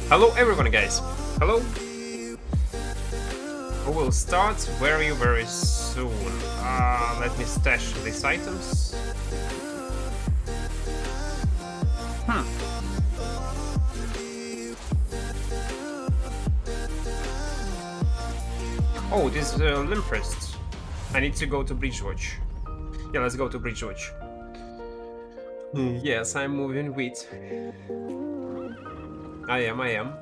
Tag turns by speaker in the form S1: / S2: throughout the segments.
S1: Hello everyone, guys. Hello. We will start very soon. Let me stash these items. Oh, this Limprest. I need to go to Bridgewatch. Yeah, let's go to Bridgewatch. Yes, I'm moving with. I am.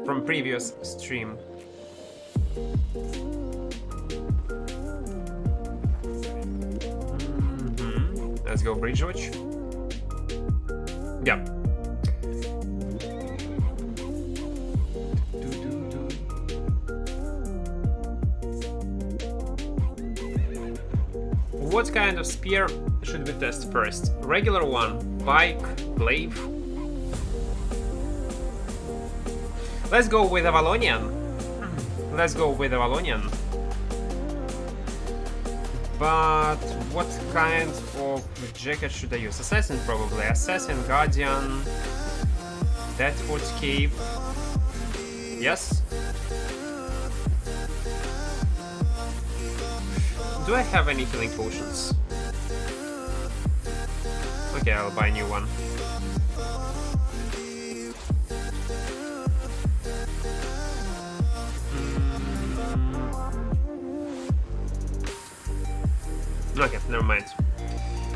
S1: From previous stream. Let's go Bridgewatch. Yeah. What kind of spear should we test first? Regular one, bike, glaive. Let's go with Avalonian. But what kind of jacket should I use? Assassin probably. Assassin, Guardian, Deathwood Cape. Yes. Do I have any healing potions? Okay, I'll buy a new one. Okay, never mind.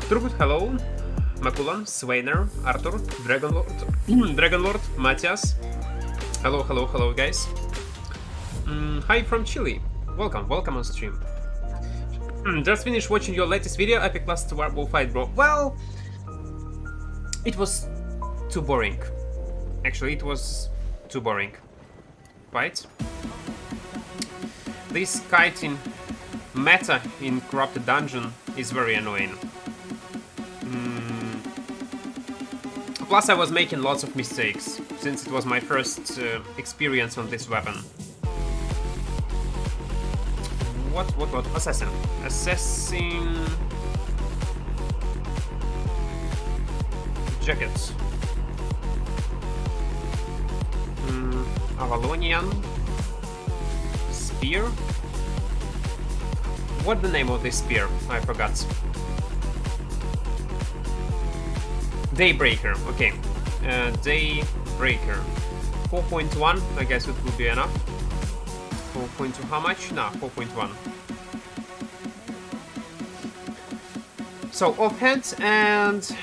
S1: Turgut, hello. Makulan, Swainer, Arthur, Dragonlord, Matthias. Hello, guys. Hi from Chile. Welcome on stream. Just finished watching your latest video, Epic Last Warble Fight, bro. Well, it was too boring. Actually, it was too boring. Right? This kiting meta in Corrupted Dungeon is very annoying. Plus, I was making lots of mistakes, since it was my first experience on this weapon. What? Assassin. Jackets. Avalonian. Spear. What's the name of this spear? I forgot. Daybreaker. Okay. Daybreaker. 4.1. I guess it will be enough. 4.2, how much? No, 4.1. So, offhand and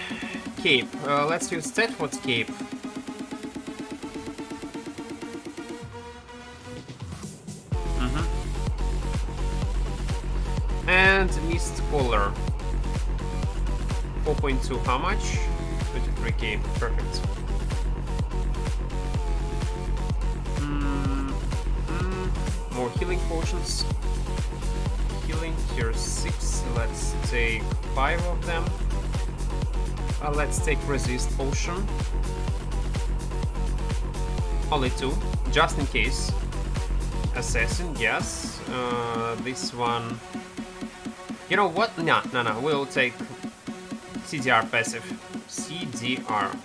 S1: cape. Let's use Deathwood Cape. And Mist Collar. 4.2, how much? 23k, perfect. More healing potions. Healing tier 6. Let's take 5 of them. Let's take resist potion. Only 2, just in case. Assassin, yes. This one. You know what? No. We'll take CDR passive. CDR.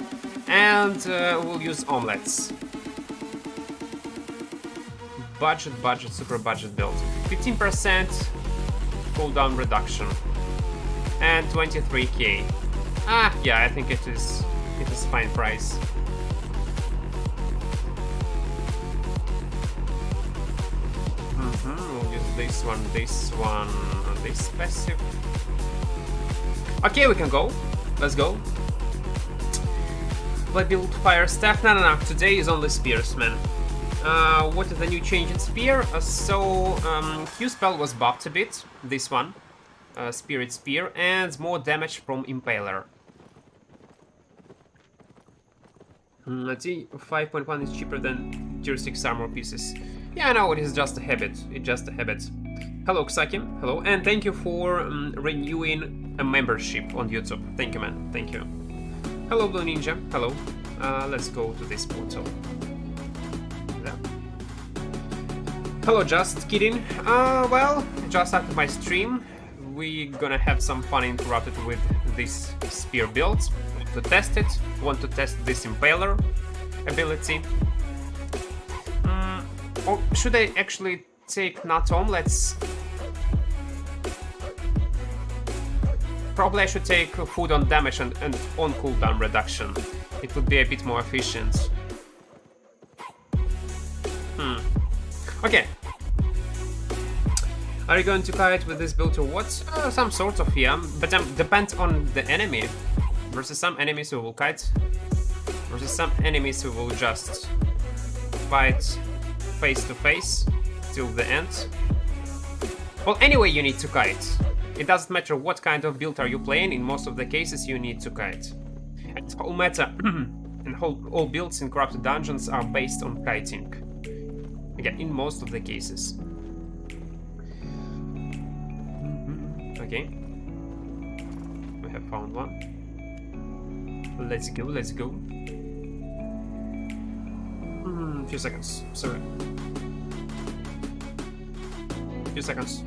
S1: And we'll use omelets. Budget, super budget build. 15% cooldown reduction. And 23k. Yeah, I think it is fine price. We'll use this one, this passive. Okay, we can go. Let's go. Let's build fire staff. No. Today is only spears, man. What is the new change in spear? Q spell was buffed a bit. This one. Spirit Spear, and more damage from Impaler. T 5.1 is cheaper than tier 6 armor pieces. Yeah, I know, it is just a habit. It's just a habit. Hello, Xakim. Hello, and thank you for renewing a membership on YouTube. Thank you, man. Thank you. Hello, Blue Ninja. Hello. Let's go to this portal. Yeah. Hello, just kidding. Well, just after my stream, we gonna have some fun in Corrupted with this spear build. To test it, want to test this impaler ability. Or should I actually take not omelets? Probably I should take food on damage and on cooldown reduction. It would be a bit more efficient. Okay. Are you going to kite with this build or what? Some sort of, yeah. But depends on the enemy. Versus some enemies who will kite. Versus some enemies who will just fight face to face till the end. Well, anyway, you need to kite. It doesn't matter what kind of build are you playing. In most of the cases, you need to kite. And whole meta and all builds in Corrupted Dungeons are based on kiting. Again, in most of the cases. Okay. We have found one. Let's go, let's go. Few seconds, sorry. Few seconds.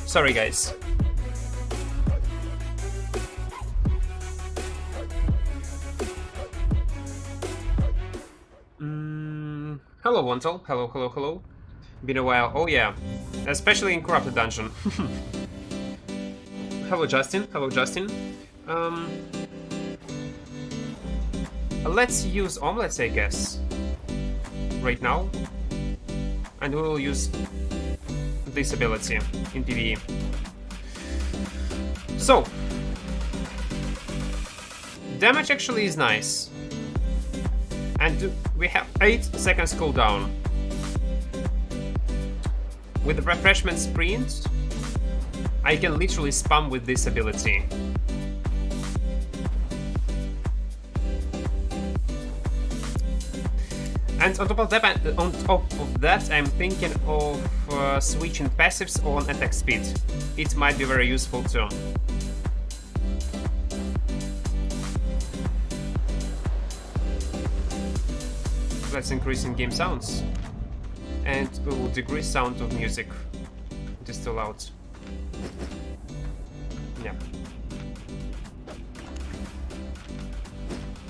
S1: Sorry guys. Hello Wontel, hello. Been a while, oh yeah. Especially in Corrupted Dungeon. Hello Justin. Let's use omelets, I guess. Right now. And we will use this ability in PvE. So, damage actually is nice. And we have 8 seconds cooldown. With the refreshment sprint, I can literally spam with this ability. And on top of that, I'm thinking of switching passives on attack speed. It might be very useful too. Let's increase in-game sounds. And we will decrease sound of music. It is too loud. Yeah.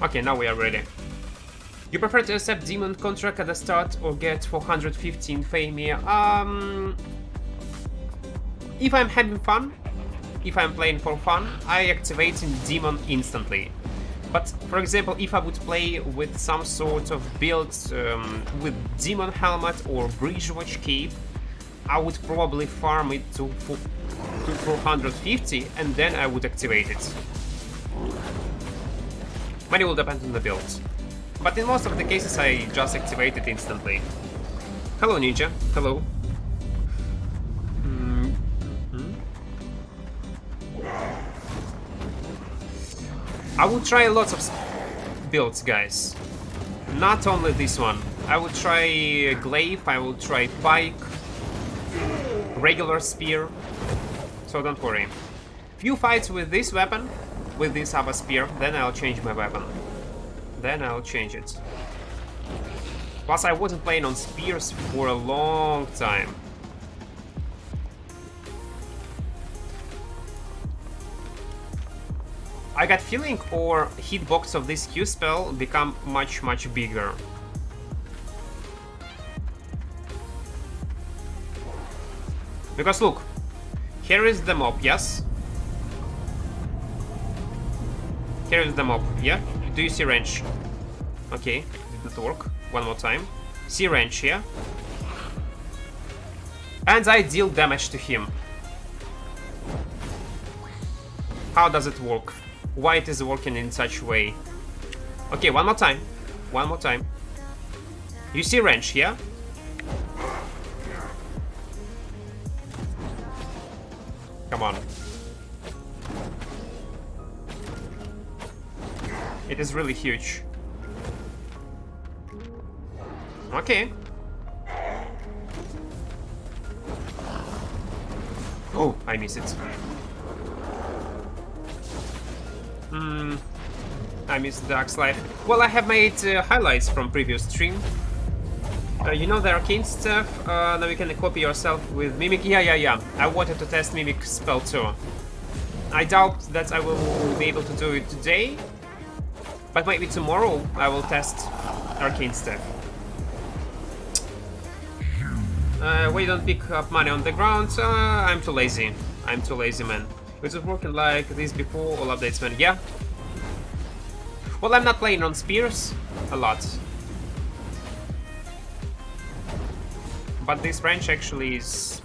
S1: Okay, now we are ready. You prefer to accept demon contract at the start or get 415 fame? If I'm having fun, if I'm playing for fun, I activate in demon instantly. But for example, if I would play with some sort of build with demon helmet or bridge watch cape, I would probably farm it to 450 and then I would activate it. But it will depend on the build. But in most of the cases I just activate it instantly. Hello Ninja, hello. I will try lots of builds, guys. Not only this one. I will try glaive, I will try pike, regular spear. So don't worry. Few fights with this weapon, with this other spear, then I'll change my weapon. Then I'll change it. Plus I wasn't playing on spears for a long time. I got feeling or hitbox of this Q spell become much bigger. Because look, here is the mob, yes? Here is the mob, yeah? Do you see range? Okay, didn't work. One more time. See range here. And I deal damage to him. how does it work? Why it is working in such way? Okay, one more time. One more time. You see wrench, yeah? Come on. It is really huge. Okay. Oh, I miss it. I missed the dark slide. Well, I have made highlights from previous stream. You know the arcane stuff? Now you can copy yourself with Mimic. Yeah. I wanted to test Mimic spell too. I doubt that I will be able to do it today, but maybe tomorrow I will test arcane stuff. We don't pick up money on the ground. I'm too lazy. I'm too lazy, man. Was it working like this before all updates, man? Yeah. Well, I'm not playing on spears a lot. But this wrench actually is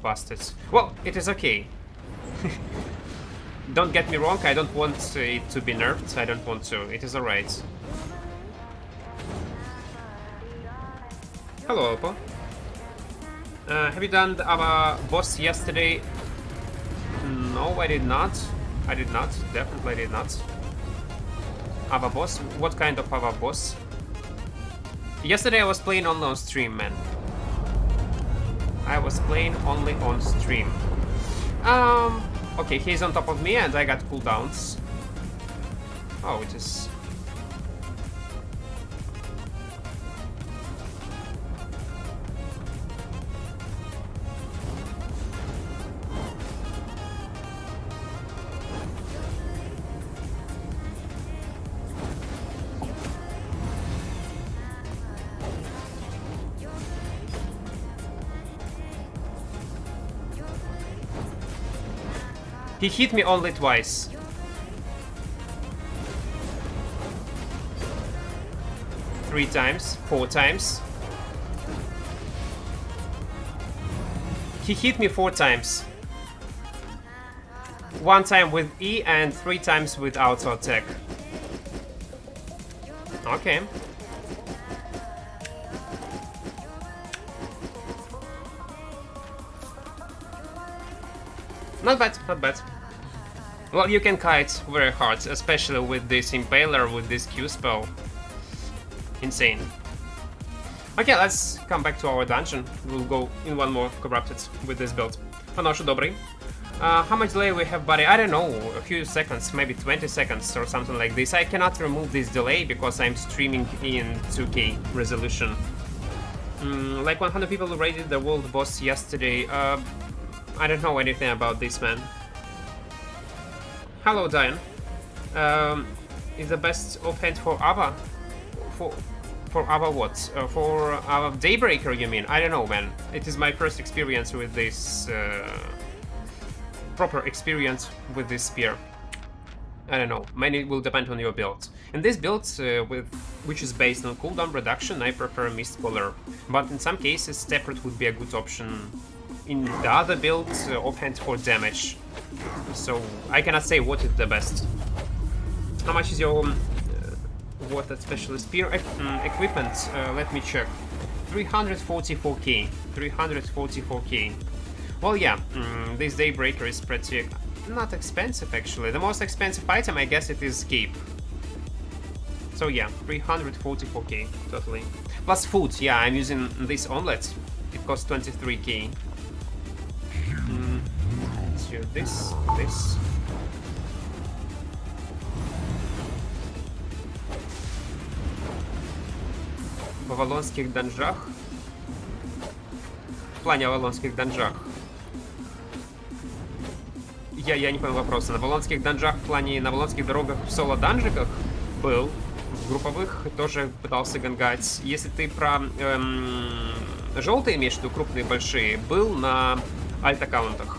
S1: busted. Well, it is okay. Don't get me wrong, I don't want it to be nerfed. I don't want to. It is alright. Hello, Oppo. Have you done our boss yesterday? No, I did not. I did not. Definitely did not. Our boss? What kind of our boss? Yesterday I was playing only on stream, man. I was playing only on stream. Okay, he's on top of me and I got cooldowns. Oh, it is... He hit me only twice. Three times, 4 times. He hit me 4 times. 1 time with E and 3 times with auto attack. Okay. Not bad, not bad. Well, you can kite very hard, especially with this impaler, with this Q spell. Insane. Okay, let's come back to our dungeon. We'll go in one more corrupted with this build. Panoшу добрый. How much delay we have, buddy? I don't know, a few seconds, maybe 20 seconds or something like this. I cannot remove this delay because I'm streaming in 2K resolution. Like 100 people raided the world boss yesterday. I don't know anything about this, man. Hello, Diane. Is the best offhand for Ava? For Ava what? For Ava Daybreaker, you mean? I don't know, man. It is my first experience with this... proper experience with this spear. I don't know. Many will depend on your build. In this build, which is based on cooldown reduction, I prefer Mist Color. But in some cases, Stepford would be a good option. In the other builds, offhand for damage. So I cannot say what is the best. How much is your water specialist spear equipment? Let me check. 344k. 344k. Well, yeah, this Daybreaker is pretty not expensive actually. The most expensive item, I guess, it is Cape. So yeah, 344k totally. Plus food. Yeah, I'm using this omelet. It costs 23k. Let's do this. В авалонских данжах. В плане авалонских данжах. Я не понял вопроса. На авалонских данжах в плане на авалонских дорогах в соло-данжиках был. В групповых тоже пытался гангать. Если ты про желтые имеешь в виду, крупные, большие, был на альт-аккаунтах.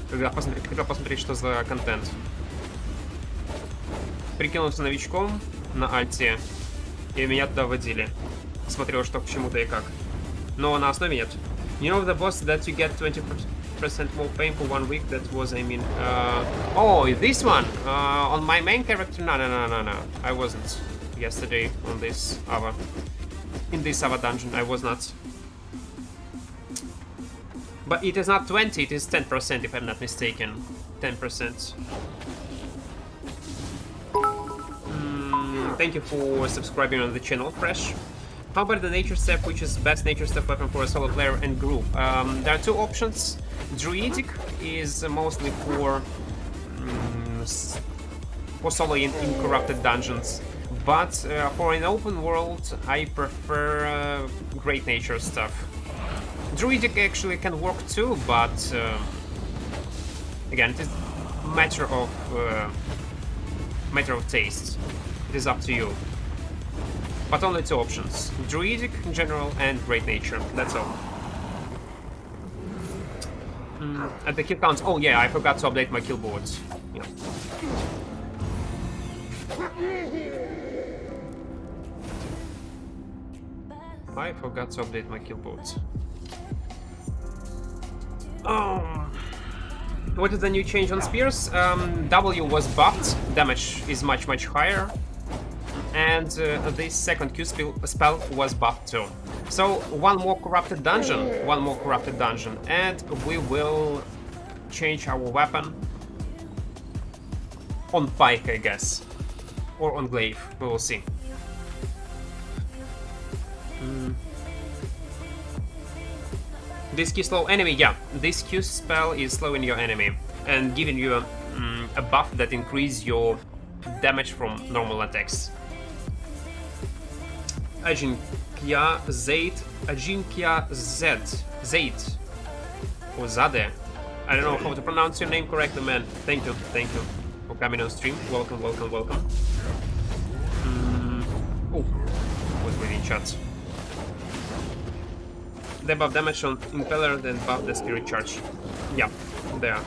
S1: Когда посмотреть, что за контент. Прикинулся новичком на альте, и меня туда водили. Смотрел, что к чему-то и как. Но на основе нет. You know the boss that you get 20%... 20% more painful 1 week. That was, I mean, oh, this one on my main character. No. I wasn't yesterday on this Ava. In this Ava dungeon, I was not. But it is not 20. It is 10%, if I'm not mistaken. 10%. Thank you for subscribing on the channel, Fresh. How about the nature step, which is best nature step weapon for a solo player and group? There are two options. Druidic is mostly for solo in corrupted dungeons, but for an open world, I prefer great nature stuff. Druidic actually can work too, but again, it is matter of taste. It is up to you. But only two options. Druidic in general and Great Nature. That's all. At the kill counts. Oh yeah, I forgot to update my kill boards. Yeah. I forgot to update my kill boards. Oh. What is the new change on spears? W was buffed. Damage is much higher. And this second Q spell was buffed too. So one more corrupted dungeon, and we will change our weapon on pike, I guess, or on glaive. We will see. This Q slow enemy, yeah. This Q spell is slowing your enemy and giving you a buff that increases your damage from normal attacks. Ajinkya Zaid, or Zade. I don't know how to pronounce your name correctly, man. Thank you for coming on stream. Welcome. Oh, was reading chat. They buff damage on Impeller, then buff the spirit charge. Yeah, there.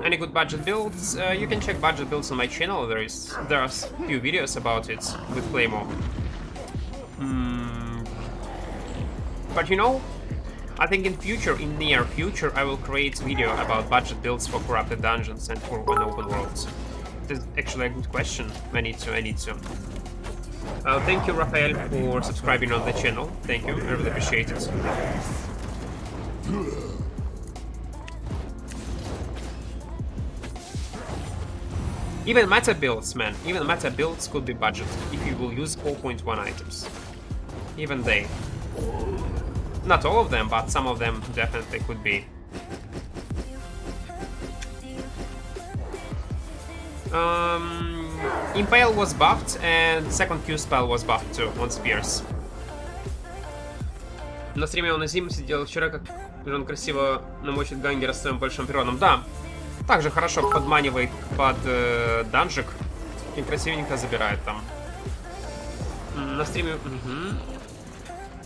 S1: Any good budget builds? You can check budget builds on my channel. There are few videos about it with Claymore. But you know, I think in near future, I will create video about budget builds for corrupted dungeons and for an open world. It is actually a good question. I need to. Thank you, Raphael, for subscribing on the channel. Thank you, I really appreciate it. Even meta builds, man. Even meta builds could be budgeted if you will use 4.1 items. Even they. Not all of them, but some of them definitely could be. Impale was buffed, and second Q spell was buffed too on spears. На стриме он и Зим сидел вчера, как он красиво намочит гангера с своим большим пироном. Да, также хорошо подманивает под данжик и красивенько забирает там. На стриме...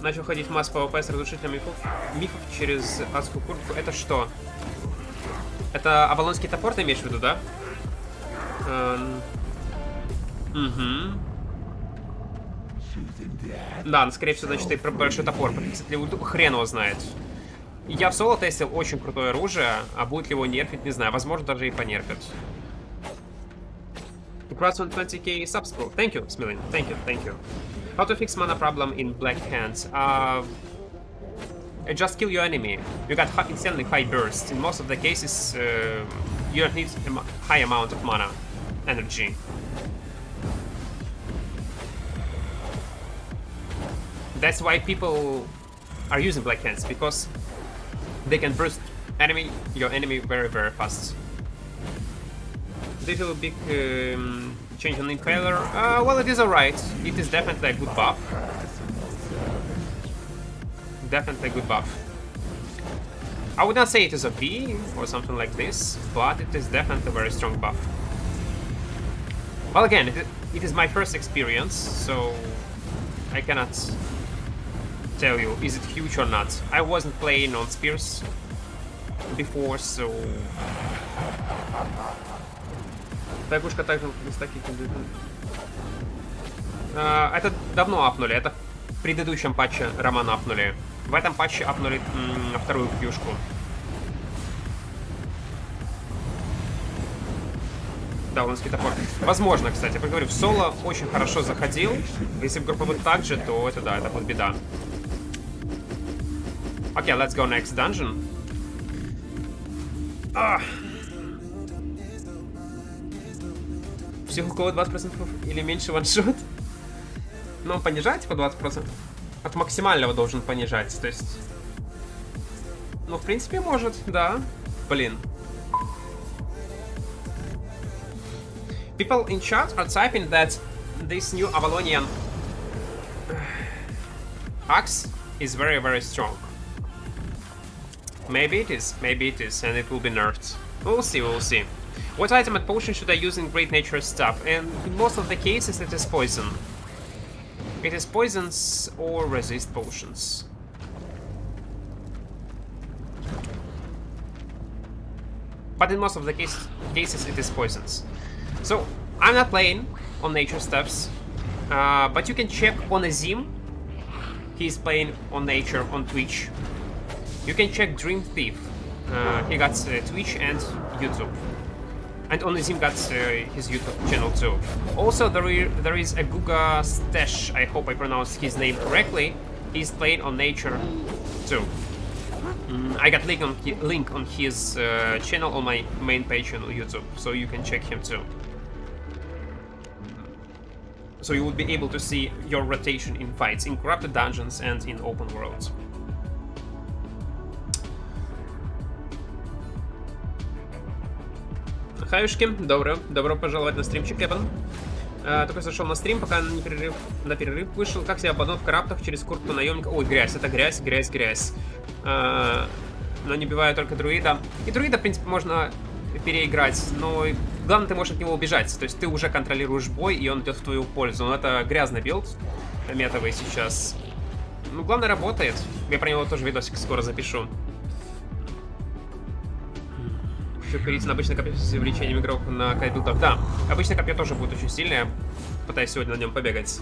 S1: Начал ходить в масс ПвП с разрушителем мифов через адскую куртку. Это что? Это Авалонский топор ты имеешь в виду, да? Да, скорее всего, значит, и про большой топор. Хрен его знает. Я в соло тестил очень крутое оружие, а будет ли его нерфить, не знаю. Возможно, даже и понерфят. Congrats on 20k subs, bro. Thank you, Smilin. Thank you. How to fix mana problem in Black Hands? Just kill your enemy. You got insanely high burst. In most of the cases, you don't need a high amount of mana energy. That's why people are using Black Hands, because they can burst your enemy very fast. Do you feel a big change on Impaler? Well, it is alright. It is definitely a good buff. I would not say it is a B or something like this, but it is definitely a very strong buff. Well, again, it is my first experience, so I cannot tell you is it huge or not. I wasn't playing on spears before, so... Тайгушка также такие. Это давно апнули, это в предыдущем патче Роман апнули. В этом патче апнули вторую кьюшку. Даунский топор. Возможно, кстати, я говорю, в соло очень хорошо заходил. Если в группа будет так же, то это да, это будет беда. Окей, let's go next dungeon. Всего у кого 20% или меньше ваншот? Ну, понижать по 20%. От максимального должен понижать, то есть... Ну, в принципе, может, да. Блин. People in chat are typing that this new Avalonian axe is very, very strong. Maybe it is, and it will be nerfed. We'll see, we'll see. What item and potion should I use in Great Nature stuff? And in most of the cases it is poison. It is poisons or resist potions. But in most of the cases it is poisons. So, I'm not playing on nature stuffs, but you can check on Azim. He's playing on nature on Twitch. You can check Dream Thief. He got Twitch and YouTube. And Onizim got his YouTube channel too. Also, there is a Guga Stash, I hope I pronounced his name correctly. He's playing on nature too. I got link on his channel on my main page on YouTube, so you can check him too. So you would be able to see your rotation in fights, in corrupted dungeons and in open worlds. Хаюшки, добро пожаловать на стримчик, Эбан. Только зашел на стрим, пока на перерыв вышел. Как себя обманул в караптах через куртку наемника? Ой, грязь, это грязь. Но не биваю только друида. И друида, в принципе, можно переиграть, но главное, ты можешь от него убежать. То есть ты уже контролируешь бой, и он идет в твою пользу. Но это грязный билд, метовый сейчас. Ну, главное, работает. Я про него тоже видосик скоро запишу. Еще перейти на обычное копье с увеличением игроков на кайбилдах. Да, обычное копье тоже будет очень сильное. Пытаюсь сегодня на нем побегать.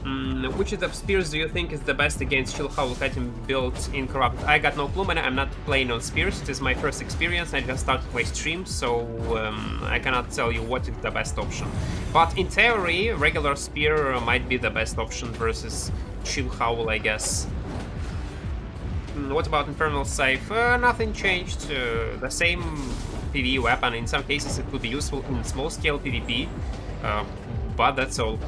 S1: Which of the spears do you think is the best against Chill Howl Kiting build in Corrupt? I got no clue, man. I'm not playing on spears. It is my first experience. I just started my stream, so I cannot tell you what is the best option. But in theory, regular spear might be the best option versus Chill Howl, I guess. What about Infernal Scythe? Nothing changed. The same PvE weapon. In some cases, it could be useful in small-scale PvP, but that's all.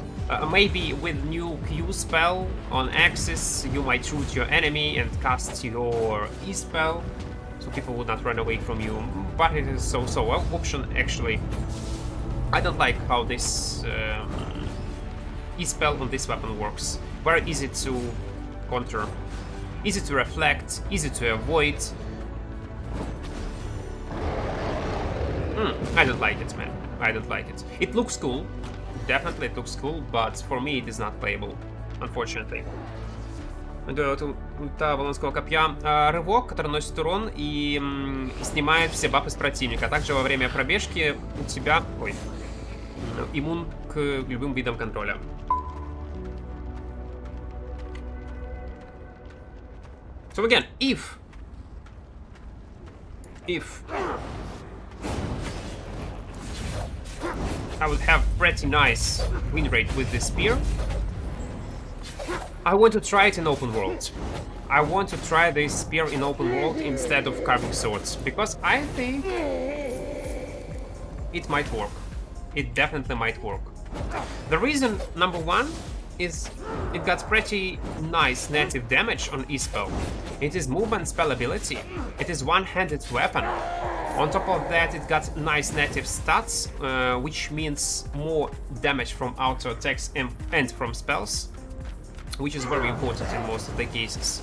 S1: Maybe with new Q spell on Axis, you might shoot your enemy and cast your E spell, so people would not run away from you. But it is so-so option, actually. I don't like how this E spell on this weapon works. Very easy to counter. Easy to reflect, easy to avoid. I don't like it, man. I don't like it. It looks cool. Definitely it looks cool, but for me it is not playable, unfortunately. Ульта Валонского копья. Рывок, который носит урон и снимает все бафы с противника. Также во время пробежки у тебя... Ой. Иммун к любым видам контроля. So again, if I would have pretty nice win rate with this spear, I want to try it in open world. I want to try this spear in open world instead of carving swords, because I think it might work. It definitely might work. The reason, number one, is it got pretty nice native damage on E-spell. It is movement spell ability. It is one-handed weapon. On top of that, it got nice native stats, which means more damage from auto attacks and from spells, which is very important in most of the cases.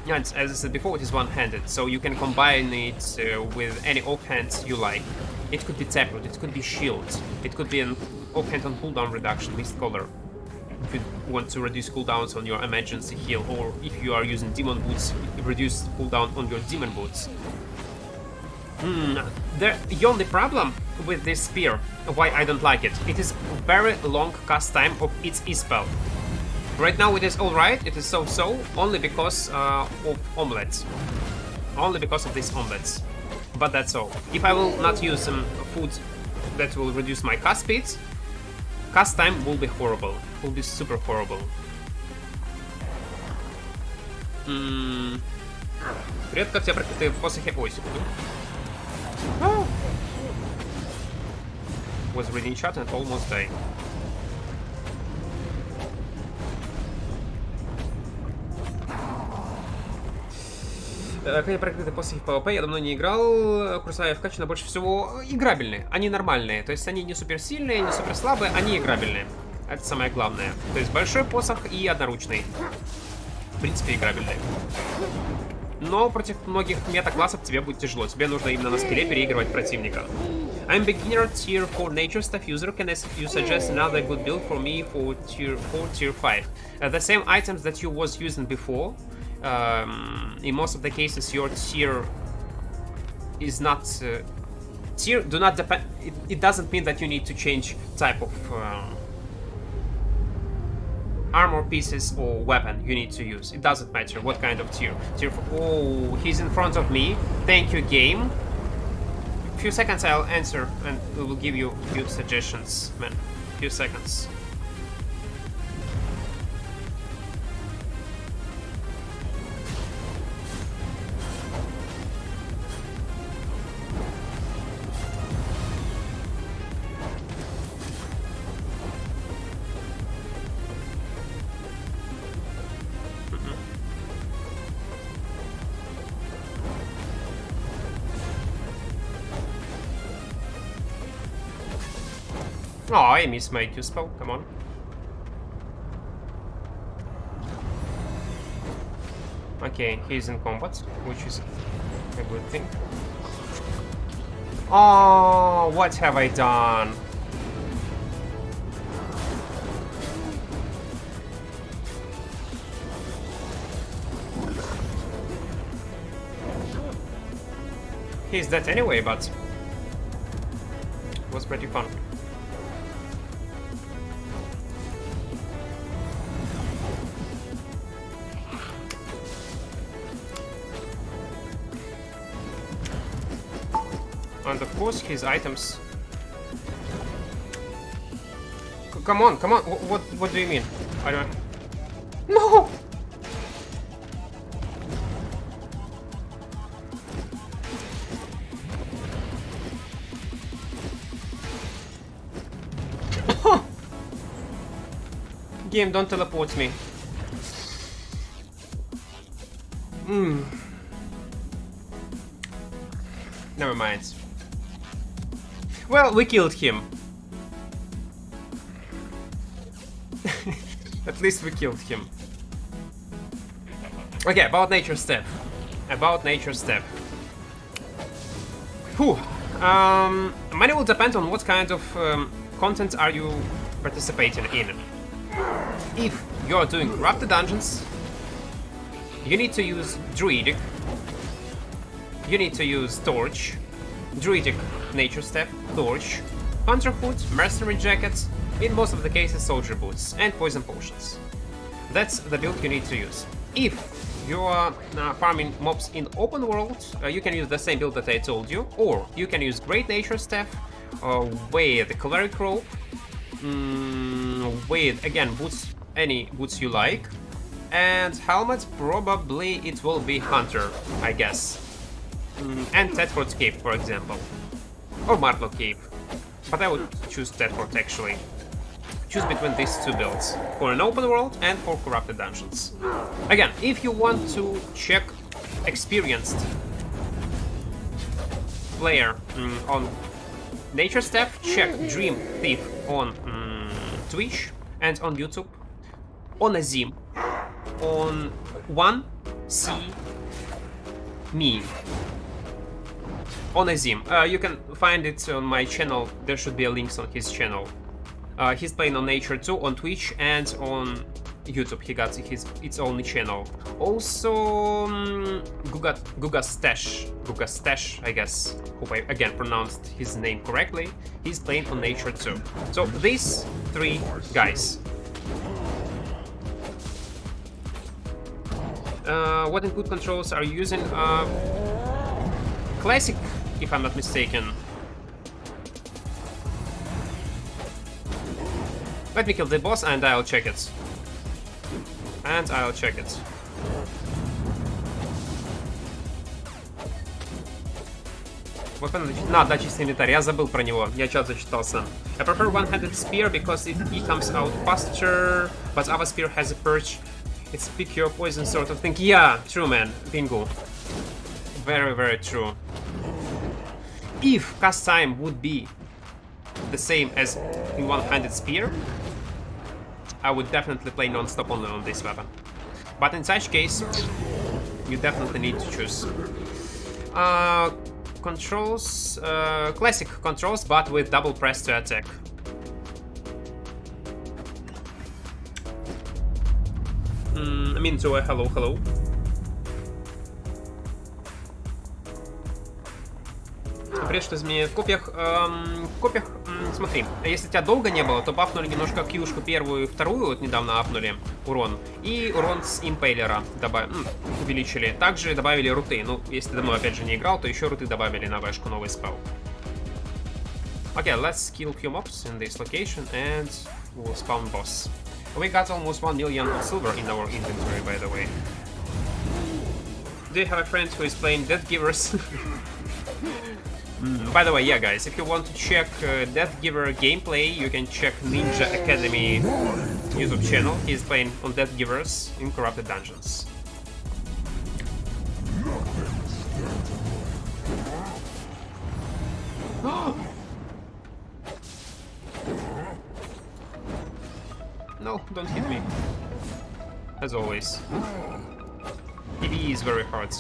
S1: And as I said before, it is one-handed, so you can combine it with any offhand you like. It could be taproot, it could be shield, it could be an offhand on cooldown reduction, Mist Color. If you want to reduce cooldowns on your emergency heal, or if you are using demon boots, reduce cooldown on your demon boots. The only problem with this spear, why I don't like it, it is very long cast time of its E-spell. Right now it is alright, it is so-so, only because of omelets. Only because of these omelets. But that's all. If I will not use some food that will reduce my cast speed, cast time will be horrible. Will be super horrible. Привет, как тебя ты после Ой, секунду. Was reading chat and almost died. Когда прокрыты после ПвП, я давно не играл. Курсовые вкачаны больше всего играбельные. Они нормальные. То есть они не супер сильные, не супер слабые, они играбельные. Это самое главное. То есть большой посох и одноручный. В принципе, играбельные. Но против многих мета-классов тебе будет тяжело. Тебе нужно именно на скилле переигрывать противника. I'm beginner tier 4 nature stuff user. Can you suggest another good build for me for tier 4, tier 5? The same items that you was using before. In most of the cases, your tier is not tier. Do not depend. It doesn't mean that you need to change type of armor pieces or weapon you need to use. It doesn't matter what kind of tier. Tier 4. Oh, he's in front of me. Thank you, game. Few seconds, I'll answer and we will give you a few suggestions, man. Few seconds. Oh, I missed my Q spell, come on. Okay, he's in combat, which is a good thing. Oh, what have I done? He's dead anyway, but it was pretty fun. And of course his items. Come on, come on. What do you mean? I don't. No. Game, don't teleport me. Never mind. Well, we killed him. At least we killed him. Okay, about nature step. About nature step. Whew. Money will depend on what kind of content are you participating in. If you're doing corrupted dungeons, you need to use druidic. You need to use torch, druidic nature step, torch, hunter hood, mercenary jacket, in most of the cases soldier boots, and poison potions. That's the build you need to use. If you are farming mobs in open world, you can use the same build that I told you, or you can use great nature staff with the cleric rope, with again boots, any boots you like, and helmet. Probably it will be hunter, I guess. And Tedford's cape, for example, or Martel cape, but I would choose Tedford actually. Choose between these two builds, for an open world and for corrupted dungeons. Again, if you want to check experienced player on nature staff, check Dream Thief on Twitch and on YouTube, on Azim, on 1C Me. On Azim. You can find it on my channel. There should be a link on his channel. He's playing on Nature 2 on Twitch and on YouTube. He got its own channel. Also, Guga Stash, I guess. Hope I again pronounced his name correctly. He's playing on Nature 2. So these three guys. What input controls are you using? Classic, if I'm not mistaken. Let me kill the boss and I'll check it. Вот он, да, чистый инвентарь, я забыл про него, я чат зачитался. I prefer one-handed spear because it comes out faster, but our spear has a perch. It's pick your poison sort of thing. Yeah, true, man. Bingo. Very, very true. If cast time would be the same as in one-handed spear, I would definitely play non-stop only on this weapon. But in such case, you definitely need to choose. Controls, classic controls, but with double press to attack. Minzo, hello, hello. Привет, что изменяет в копиях. Смотри, если тебя долго не было, то бафнули немножко кьюшку первую и вторую, вот недавно апнули урон. И урон с импейлера увеличили. Также добавили руты. Ну, если ты давно опять же не играл, то еще руты добавили на вешку, новый спел. Okay, let's kill few mobs in this location and we'll spawn boss. We got almost 1 million of silver in our inventory, by the way. Do you have a friend who is playing Death Givers? By the way, yeah, guys, if you want to check Death Giver gameplay, you can check Ninja Academy YouTube channel. He's playing on Death Givers in Corrupted Dungeons. No, don't hit me. As always. PvE is very hard.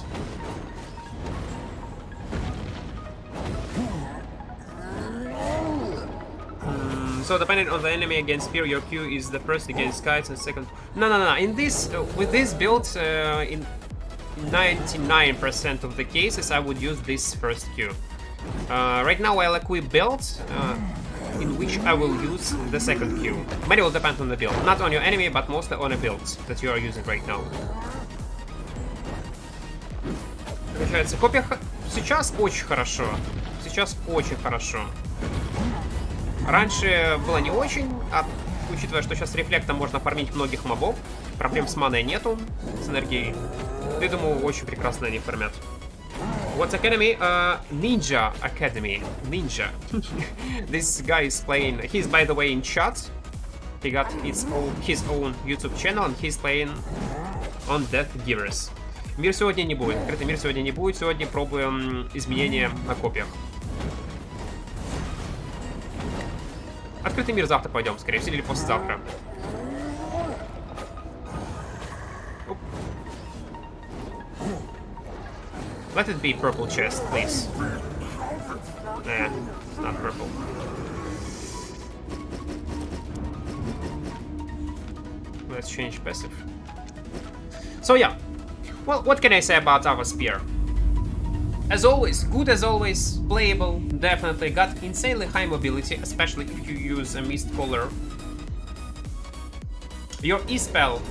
S1: So depending on the enemy against spear, your Q is the first against kites and second. No. In this, with this build, in 99% of the cases, I would use this first Q. Right now, I'll equip build in which I will use the second Q. But it will depend on the build, not on your enemy, but mostly on a build that you are using right now. Получается, копия сейчас очень хорошо. Сейчас очень хорошо. Раньше было не очень, учитывая, что сейчас рефлектом можно фармить многих мобов, проблем с маной нету, с энергией. Я думаю, очень прекрасно они фармят. What's Academy? Ninja Academy. Ninja. This guy is playing. He's, by the way, in chat. He got his own YouTube channel, and he's playing on Death Givers. Мир сегодня не будет. Открытый мир сегодня не будет. Сегодня пробуем изменения на копиях. Открытый мир завтра пойдем, скорее всего, или послезавтра. Let it be purple chest, please. Nah, it's not purple. Let's change passive. So yeah, well, what can I say about our spear? As always, good as always, playable, definitely got insanely high mobility, especially if you use a mist color. Your E-spell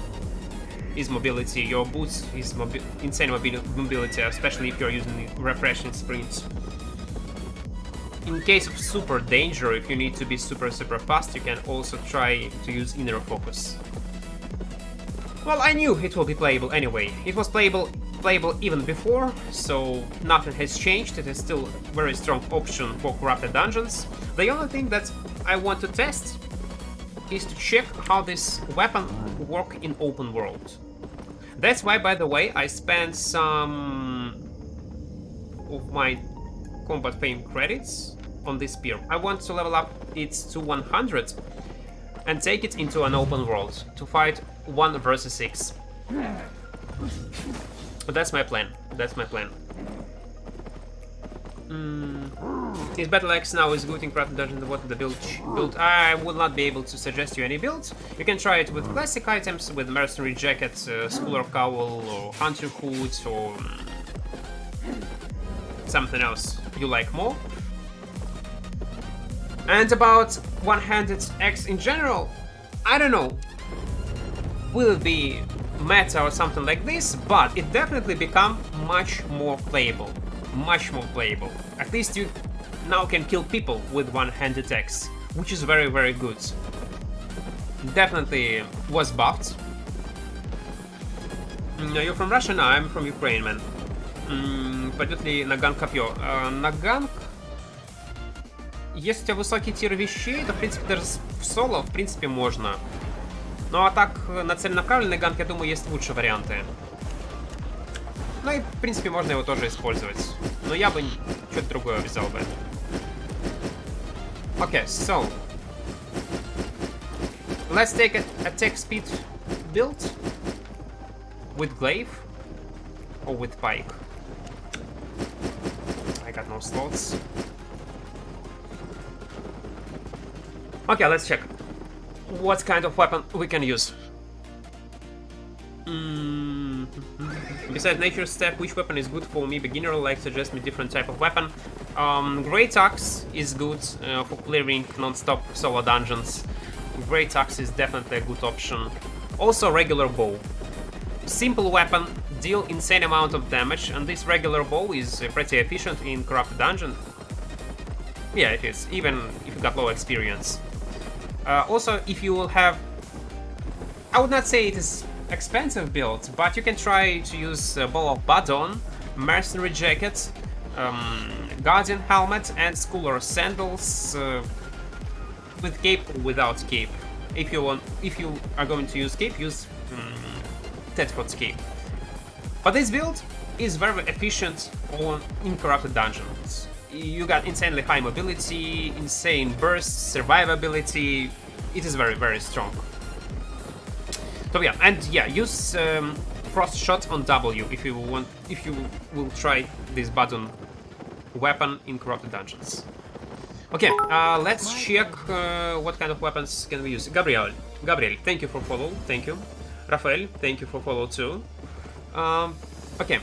S1: is mobility, your boots is insane mobility, especially if you're using refreshing sprints. In case of super danger, if you need to be super fast, you can also try to use inner focus. Well, I knew it will be playable anyway. It was playable even before, so nothing has changed. It is still a very strong option for Corrupted Dungeons. The only thing that I want to test is to check how this weapon works in open world. That's why, by the way, I spent some of my combat fame credits on this spear. I want to level up it to 100 and take it into an open world to fight 1 versus 6. But that's my plan. That's my plan. His battle axe now is good in Corrupted Dungeon. What the build? I will not be able to suggest you any builds. You can try it with classic items, with mercenary jacket, scholar cowl, or hunter hood, or something else you like more. And about one-handed axe in general, I don't know. Will it be meta or something like this, but it definitely become much more playable. Much more playable. At least you now can kill people with one-hand attacks, which is very, very good. Definitely was buffed. You're from Russia? No, I'm from Ukraine, man. Пойдет ли на ганг копье? На ганг... Если у тебя высокий тир вещей, то, в принципе, даже в соло, в принципе, можно. Ну, а так, на целенаправленный ганг, я думаю, есть лучшие варианты. Ну и, в принципе, можно его тоже использовать. Но я бы что-то другое взял бы. Okay, so... Let's take a attack speed build. With glaive. Or with pike. I got no slots. Okay, let's check what kind of weapon we can use. Besides nature step, which weapon is good for me beginner? Like suggest me different type of weapon. Great axe is good for clearing non-stop solo dungeons. Great axe is definitely a good option. Also regular bow. Simple weapon, deal insane amount of damage, and this regular bow is pretty efficient in corrupted dungeon. Yeah, it is, even if you got low experience. Also, if you will have... I would not say it is expensive build, but you can try to use Ball of Badon, Mercenary Jacket, Guardian Helmet, and Scholar Sandals with cape or without cape. If you are going to use cape, use Tedford's cape. But this build is very efficient on incorrupted dungeons. You got insanely high mobility, insane burst, survivability. It is very, very strong. So yeah, and yeah, use Frost Shot on W if you want. If you will try this button weapon in corrupted dungeons. Okay, let's check what kind of weapons can we use. Gabriel, thank you for follow. Thank you. Rafael, thank you for follow too. Okay,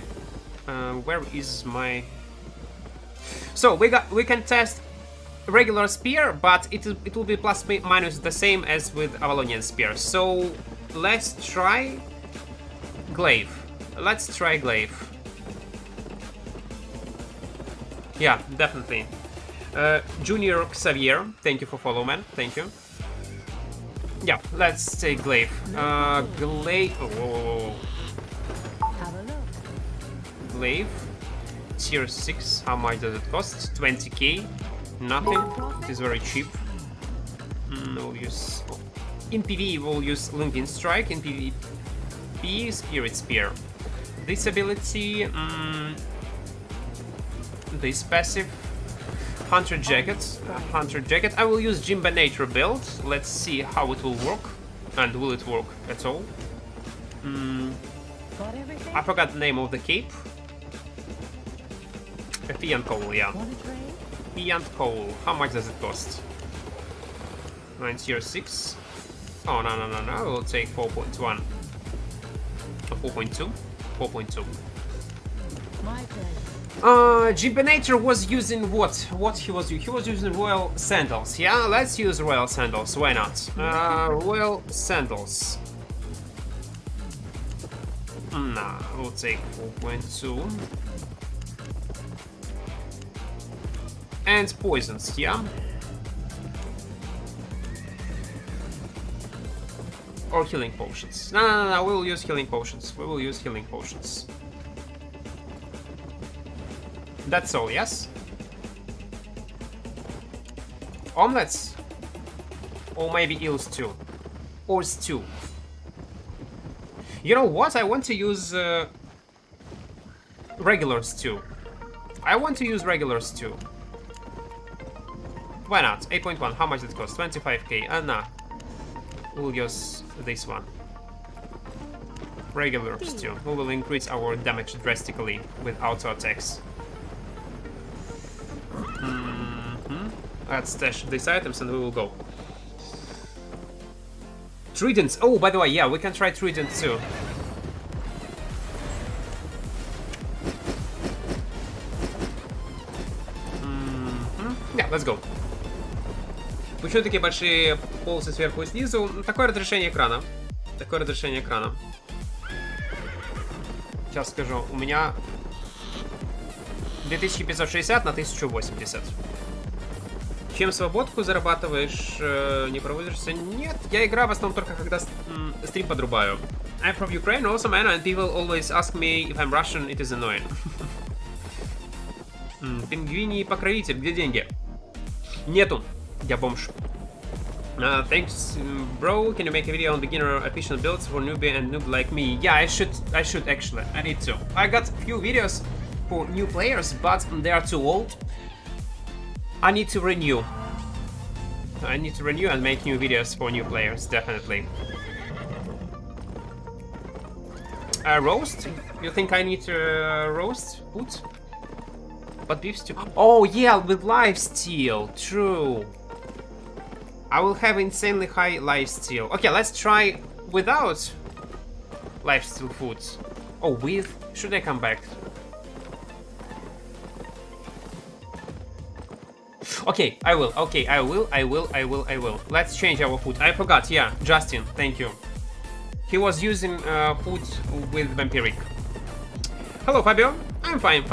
S1: where is my? So we can test regular spear, but it will be plus minus the same as with Avalonian spear. So let's try glaive. Let's try glaive. Yeah, definitely. Junior Xavier, thank you for follow, man. Thank you. Yeah, let's take glaive. Glaive. Oh. Glaive. Tier 6, how much does it cost? 20k. Nothing. It is very cheap. We'll use... In PvE we'll use Linking Strike, in PvP Spirit Spear. This ability... this passive... Hunter Jacket. I will use Jimbanator build. Let's see how it will work. And will it work at all? I forgot the name of the cape. A Fee and Coal, yeah. Fee and Coal. How much does it cost? 9 tier 6. Oh, no. I will take 4.1. 4.2? 4.2. Jimbanator was using what? What he was using? He was using Royal Sandals. Yeah, let's use Royal Sandals. Why not? Royal Sandals. Nah, we'll take 4.2. And poisons, yeah? Or healing potions. No, we will use healing potions. We will use healing potions. That's all, yes? Omelets? Or maybe eels too. Or stew. You know what? I want to use regular stew. I want to use regular stew. Why not? 8.1. How much it costs? 25k. Nah. We'll use this one. Regular stew. We will increase our damage drastically with auto attacks. Let's stash these items and we will go. Tridents. Oh, by the way, yeah, we can try Trident too. Yeah, let's go. Почему такие большие полосы сверху и снизу? Такое разрешение экрана. Сейчас скажу. У меня 2560 на 1080. Чем свободку зарабатываешь? Не проводишься? Нет, я играю в основном только когда стрим подрубаю. I'm from Ukraine also, man, and people always ask me if I'm Russian, it is annoying. Пингвиний покровитель, где деньги? Нету, я бомж. Thanks, bro. Can you make a video on beginner efficient builds for newbie and noob like me? Yeah, I should actually. I need to. I got a few videos for new players, but they are too old. I need to renew. I need to renew and make new videos for new players, definitely. Roast? You think I need to roast food? But beef stew. Oh yeah, with lifesteal. True. I will have insanely high lifesteal. Okay, let's try without lifesteal foods. Oh, with? Should I come back? Okay, I will. Okay, I will. Let's change our food. I forgot. Yeah, Justin, thank you. He was using food with vampiric. Hello, Fabio. I'm fine.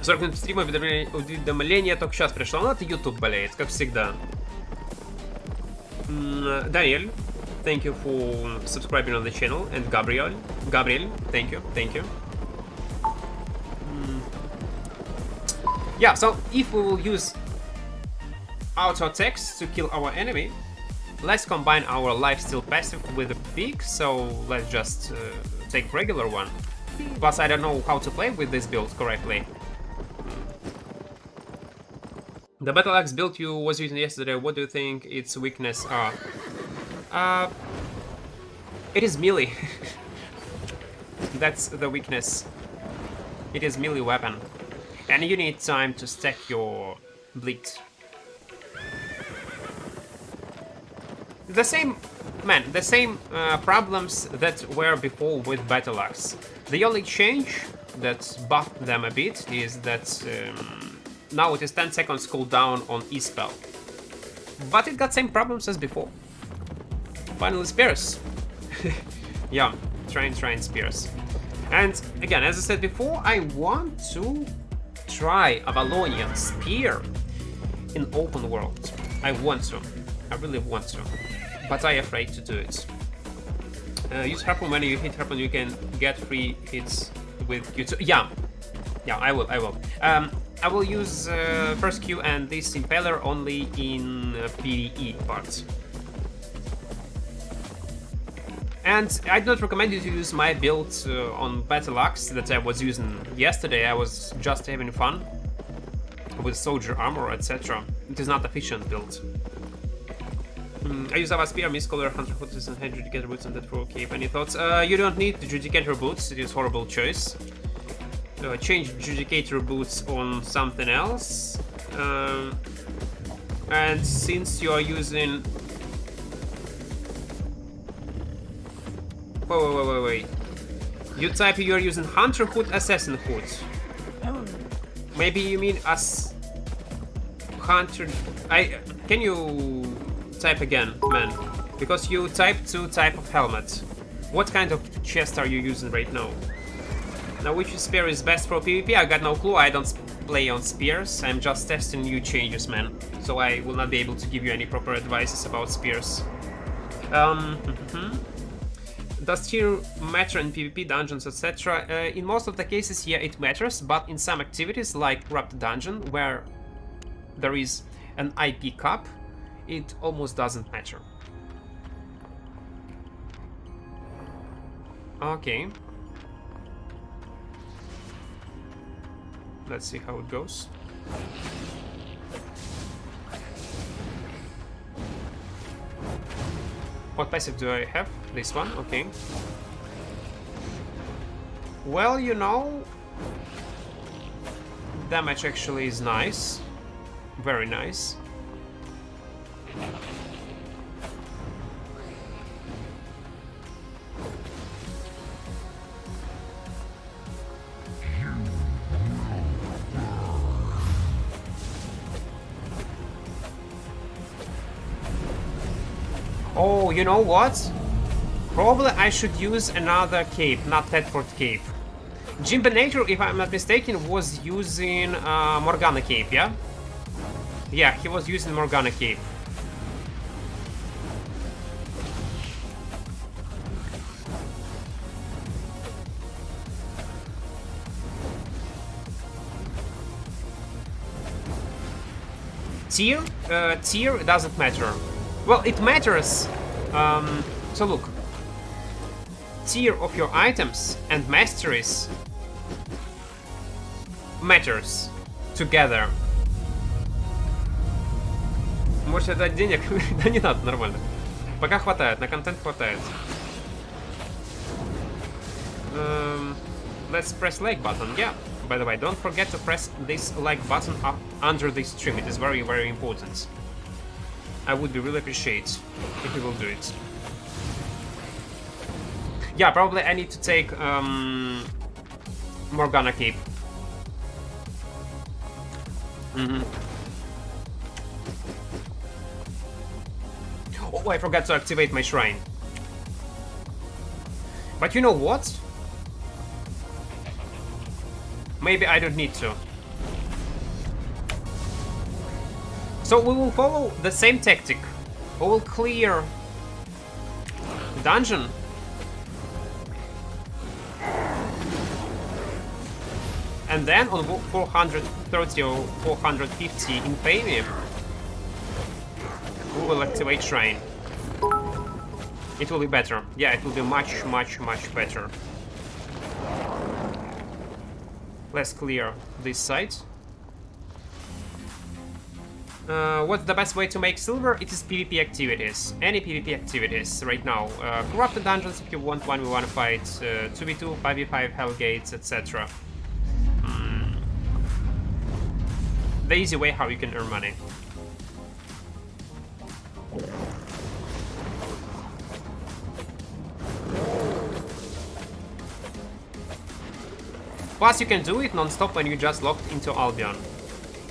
S1: 40 минут стрима, уведомление только сейчас пришло. Ну, это YouTube болеет, как всегда. Daniel, thank you for subscribing on the channel. And Gabriel, thank you. Yeah, so if we will use auto attacks to kill our enemy, let's combine our lifesteal passive with a pig. So let's just take regular one. Plus, I don't know how to play with this build correctly. The battle axe build you was using yesterday, what do you think its weakness are? It is melee. That's the weakness. It is melee weapon. And you need time to stack your bleed. The same problems that were before with battle axe. The only change that buffed them a bit is that now it is 10 seconds cooldown on E-spell. But it got same problems as before. Finally spears. Yeah, trying spears. And again, as I said before, I want to try Avalonian spear in open world. I really want to. But I'm afraid to do it. Use harpoon. When you hit harpoon, you can get free hits with Q2. Yeah, I will. I will use first Q and this impaler only in PvE parts. And I do not recommend you to use my build on Battle Axe that I was using yesterday. I was just having fun with soldier armor, etc. It is not efficient build. I use Ava Spear, Mistcaller, Hunter Hoods, and Judicator Boots, and that for cape. Any thoughts? You don't need the Judicator Boots, it is horrible choice. Change Judicator Boots on something else. And since you are using... Wait. You type you are using Hunter Hood, Assassin Hood. Maybe you mean as Hunter... Can you type again, man? Because you type 2 type of helmet. What kind of chest are you using right now? Now, which spear is best for PvP? I got no clue. I don't play on spears. I'm just testing new changes, man. So I will not be able to give you any proper advices about spears. Does tier matter in PvP, dungeons, etc.? In most of the cases, yeah, it matters, but in some activities, like Corrupt Dungeon, where there is an IP cap, it almost doesn't matter. Okay. Let's see how it goes. What passive do I have? This one, okay. Well, you know, damage actually is nice. Very nice. Oh, you know what? Probably I should use another cape, not Tedford cape. Jimbinator, if I'm not mistaken, was using Morgana cape, yeah? Yeah, he was using Morgana cape. Tier doesn't matter. Well, it matters. So look, tier of your items and masteries matters together. Можете дать денег? Да не надо, нормально. Пока хватает, на контент хватает. Let's press like button, yeah. By the way, don't forget to press this like button up under this stream. It is very, very important. I would be really appreciate if you will do it. Yeah, probably I need to take Morgana cape. Oh, I forgot to activate my shrine. But you know what? Maybe I don't need to. So we will follow the same tactic. We will clear the dungeon. And then on 430 or 450 in premium, we will activate shrine. It will be better. Yeah, it will be much, much, much better. Let's clear this site. What's the best way to make silver? It is PvP activities. Any PvP activities right now. Corrupted dungeons if you want 1v1 fight, 2v2, 5v5 hellgates, etc. The easy way how you can earn money. Plus, you can do it non-stop when you just logged into Albion.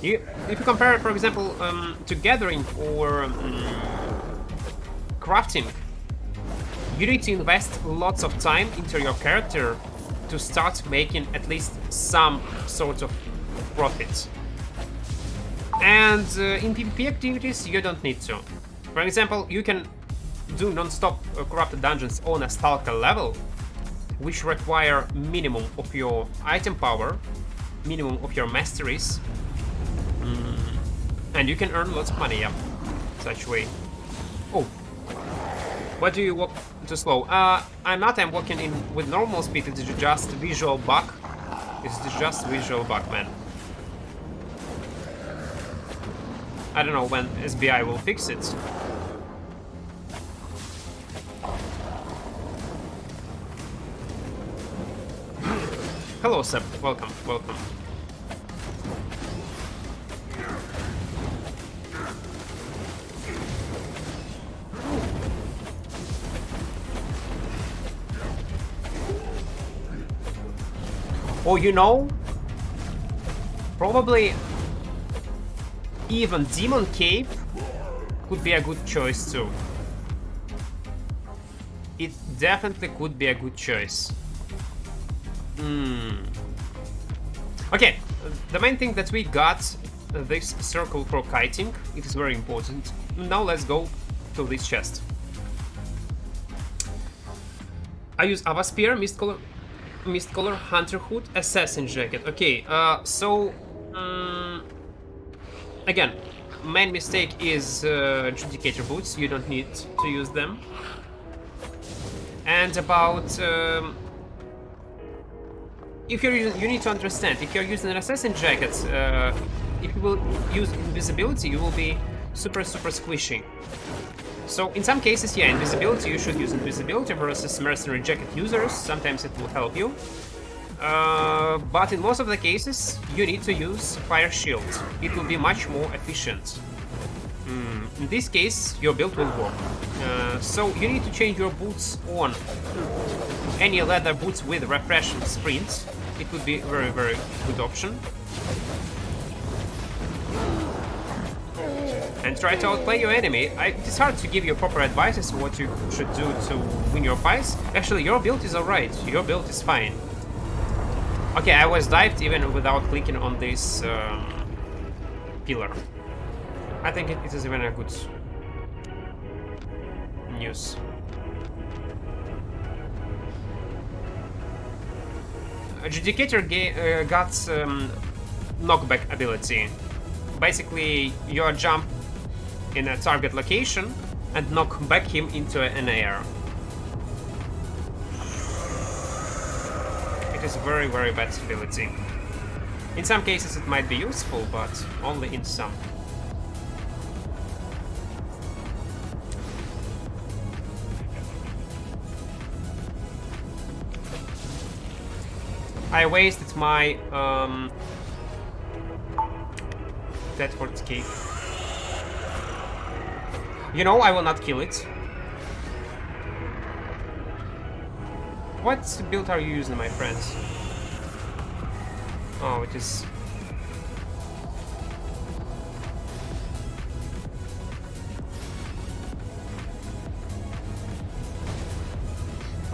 S1: If you compare it, for example, to gathering or crafting, you need to invest lots of time into your character to start making at least some sort of profit. And in PvP activities, you don't need to. For example, you can do non-stop corrupted dungeons on a stalker level, which require minimum of your item power, minimum of your masteries, and you can earn lots of money, yeah, such way. Oh, why do you walk too slow? I'm not, I'm walking in with normal speed, it's just visual bug. It's just visual bug, man. I don't know when SBI will fix it. Hello, Seb. Welcome, welcome. Oh, you know, probably even Demon Cape could be a good choice too. It definitely could be a good choice. Okay, the main thing that we got this circle for kiting. It is very important. Now let's go to this chest. I use Ava Spear, Mist Color, Hunter Hood, Assassin Jacket. Okay, so again, main mistake is Judicator Boots. You don't need to use them. And about if you're using, you need to understand, if you're using an Assassin Jacket, if you will use invisibility, you will be super squishy. So in some cases, yeah, invisibility, you should use invisibility versus Mercenary Jacket users. Sometimes it will help you. But in most of the cases, you need to use Fire Shield. It will be much more efficient. In this case, your build will work. So you need to change your boots on any leather boots with refresh sprint. It would be a very good option. and try to outplay your enemy. It's hard to give you proper advices on what you should do to win your fights. Actually, your build is alright. Your build is fine. Okay, I was dived even without clicking on this pillar. I think it is even a good news. Adjudicator got knockback ability. Basically, you jump in a target location and knock back him into an air. It is a very, very bad ability. In some cases it might be useful, but only in some. I wasted my Deadford's Cape. You know, I will not kill it. What build are you using, my friends? Oh, it is...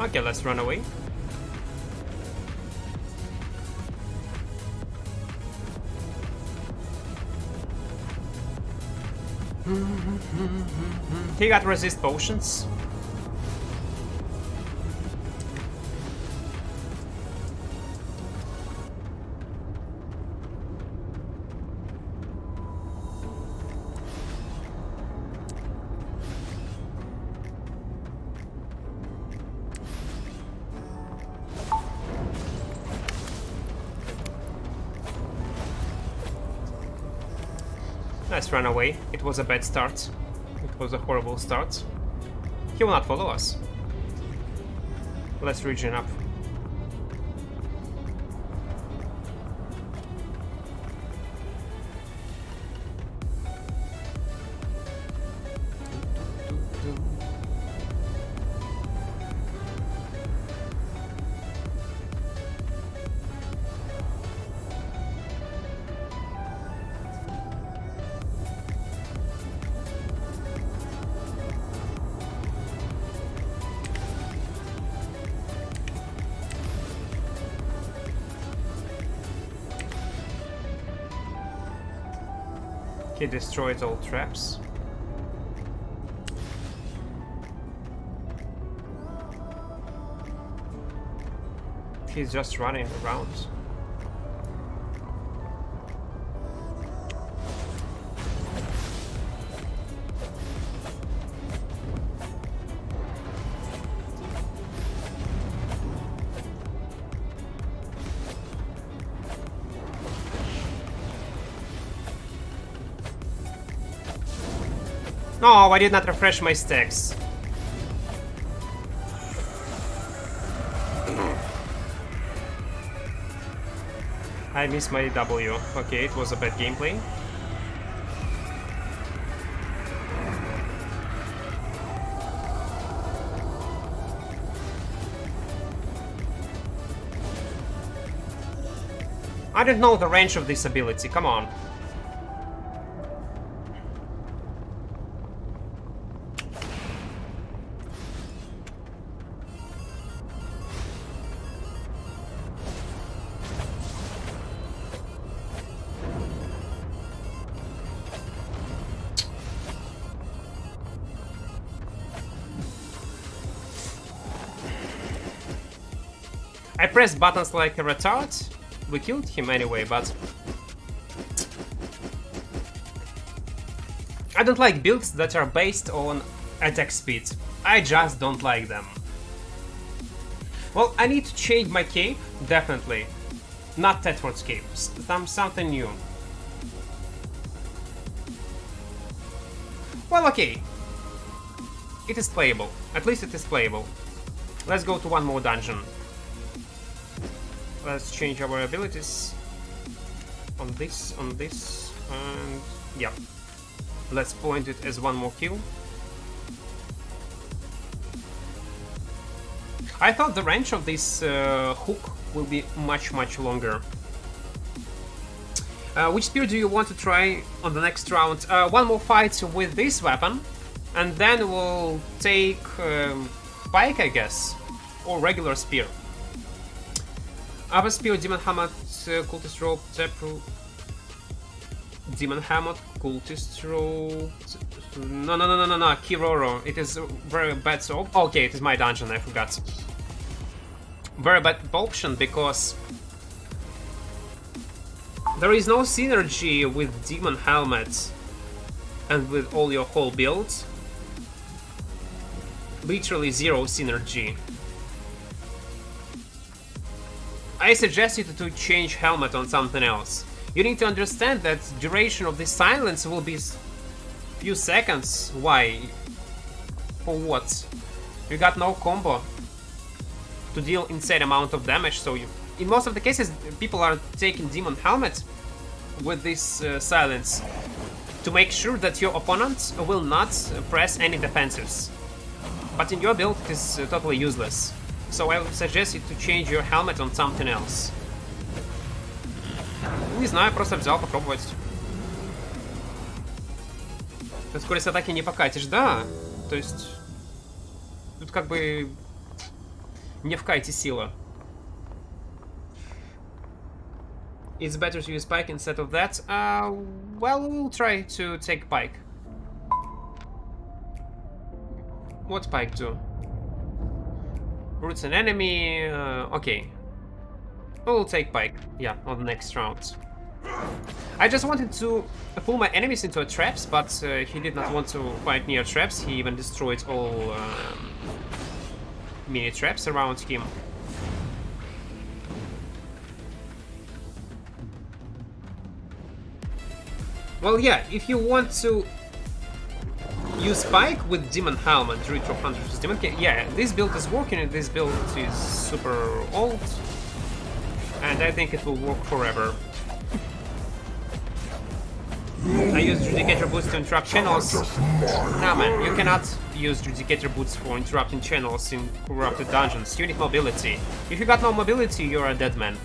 S1: Okay, let's run away. He got resist potions. Let's run away. It was a bad start. It was a horrible start. He will not follow us. Let's regen up. He destroyed all traps. He's just running around. No, I did not refresh my stacks. I missed my W. Okay, it was a bad gameplay. I don't know the range of this ability, come on. I pressed buttons like a retard. We killed him anyway, but... I don't like builds that are based on attack speed. I just don't like them. Well, I need to change my cape, definitely. Not Tedford's cape, something new. Well, okay. It is playable. At least it is playable. Let's go to one more dungeon. Let's change our abilities on this, and yeah. Let's point it as one more kill. I thought the range of this hook will be much longer. Which spear do you want to try on the next round? One more fight with this weapon, and then we'll take pike, I guess, or regular spear. Upper spear, demon hammer, cultist rope, taproot. Demon hammer, cultist rope. No, Kiroro. It is very bad. So okay, it is my dungeon. I forgot. Very bad option because there is no synergy with demon helmets and with all your whole builds. Literally zero synergy. I suggest you to change helmet on something else. You need to understand that duration of this silence will be few seconds. Why? For what? You got no combo to deal insane amount of damage, so you, in most of the cases people are taking demon helmet with this silence to make sure that your opponent will not press any defensives. But in your build it is totally useless. So I would suggest you to change your helmet on something else. Не знаю, просто взял попробовать. Ты скорость атаки не покатишь, да? То есть тут как бы не в кайте сила. It's better to use pike instead of that. Well, we'll try to take pike. What pike do? Roots an enemy. Okay. We'll take pike. Yeah, on the next round. I just wanted to pull my enemies into traps, but he did not want to fight near traps. He even destroyed all mini traps around him. Well, yeah, if you want to use pike with demon helmet, druid drop hunter versus demon king, yeah, this build is working and this build is super old, and I think it will work forever. I use Judicator Boots to interrupt channels. Nah, man, you cannot use Judicator Boots for interrupting channels in corrupted dungeons. You need mobility. If you got no mobility, you're a dead man.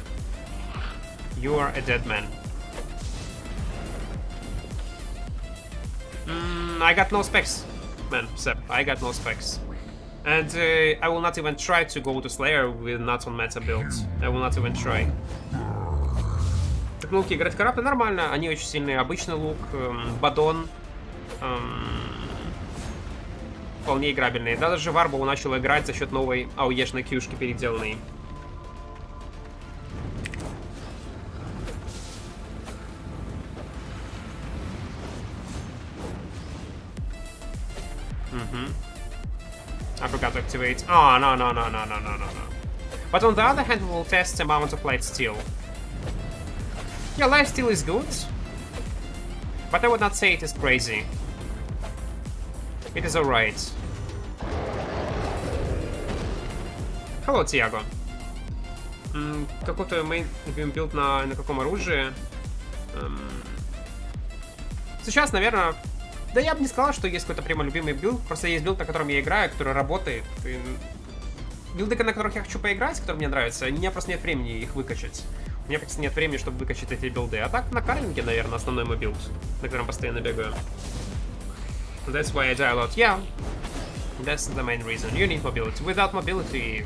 S1: You are a dead man. I got no specs, man, Sep. I got no specs. And I will not even try to go to Slayer with not on meta builds. I will not even try. Так, луки играть корабли нормально, они очень сильные. Обычный лук, бадон, вполне играбельные. Да, даже Варбоу начал играть за счет новой ауешной кьюшки переделанной. I forgot to activate. Oh, no. But on the other hand, we will test the amount of lifesteal. Yeah, lifesteal is good, but I would not say it is crazy. It is alright. Hello, Tiago. Какой-то main билд на каком оружии? Сейчас, наверное... Да я бы не сказал, что есть какой-то прямо любимый билд. Просто есть билд, на котором я играю, который работает. И билды, на которых я хочу поиграть, которые мне нравятся, у меня просто нет времени их выкачать. У меня просто нет времени, чтобы выкачать эти билды. А так, на карвинге, наверное, основной мой билд, на котором постоянно бегаю. That's why I die a lot. Yeah, that's the main reason. You need mobility. Without mobility,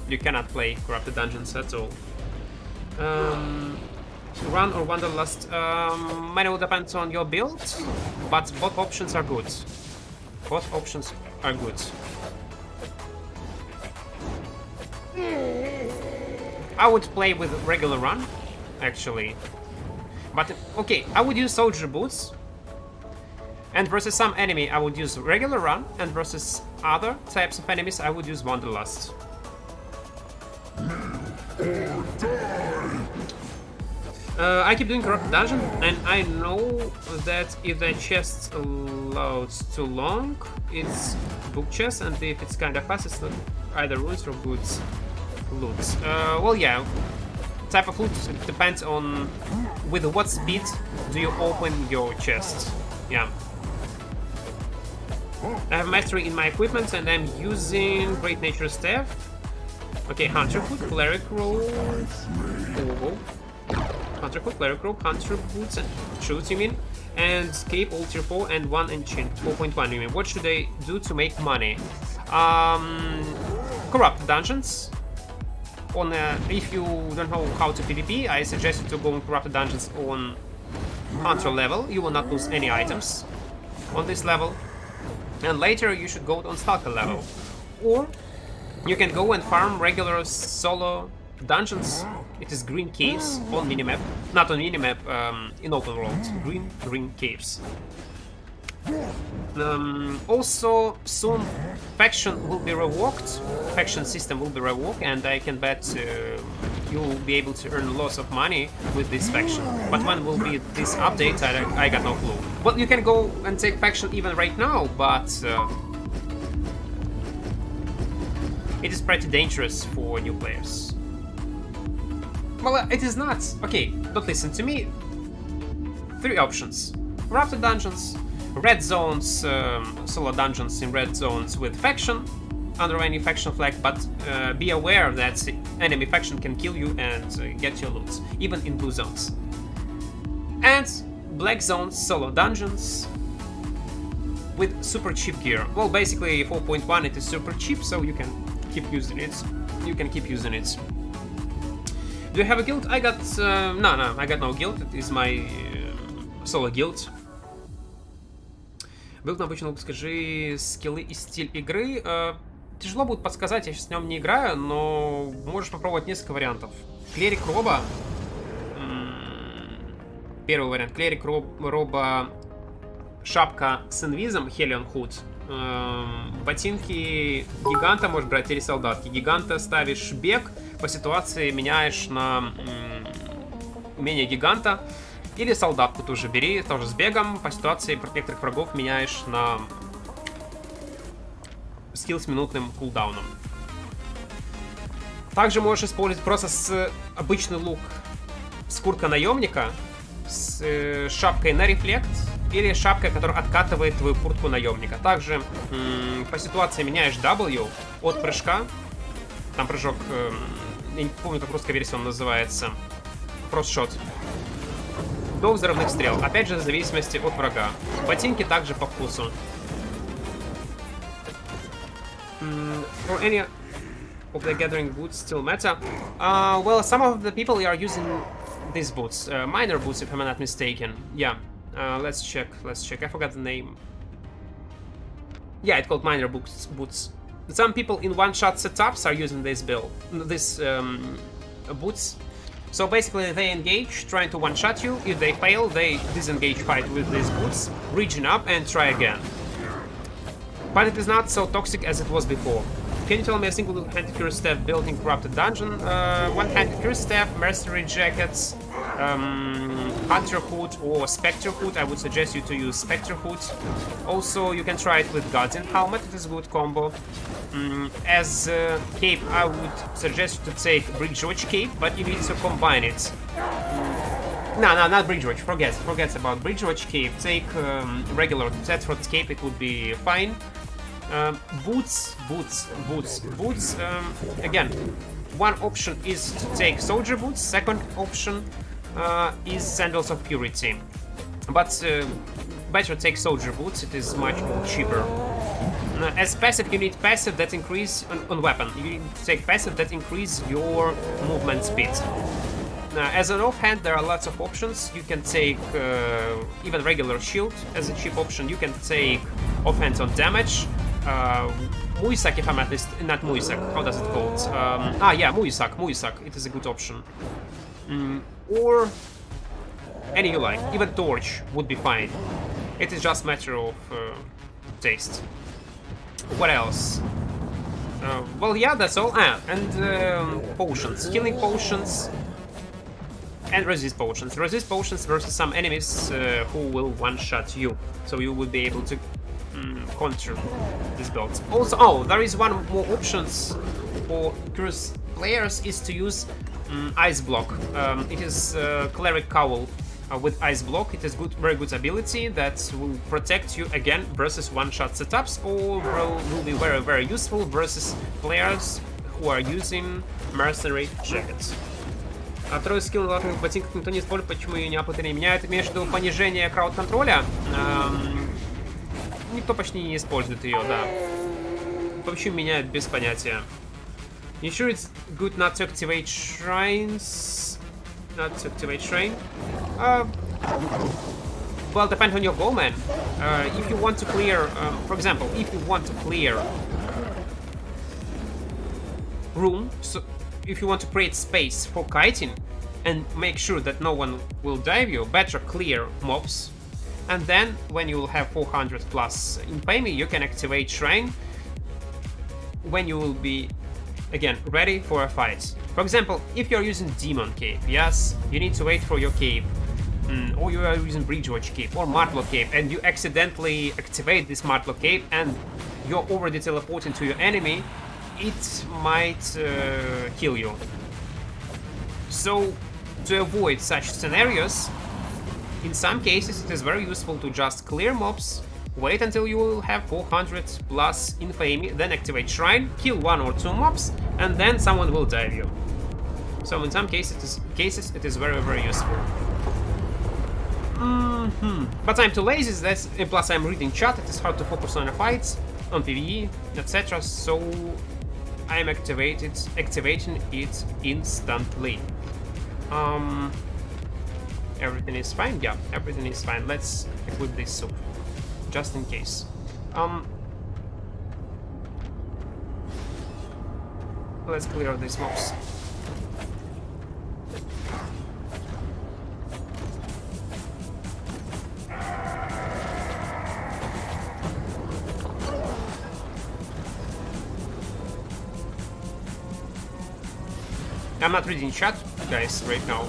S1: you cannot play Corrupted Dungeons at all. Run or Wanderlust, many will depend on your build, but both options are good. Both options are good. I would play with regular run, actually. But, okay, I would use Soldier Boots. And versus some enemy, I would use regular run, and versus other types of enemies, I would use Wanderlust. I keep doing Corrupted Dungeon, and I know that if the chest loads too long, it's book chest, and if it's kind of fast, it's not either runes or goods loot. Well, yeah, type of loot depends on with what speed do you open your chest. Yeah. I have mastery in my equipment, and I'm using Great Nature Staff. Okay, Hunter Foot, Cleric Roll. Oh. Hunter Hood, Cleric Robe, Hunter Boots, and Shoes, you mean? And Cape, all tier 4, and 1 enchant, 4.1, you mean? What should I do to make money? Corrupt dungeons. On if you don't know how to PvP, I suggest you to go on corrupted dungeons on Hunter level. You will not lose any items on this level. And later you should go on Stalker level. Or you can go and farm regular solo dungeons. It is green caves on minimap. Not on minimap, in open world. Green caves. Also, soon faction will be revoked. Faction system will be revoked, and I can bet you will be able to earn lots of money with this faction. But when will be this update, I got no clue. Well, you can go and take faction even right now, but it is pretty dangerous for new players. Well, it is not. Okay, don't listen to me. 3 options: corrupted dungeons, red zones, solo dungeons in red zones with faction, under any faction flag, but be aware that the enemy faction can kill you and get your loot, even in blue zones. And black zones, solo dungeons with super cheap gear. Well, basically 4.1 it is super cheap, so you can keep using it. Do you have a guild? I got no, I got no guild. It is my solo guild. Билд обычно, скажи скиллы и стиль игры. Тяжело будет подсказать, я сейчас в нем не играю, но можешь попробовать несколько вариантов. Клерик Роба. Первый вариант. Клерик Роба. Шапка с инвизом, Хелион Худ. Ботинки гиганта можешь брать или солдатки. Гиганта ставишь бег, по ситуации меняешь на умение гиганта. Или солдатку тоже бери, тоже с бегом. По ситуации против некоторых врагов меняешь на скилл с минутным кулдауном. Также можешь использовать просто с обычный лук с куртка наемника, с шапкой на рефлект, или шапкой, которая откатывает твою куртку наемника. Также по ситуации меняешь W от прыжка. Там прыжок, я не помню, как русская версия он называется. Фростшот. До взрывных стрел. Опять же, в зависимости от врага. Ботинки также по вкусу. For any of the gathering boots still matter? Well, some of the people are using these boots. Minor boots, if I'm not mistaken. Yeah. Let's check. I forgot the name. Yeah, it's called minor boots. Some people in one-shot setups are using this boots. So basically they engage, trying to one-shot you. If they fail, they disengage fight with these boots, region up and try again. But it is not so toxic as it was before. Can you tell me a single-handed curse staff built in corrupted dungeon? One-handed curse staff, mercenary jackets, hunter hood or spectre hood. I would suggest you to use spectre hood. Also, you can try it with guardian helmet. It is a good combo. As cape, I would suggest you to take Bridgewatch cape, but you need to combine it. No, not Bridgewatch. Forget about Bridgewatch cape. Take regular Thetford cape. It would be fine. Boots. Again, one option is to take soldier boots. Second option is sandals of purity. But better take soldier boots. It is much more cheaper. As passive, you need passive that increase on weapon. You need to take passive that increase your movement speed. As an offhand, there are lots of options. You can take even regular shield as a cheap option. You can take offhand on damage. Muisak, if I'm at least not Muisak. How does it called? Yeah, Muisak. It is a good option. Or any you like. Even torch would be fine. It is just a matter of taste. What else? Well, yeah, that's all. And potions, healing potions. And resist potions. Resist potions versus some enemies who will one-shot you. So you will be able to counter this build. Also, there is one more options for curse players is to use Ice Block. It is Cleric Cowl with Ice Block. It is very good ability that will protect you again versus one-shot setups, or will be very, very useful versus players who are using Mercenary Jackets. А трое скилл на латных ботинках никто не использует, почему ее не опытали. Меня это имеешь в виду понижение крауд-контроля. Никто почти не использует ее, да. Вообще меняют без понятия. You sure it's good not to activate shrines? Not to activate shrine? Well, depends on your goal, man. If you want to clear, for example, if you want to clear room, so if you want to create space for kiting and make sure that no one will dive you, better clear mobs. And then, when you will have 400 plus in payme, you can activate shrine when you will be, again, ready for a fight. For example, if you're using demon cape, yes, you need to wait for your cape. Or you are using Bridgewatch cape or Martlock cape, and you accidentally activate this Martlock cape and you're already teleporting to your enemy, it might kill you. So, to avoid such scenarios, in some cases it is very useful to just clear mobs, wait until you will have 400 plus in payme, then activate shrine, kill 1 or 2 mobs, and then someone will dive you. So in some cases it is very, very useful. But I'm too lazy, that's, plus I'm reading chat, it is hard to focus on a fight, on PvE, etc. So I'm activating it instantly. Everything is fine? Yeah, everything is fine. Let's equip this soup, just in case. Let's clear these mobs. I'm not reading chat, guys, right now.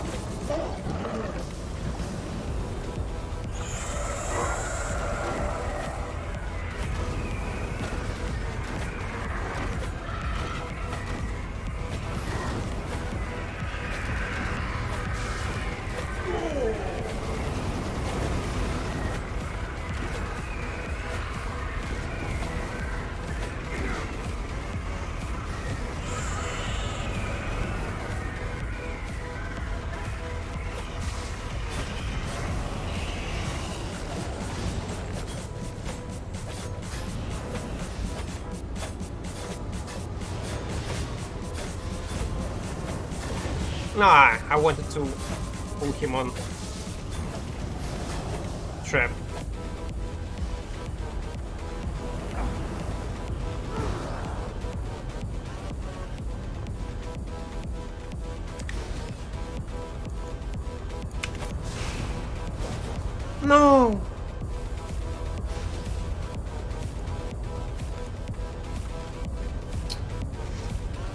S1: Nah, I wanted to pull him on trap. No!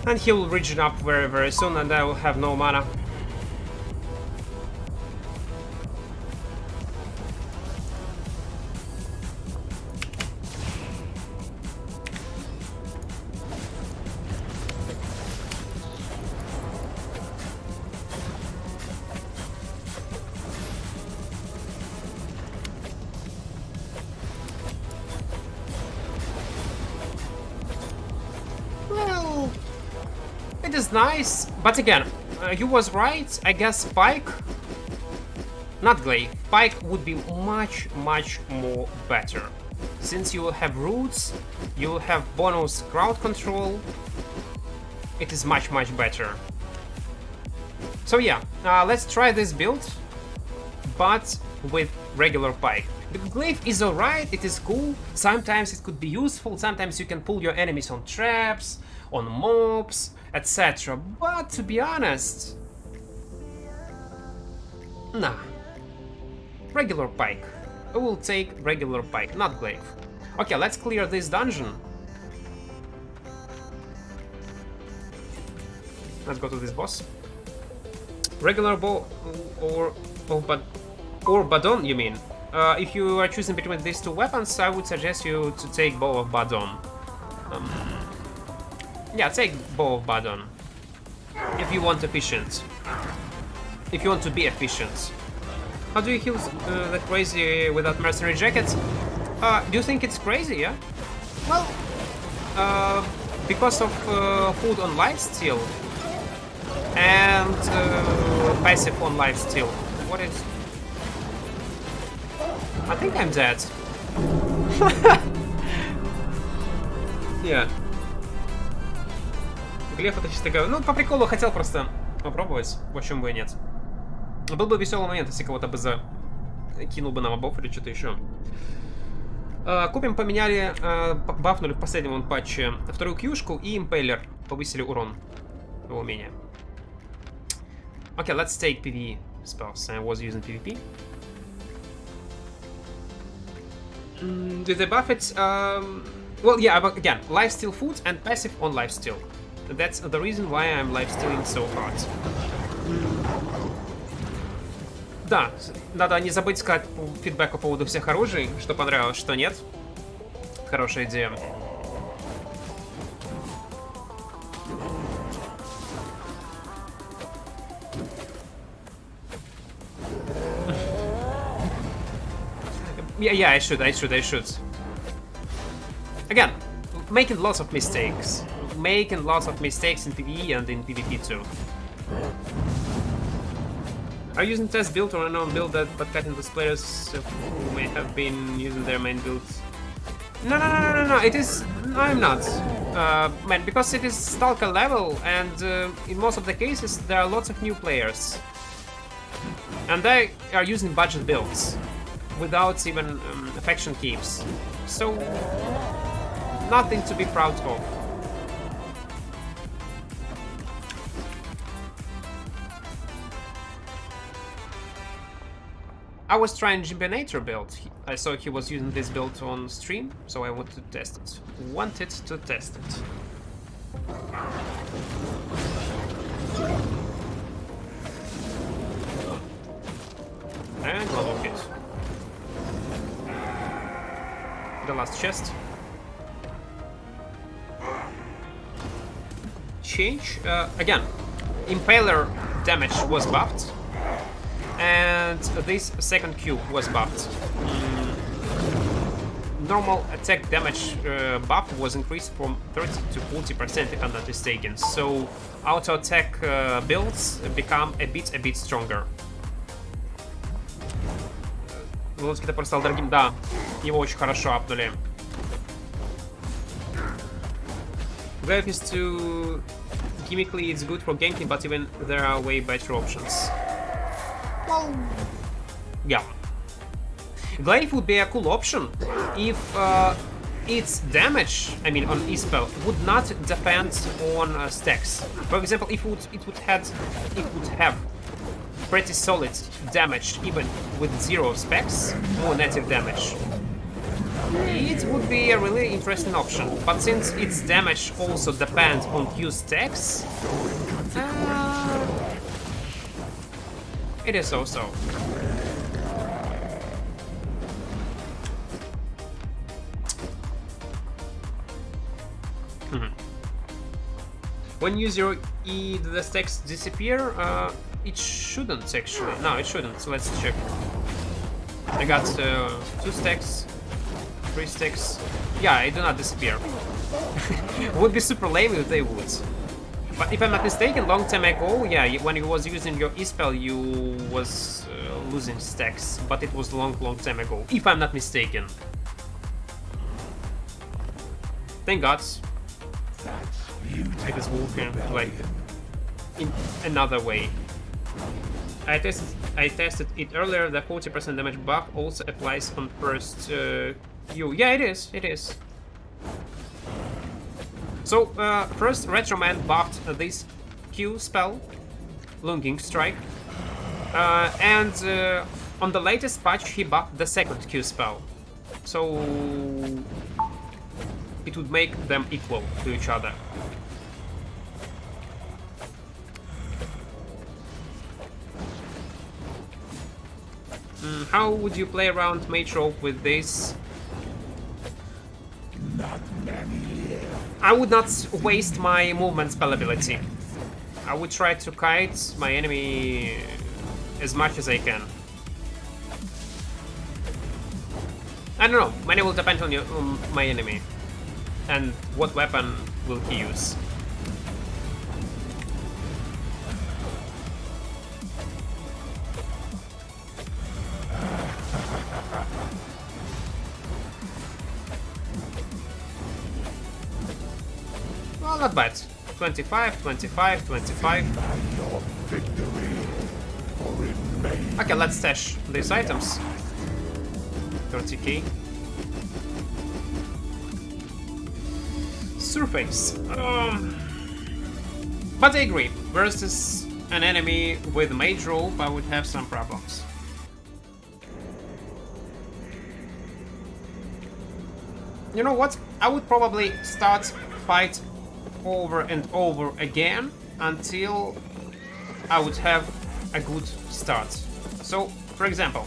S1: And he will regen up very, very soon, and I will have no mana. It is nice, but again, you was right. I guess Spike, not Glaive, Spike would be much more better. Since you will have roots, you will have bonus crowd control. It is much better. So yeah, let's try this build, but with regular Pike. The Glaive is alright, it is cool. Sometimes it could be useful. Sometimes you can pull your enemies on traps, on mobs, etc. But to be honest, nah. Regular Pike. I will take regular Pike, not Glaive. Okay, let's clear this dungeon. Let's go to this boss. Regular bow or Badon, you mean? If you are choosing between these two weapons, I would suggest you to take Bow of Badon. Yeah, take Bow of Badon. If you want efficient. If you want to be efficient. How do you heal that crazy without mercenary jackets? Do you think it's crazy, yeah? Well, because of food on lifesteal and passive on life steal. What is... I think I'm dead. Yeah. Глеф это чисто говоря. Ну, по приколу хотел просто попробовать, почему бы и нет. Был бы веселый момент, если кого-то бы кинул бы на мобов или что-то еще. Купим, поменяли, бафнули в последнем патче вторую кьюшку и импейлер. Повысили урон его умения. Okay, let's take PvE spells. I was using PvP. Did they buff it? Well, yeah, but again, lifesteal food and passive on lifesteal. That's the reason why I'm lifestealing so hard. Да, надо не забыть сказать фидбэк по поводу всех оружий, что понравилось, что нет. Хорошая идея. Yeah, I should. Again, making lots of mistakes. Making lots of mistakes in PvE and in PvP too. Are you using test build or unknown build that but cutting those players who may have been using their main build? No, it is... No, I'm not. Man, because it is Stalker level and in most of the cases there are lots of new players. And they are using budget builds without even faction keeps. So, nothing to be proud of. I was trying Jimbinator build. I saw he was using this build on stream, so I wanted to test it. And level hit. The last chest. Change. Again, Impaler damage was buffed. And this second Q was buffed. Normal attack damage buff was increased from 30 to 40% if I'm not mistaken. So auto attack builds become a bit stronger. Лунский топор стал дорогим, да, его очень хорошо апнули. Grave is too chemically it's good for ganking, but even there are way better options. Well, yeah. Glaive would be a cool option if its damage, I mean on E-spell, would not depend on stacks. For example, if it would have pretty solid damage even with 0 specs or native damage, it would be a really interesting option. But since its damage also depends on Q stacks, it is so-so. When you use your E, do the stacks disappear? It shouldn't actually. No, it shouldn't. So let's check. I got 2 stacks, 3 stacks. Yeah, it do not disappear. Would be super lame if they would. But if I'm not mistaken, long time ago, yeah, when you was using your E-spell, you was losing stacks, but it was long time ago, if I'm not mistaken. Thank God. It is working like in another way. I tested it earlier. The 40% damage buff also applies on first Q. Yeah, it is. So, first Retroman buffed this Q spell, Lunging Strike, and on the latest patch he buffed the second Q spell. So, it would make them equal to each other. How would you play around Mage Rope with this? I would not waste my movement spell ability. I would try to kite my enemy as much as I can. I don't know, many will depend on my enemy and what weapon will he use. not bad. 25, 25, 25. Okay, let's stash these items. 30k. Surface. But I agree, versus an enemy with mage rope, I would have some problems. You know what? I would probably start fight over and over again until I would have a good start. So, for example,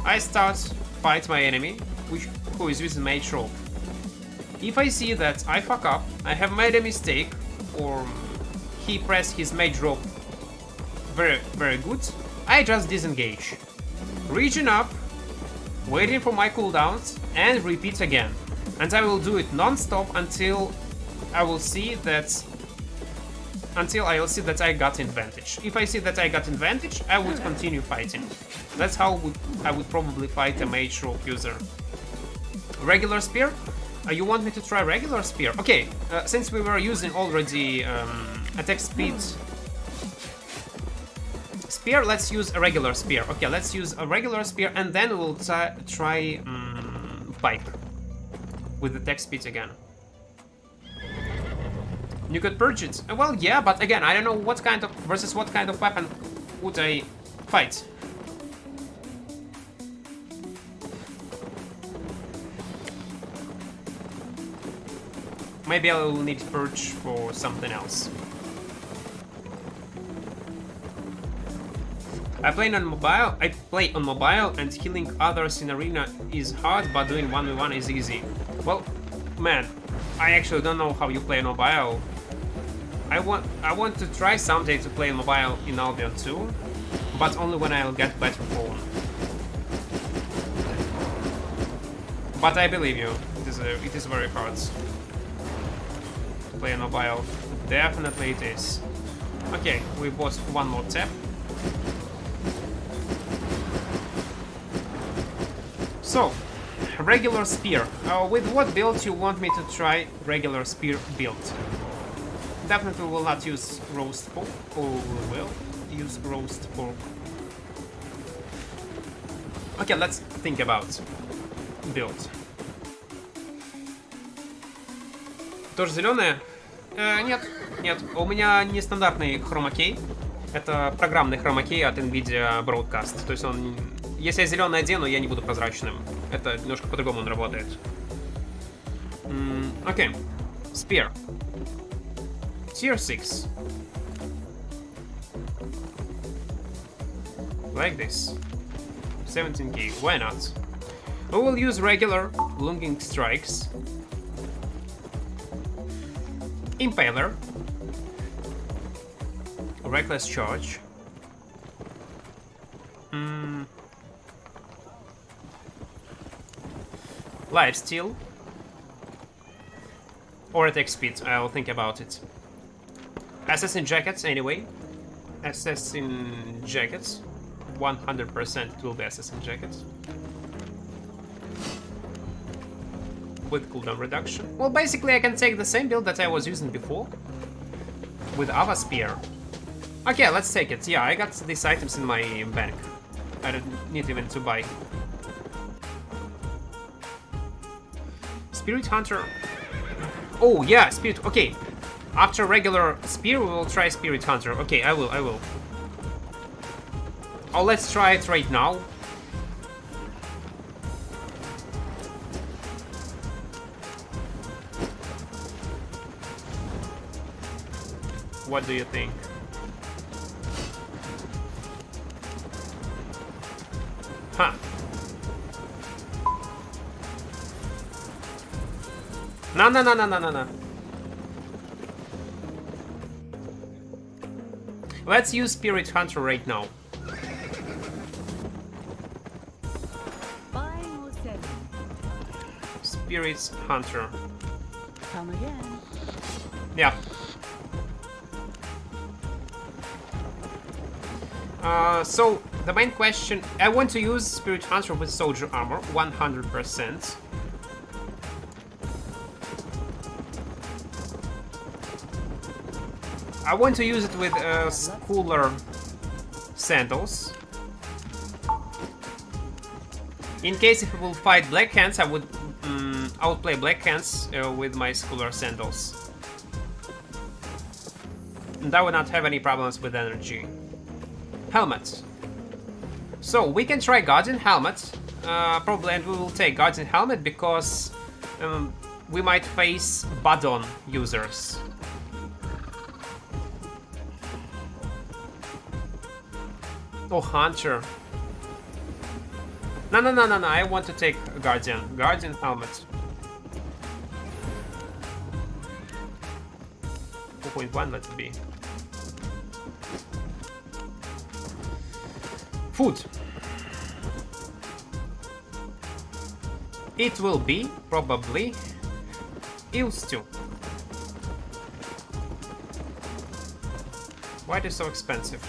S1: I start fight my enemy, who is using mage rope. If I see that I fuck up, I have made a mistake, or he pressed his mage rope very good, I just disengage. Regen up, waiting for my cooldowns, and repeat again. And I will do it non-stop until I will see that I got advantage. If I see that I got advantage, I would continue fighting. That's how I would probably fight a mage rope user. Regular spear? You want me to try regular spear? Okay, since we were using already attack speed spear, let's use a regular spear. Okay, let's use a regular spear and then we'll try pipe with attack speed again. You could purge it. Well, yeah, but again, I don't know what kind of weapon would I fight. Maybe I will need purge for something else. I play on mobile and killing others in arena is hard, but doing 1v1 is easy. Well, man, I actually don't know how you play on mobile. I want to try someday to play mobile in Albion too, but only when I'll get better phone. But I believe you, it is very hard to play on mobile. Definitely it is. Okay, we bought one more tap. So, regular spear. With what build you want me to try regular spear build? Definitely will not use roast pork, or will use roast pork. Okay, let's think about build. Тоже зеленая? Нет. У меня нестандартный хромакей. Это программный хромакей от NVIDIA Broadcast. То есть он... Если я зеленый одену, я не буду прозрачным. Это немножко по-другому он работает. Окей. Spear. Tier 6. Like this. 17k. Why not? We will use regular lunging strikes. Impaler. Reckless charge. Lifesteal. Or attack speed, I'll think about it. Assassin jackets, anyway. Assassin jackets. 100% it will be assassin jackets. With cooldown reduction. Well, basically I can take the same build that I was using before. With Ava Spear. Okay, let's take it. Yeah, I got these items in my bank. I don't need even to buy. Spirit Hunter. Oh, yeah, Spirit. Okay. After regular spear, we will try Spirit Hunter. Okay, I will. Oh, let's try it right now. What do you think? Huh. No. Let's use Spirit Hunter right now. Spirit Hunter.
S2: Come again.
S1: Yeah. So, the main question... I want to use Spirit Hunter with Soldier Armor, 100%. I want to use it with schooler sandals. In case if we will fight Black Hands, I would outplay Black Hands with my schooler sandals. And I would not have any problems with energy. Helmet. So we can try Guardian Helmet, probably, and we will take Guardian Helmet because we might face Badon users. Oh, Hunter. No, I want to take Guardian Helmet. 4.1, let it be. Food. It will be, probably, eel stew. Why is it so expensive?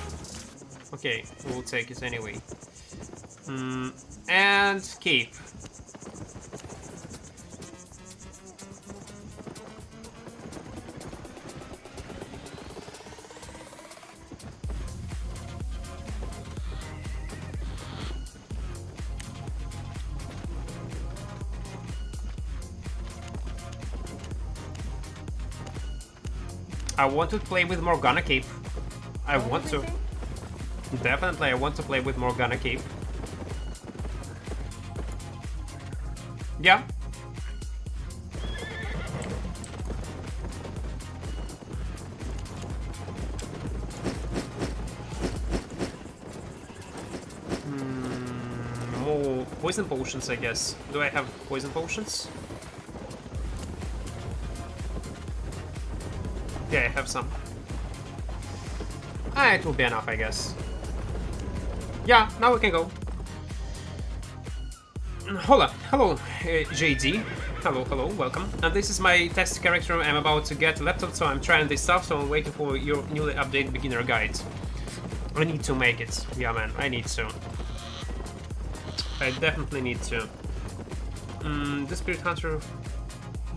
S1: Okay, we'll take it anyway. And cape. I want to play with Morgana cape. I want to. Definitely, I want to play with Morgana cape. Yeah. More poison potions, I guess. Do I have poison potions? Yeah, I have some. Ah, it will be enough, I guess. Yeah, now we can go. Hello, JD. Hello, welcome. And this is my test character. I'm about to get a laptop, so I'm trying this stuff, so I'm waiting for your newly updated beginner guide. I need to make it. Yeah, man, I need to. I definitely need to. The Spirit Hunter,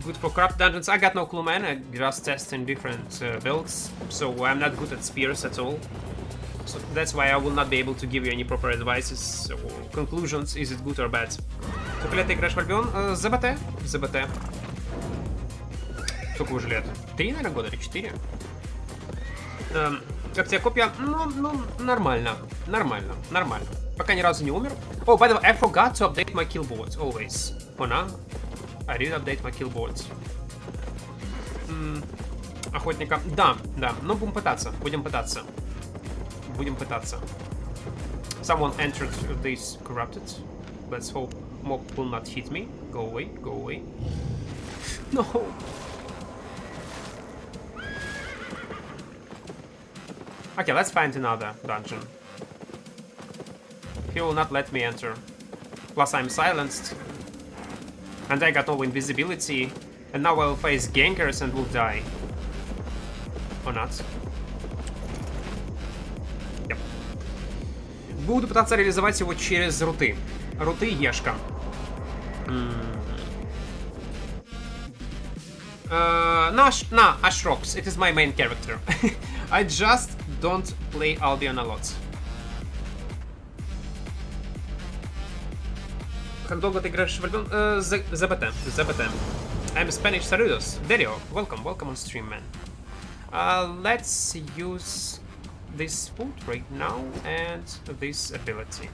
S1: good for corrupt dungeons. I got no clue, man. I just test in different builds, so I'm not good at spears at all. So that's why I will not be able to give you any proper advices or conclusions, is it good or bad. Сколько лет ты играешь в Альбион? ЗБТ. Сколько уже лет? 3, наверное, года или 4? Как тебе копья? Ну, нормально. Пока ни разу не умер. Oh, by the way, I forgot to update my killboard, always. For now, I did update my killboard. Охотника. Да, но будем пытаться. Someone entered this corrupted. Let's hope mob will not hit me. Go away. No! Okay, let's find another dungeon. He will not let me enter. Plus I'm silenced. And I got no invisibility. And now I'll face gankers and will die. Or not. Yep. Буду пытаться реализовать его через руты. Руты Ешка. Ashrox. It is my main character. I just don't play Albion a lot. Как долго ты играешь в Альбион? ЗБТ. I'm Spanish. Saludos. Dario, welcome on stream, man. Let's use this food right now and this ability.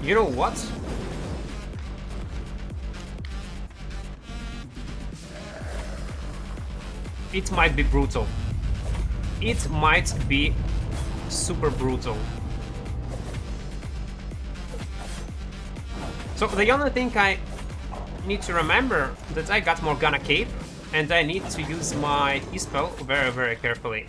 S1: You know what? It might be brutal. It might be super brutal. So the only thing I need to remember that I got Morgana Cape and I need to use my E-spell very, very carefully.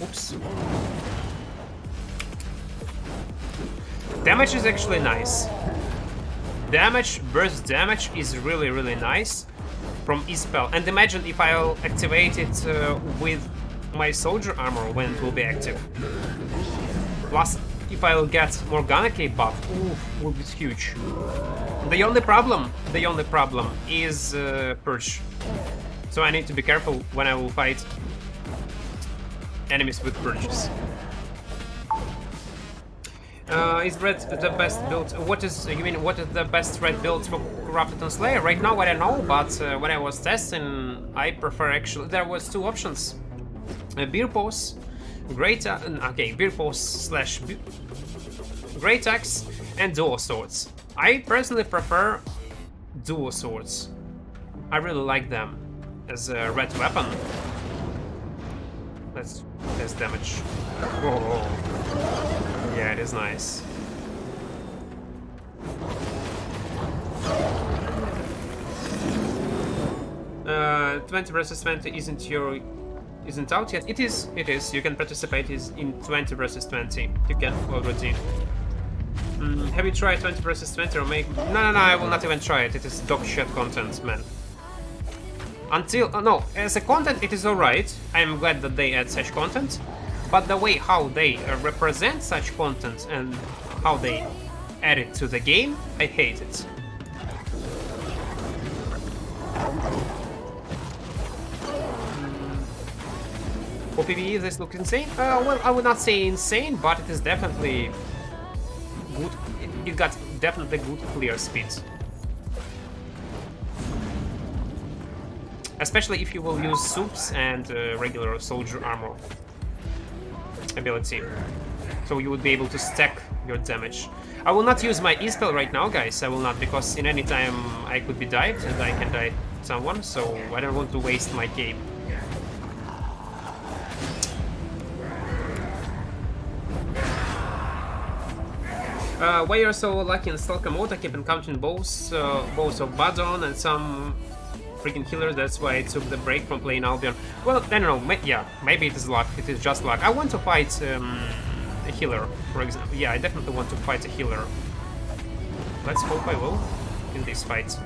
S1: Oops. Damage is actually nice. Damage, burst damage is really, really nice from E-spell. And imagine if I'll activate it with my soldier armor when it will be active. Plus, if I'll get Morgana Cape buff, oof, will be huge. The only problem is Purge. So I need to be careful when I will fight enemies with Purges. Is red the best build? What is the best red build for Corrupted and Slayer? Right now I don't know, but when I was testing, I prefer actually there was two options: Beer Pose, Beer Pose / Great Axe, and Dual Swords. I personally prefer Dual Swords. I really like them as a red weapon. Let's test damage. Oh. Yeah, it is nice. Uh, 20 versus 20 isn't out yet. It is. You can participate in 20 versus 20. You can already. Have you tried 20 versus 20 or make? No, I will not even try it. It is dog shit content, man. Until no, as a content it is alright. I am glad that they add such content. But the way how they represent such content and how they add it to the game, I hate it. For PvE, this looks insane. Well, I would not say insane, but it is definitely good. It got definitely good clear speed. Especially if you will use soups and regular soldier armor ability, so you would be able to stack your damage. I will not use my E-spell right now, guys. I will not, because in any time I could be died and I can die someone, so I don't want to waste my cape. Why you're so lucky in Stalker mode? I keep encountering bows of Badon and some freaking healers. That's why I took the break from playing Albion. Well, I don't know. Yeah, maybe it is luck. It is just luck. I want to fight a healer, for example. Yeah, I definitely want to fight a healer. Let's hope I will in this fight.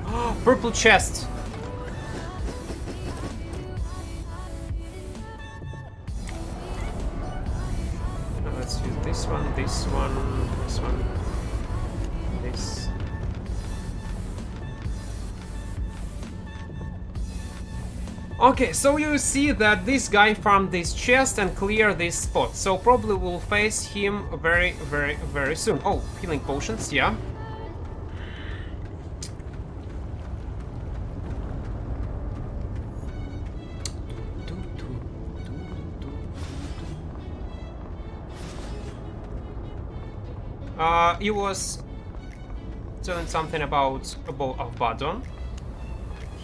S1: Purple chest. Let's use this one, this one, this one, this. Okay, so you see that this guy farmed this chest and cleared this spot, so probably we'll face him very, very, very soon. Oh, healing potions, yeah. He was telling something about a bow of Badon.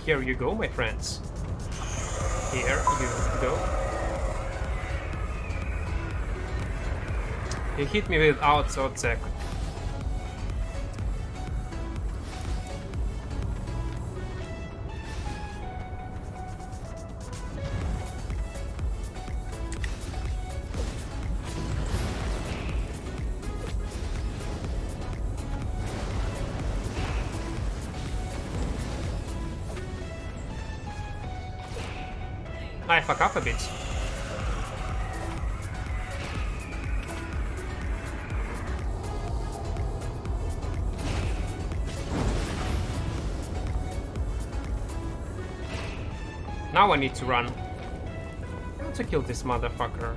S1: Here you go, my friends. Here you go. He hit me with auto attack. I fuck up a bit. Now I need to run. I want to kill this motherfucker.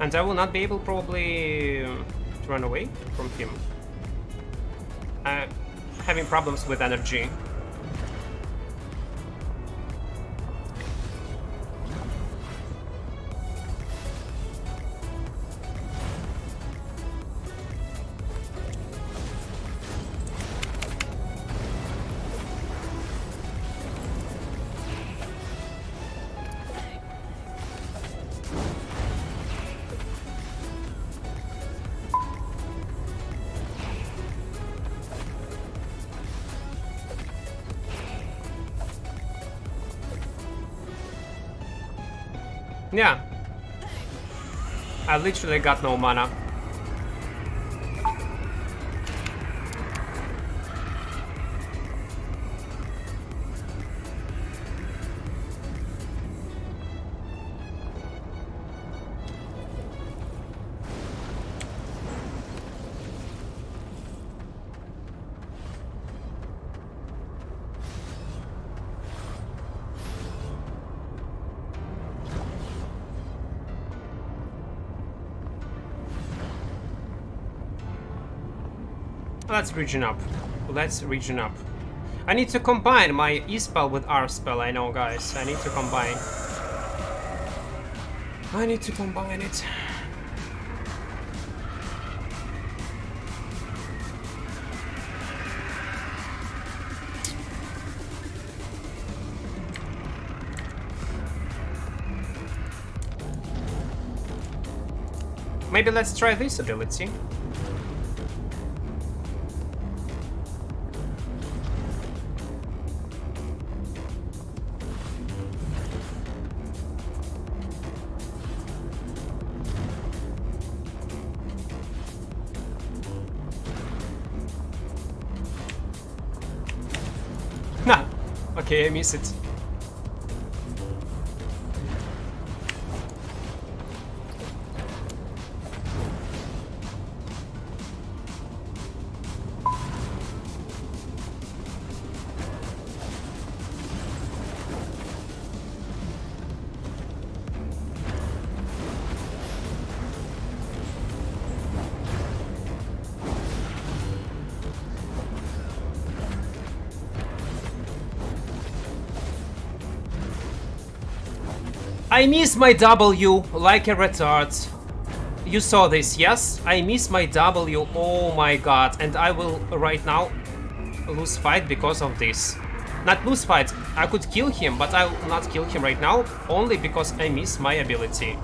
S1: And I will not be able probably to run away from him. I'm having problems with energy. Yeah. I literally got no mana. Let's region up. Let's region up. I need to combine my E spell with R spell, I know, guys. I need to combine. I need to combine it. Maybe let's try this ability. Nah, okay, I miss it. I miss my W like a retard. You saw this, yes? I miss my W, oh my god. And I will right now lose fight because of this. Not lose fight, I could kill him, but I will not kill him right now, only because I miss my ability.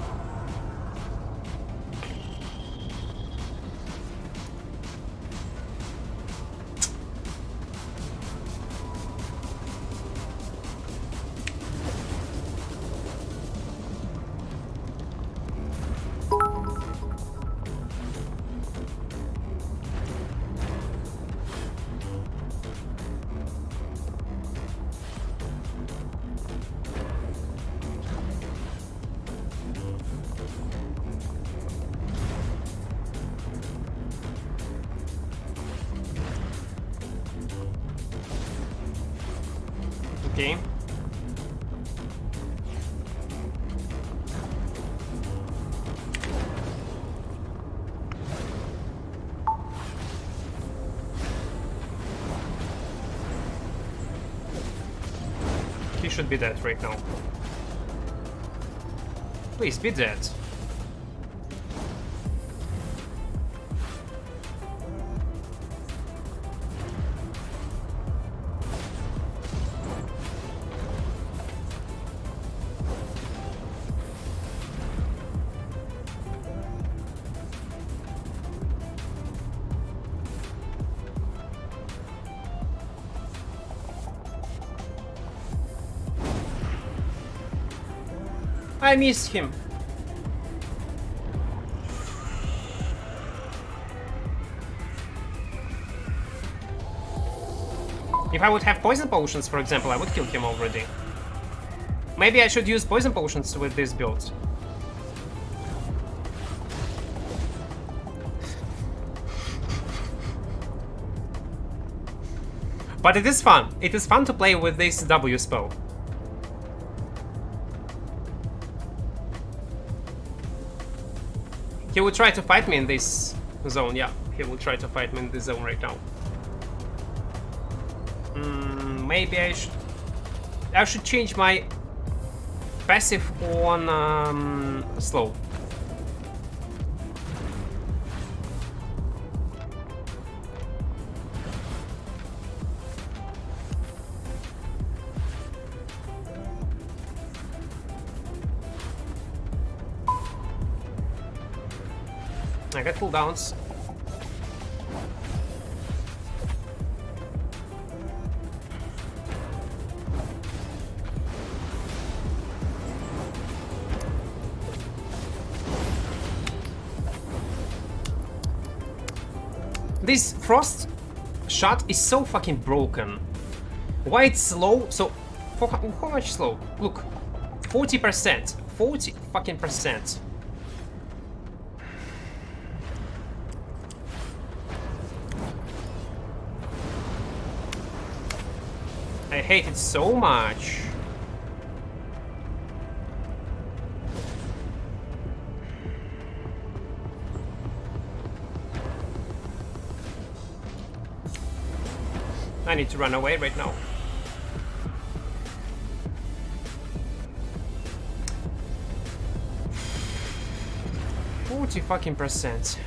S1: Okay. He should be dead right now. Please be dead. I miss him. If I would have poison potions, for example, I would kill him already. Maybe I should use poison potions with this build. But it is fun. It is fun to play with this W spell. He will try to fight me in this zone, yeah. He will try to fight me in this zone right now. Maybe I should change my passive on slow. I got cooldowns. This frost shot is so fucking broken. Why it's slow? So, how much slow? Look, 40%. 40 fucking percent. I hate it so much. I need to run away right now. 40%.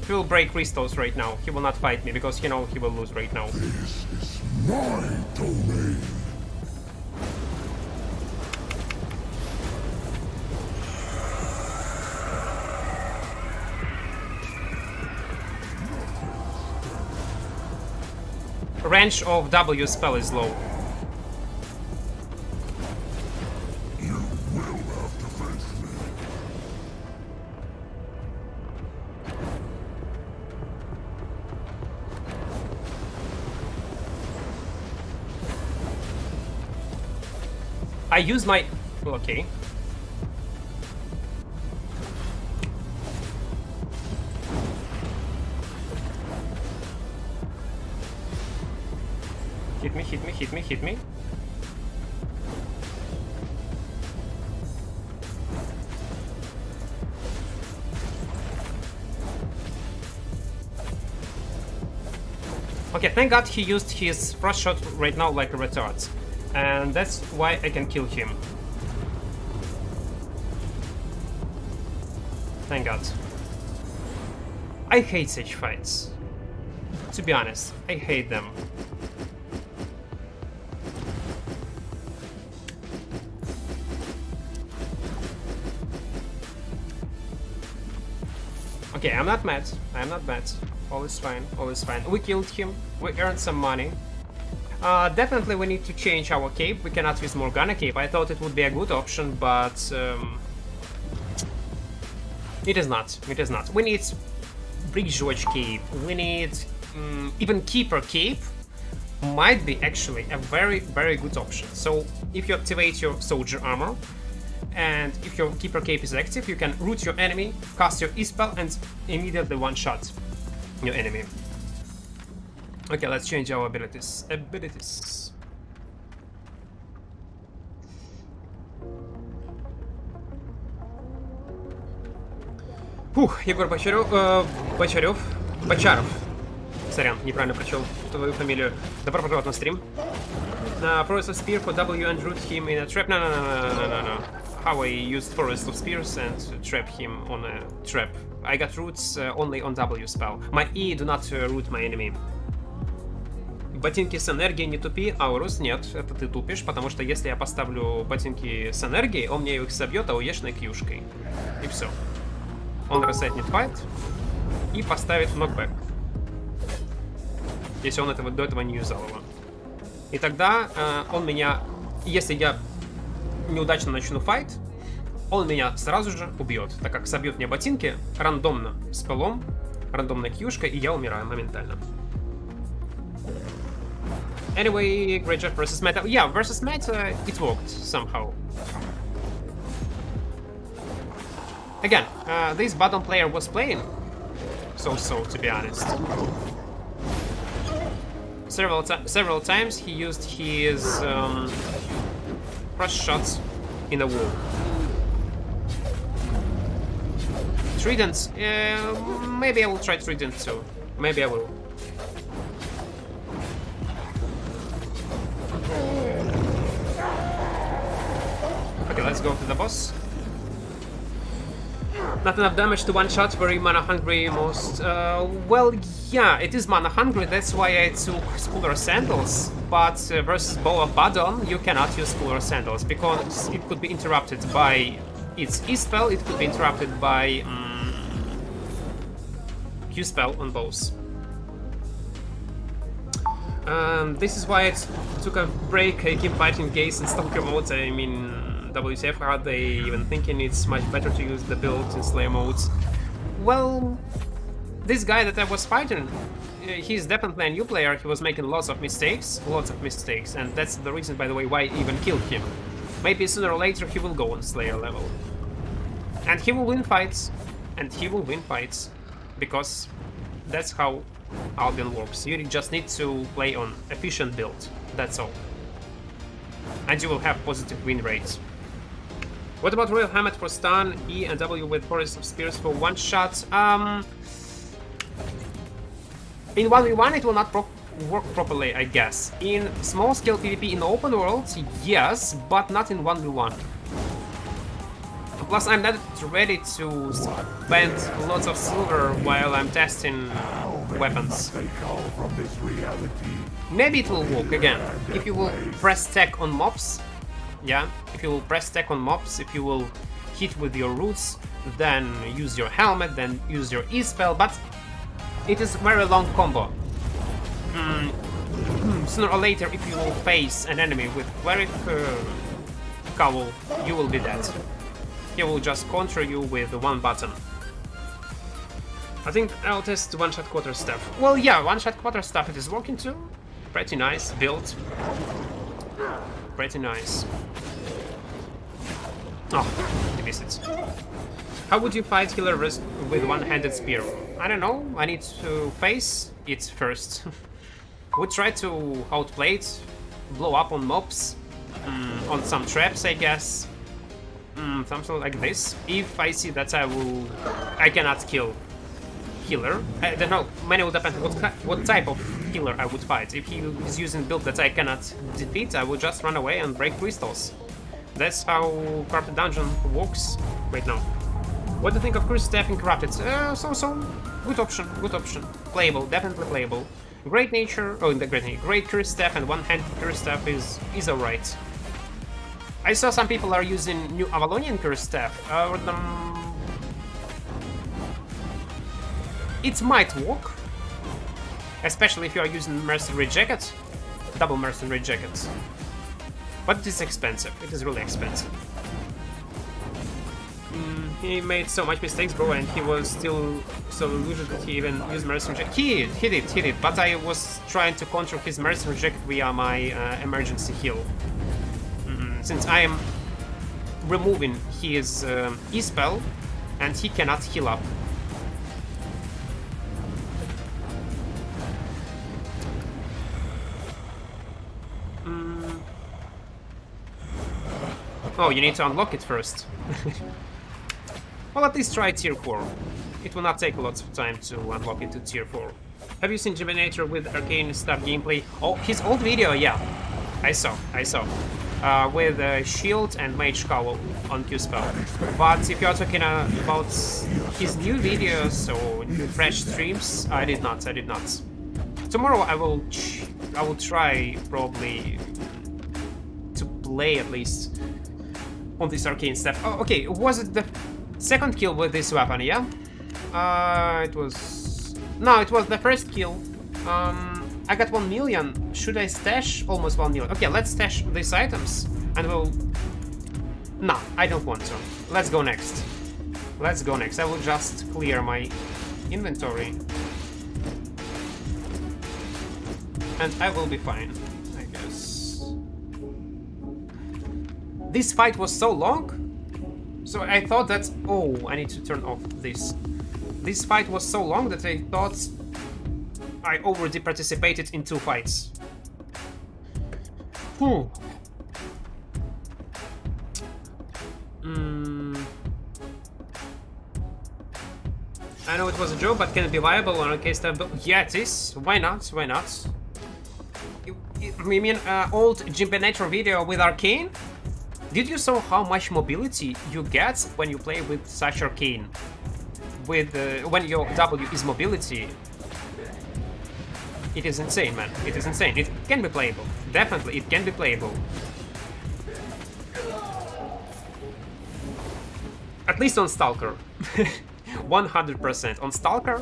S1: He will break crystals right now. He will not fight me because he knows he will lose right now.
S3: This is my domain.
S1: Range of W spell is low.
S3: You will have to face me.
S1: I use my... Okay. Hit me, hit me, hit me, hit me. Okay, thank God he used his frost shot right now like a retard. And that's why I can kill him. Thank God. I hate such fights. To be honest, I hate them. Okay, I'm not mad. I'm not mad. All is fine. All is fine. We killed him. We earned some money. Definitely we need to change our cape. We cannot use Morgana cape. I thought it would be a good option, but it is not. It is not. We need Brick George cape. We need even Keeper cape. Might be actually a very, very good option. So if you activate your soldier armor, and if your Keeper cape is active, you can root your enemy, cast your E-spell, and immediately one-shot your enemy. Okay, let's change our abilities. Фух, Егор Бочаров. Бочаров. Сорян, неправильно прочел твою фамилию. Добро пожаловать на стрим. Forest of Spear for W and root him in a trap. No. How I used Forest of Spears and trap him on a trap. I got roots only on W spell. My E do not root my enemy. Ботинки с энергией, не тупи. Аурус, нет, это ты тупишь, потому что если я поставлю ботинки с энергией, он мне их собьет ауешной кьюшкой. И все. Он рассетнет файт и поставит нокбэк. Если он до этого не юзал его. И тогда он меня, если я неудачно начну файт, он меня сразу же убьет, так как собьет мне ботинки рандомно спелом, рандомной кьюшкой, и я умираю моментально. Anyway, great job versus meta. Yeah, versus meta, it worked somehow. Again, this bottom player was playing so-so, to be honest. Several times he used his frost shots in the wall. Trident, maybe I will try Trident too. Maybe I will. Okay, let's go to the boss. Not enough damage to one shot, very mana hungry most. Well, yeah, it is mana hungry, that's why I took Cooler Sandals. But versus Bow of Badon, you cannot use Cooler Sandals because it could be interrupted by its E-spell, it could be interrupted by Q-spell on both. This is why I took a break. I keep fighting Gaze and Stalker modes. I mean, WTF, are they even thinking it's much better to use the build in Slayer modes? Well, this guy that I was fighting, he's definitely a new player. He was making lots of mistakes, and that's the reason, by the way, why I even killed him. Maybe sooner or later he will go on Slayer level. And he will win fights, because that's how Albion works. You just need to play on efficient build, that's all. And you will have positive win rates. What about Royal Hammer for stun, E and W with Forest of Spears for one shot? In 1v1 it will not proc work properly, I guess. In small-scale PvP in open world, yes, but not in 1v1. Plus, I'm not ready to spend lots of silver while I'm testing weapons. Maybe it will work again. If you will press tech on mobs, yeah, if you will press tech on mobs, if you will hit with your roots, then use your helmet, then use your E-spell, but it is very long combo. Sooner or later, if you will face an enemy with cleric cowl, you will be dead. He will just counter you with one button. I think I'll test one-shot quarterstaff. Well, yeah, one-shot quarterstaff, it is working too. Pretty nice build. Pretty nice. Oh, I missed it. How would you fight healer with one-handed spear? I don't know. I need to face it first. Would try to outplay it, blow up on mobs, on some traps, I guess. Something like this. If I see that I cannot kill healer. I don't know. Many will depend on what type of healer I would fight. If he is using build that I cannot defeat, I would just run away and break crystals. That's how Corrupted Dungeon works right now. What do you think of Curse Staff in Corrupted? So. Good option, good option. Playable, definitely playable. Great nature, great Curse Staff and one-handed Curse Staff is alright. I saw some people are using new Avalonian Curse Staff. It might work, especially if you are using Mercenary Jacket, double Mercenary Jackets. But it is expensive. It is really expensive. He made so much mistakes, bro, and he was still so illusioned that he even used Mercenary Jacket. He did, but I was trying to counter his Mercenary Jacket via my emergency heal. Since I am removing his E-spell, and he cannot heal up. Oh, you need to unlock it first. Well, at least try tier 4. It will not take lots of time to unlock it to tier 4. Have you seen Jiminator with arcane stuff gameplay? Oh, his old video, yeah. I saw. With shield and mage cowl on Q-spell. But if you are talking about his new videos or fresh streams, I did not. Tomorrow I will try probably to play at least on this arcane stuff. Oh, okay, was it the second kill with this weapon, yeah? It was the first kill. I got 1 million. Should I stash almost 1 million? Okay, let's stash these items and we'll... No, I don't want to. Let's go next. I will just clear my inventory. And I will be fine, I guess. This fight was so long, so I thought that... Oh, I need to turn off this. This fight was so long that I thought I already participated in 2 fights. I know it was a joke, but can it be viable on a case type build? Yeah, it is. Why not? We mean old Jiminator video with arcane? Did you saw how much mobility you get when you play with such arcane? With when your W is mobility, it is insane, man. It is insane. It can be playable. Definitely, it can be playable. At least on Stalker. 100%. On Stalker,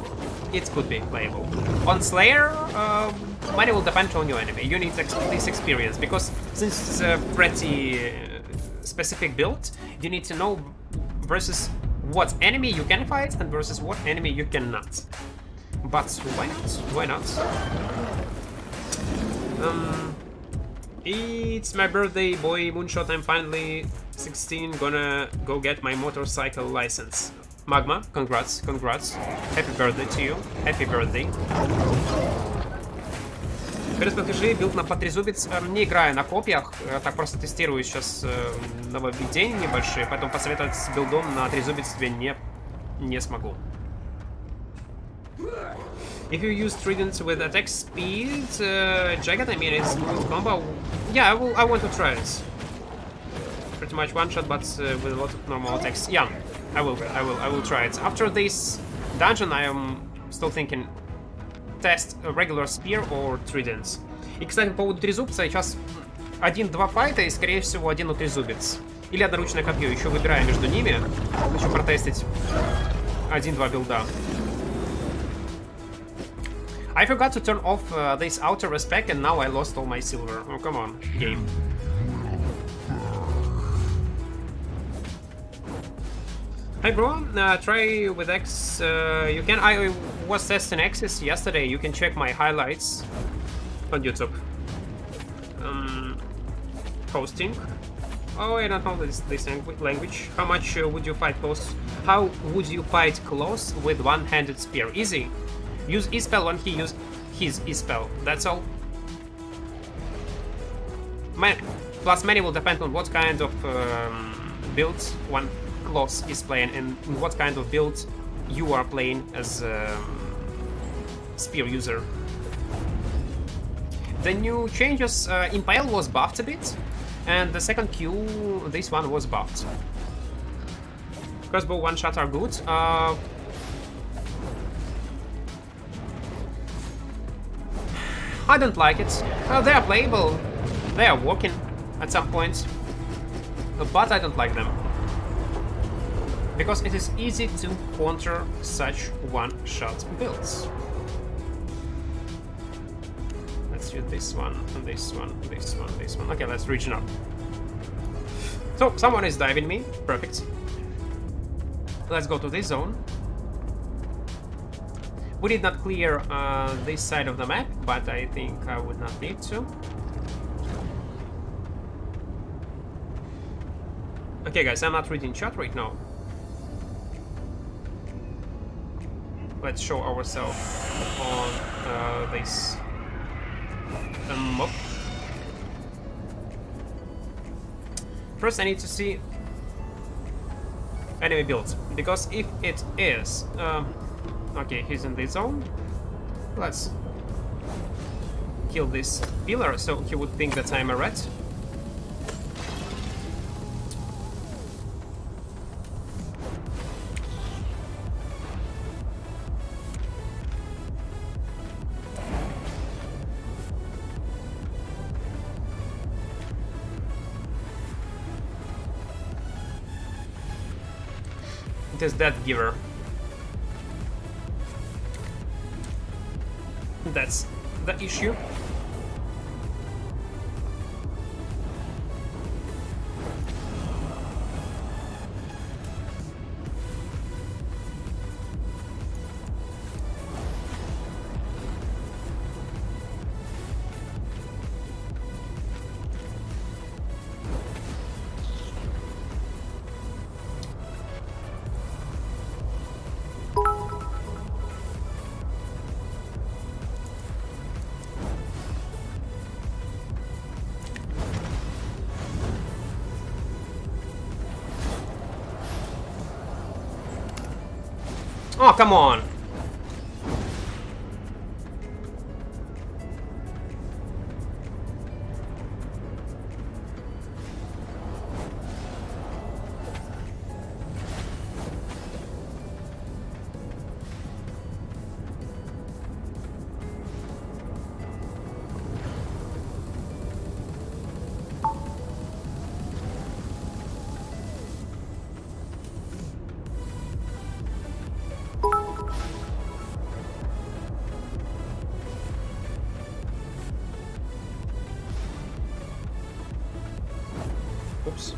S1: it could be playable. On Slayer, money will depend on your enemy. You need this experience, because since it's a pretty specific build, you need to know versus what enemy you can fight and versus what enemy you cannot. But why not? Why not? It's my birthday, boy. Moonshot. I'm finally 16. Gonna go get my motorcycle license. Magma, congrats. Happy birthday to you. Happy birthday. Подскажи, билд на потрезубец. Не играю на копьях, так просто тестирую сейчас нововведения небольшие, поэтому посоветовать с билдом на трезубец тебе не смогу. If you use Trident with attack speed, Jagged, I mean, it's good combo. Yeah, I want to try it. Pretty much one shot, but with a lot of normal attacks. Yeah, I will try it. After this dungeon, I am still thinking test a regular spear or Trident. И, кстати, по поводу трезубца, сейчас 1-2 файта, и, скорее всего, один трезубец. Или одноручное копье, еще выбираю между ними. Хочу протестить 1-2 билда. I forgot to turn off this outer respec and now I lost all my silver. Oh, come on, game. Hi bro, try with X, you can, I was testing X's yesterday, you can check my highlights on YouTube. Hosting. Oh, I don't know this language. How much would you fight close? How would you fight close with one-handed spear? Easy. Use E-spell when he used his E-spell. That's all. Plus many will depend on what kind of builds one class is playing and what kind of build you are playing as a spear user. The new changes, Impale was buffed a bit, and the second Q, this one was buffed. Crossbow one shot are good. I don't like it. They are playable, they are working at some points, but I don't like them. Because it is easy to counter such one-shot builds. Let's do this one, and this one, this one, this one. Okay, let's reach up. So, someone is diving me. Perfect. Let's go to this zone. We did not clear this side of the map, but I think I would not need to. Okay, guys, I'm not reading chat right now. Let's show ourselves on this mob. First, I need to see enemy builds, because if it is okay, he's in this zone. Let's kill this pillar so he would think that I'm a rat. It is that giver. That's the issue. Oh, come on! Oops.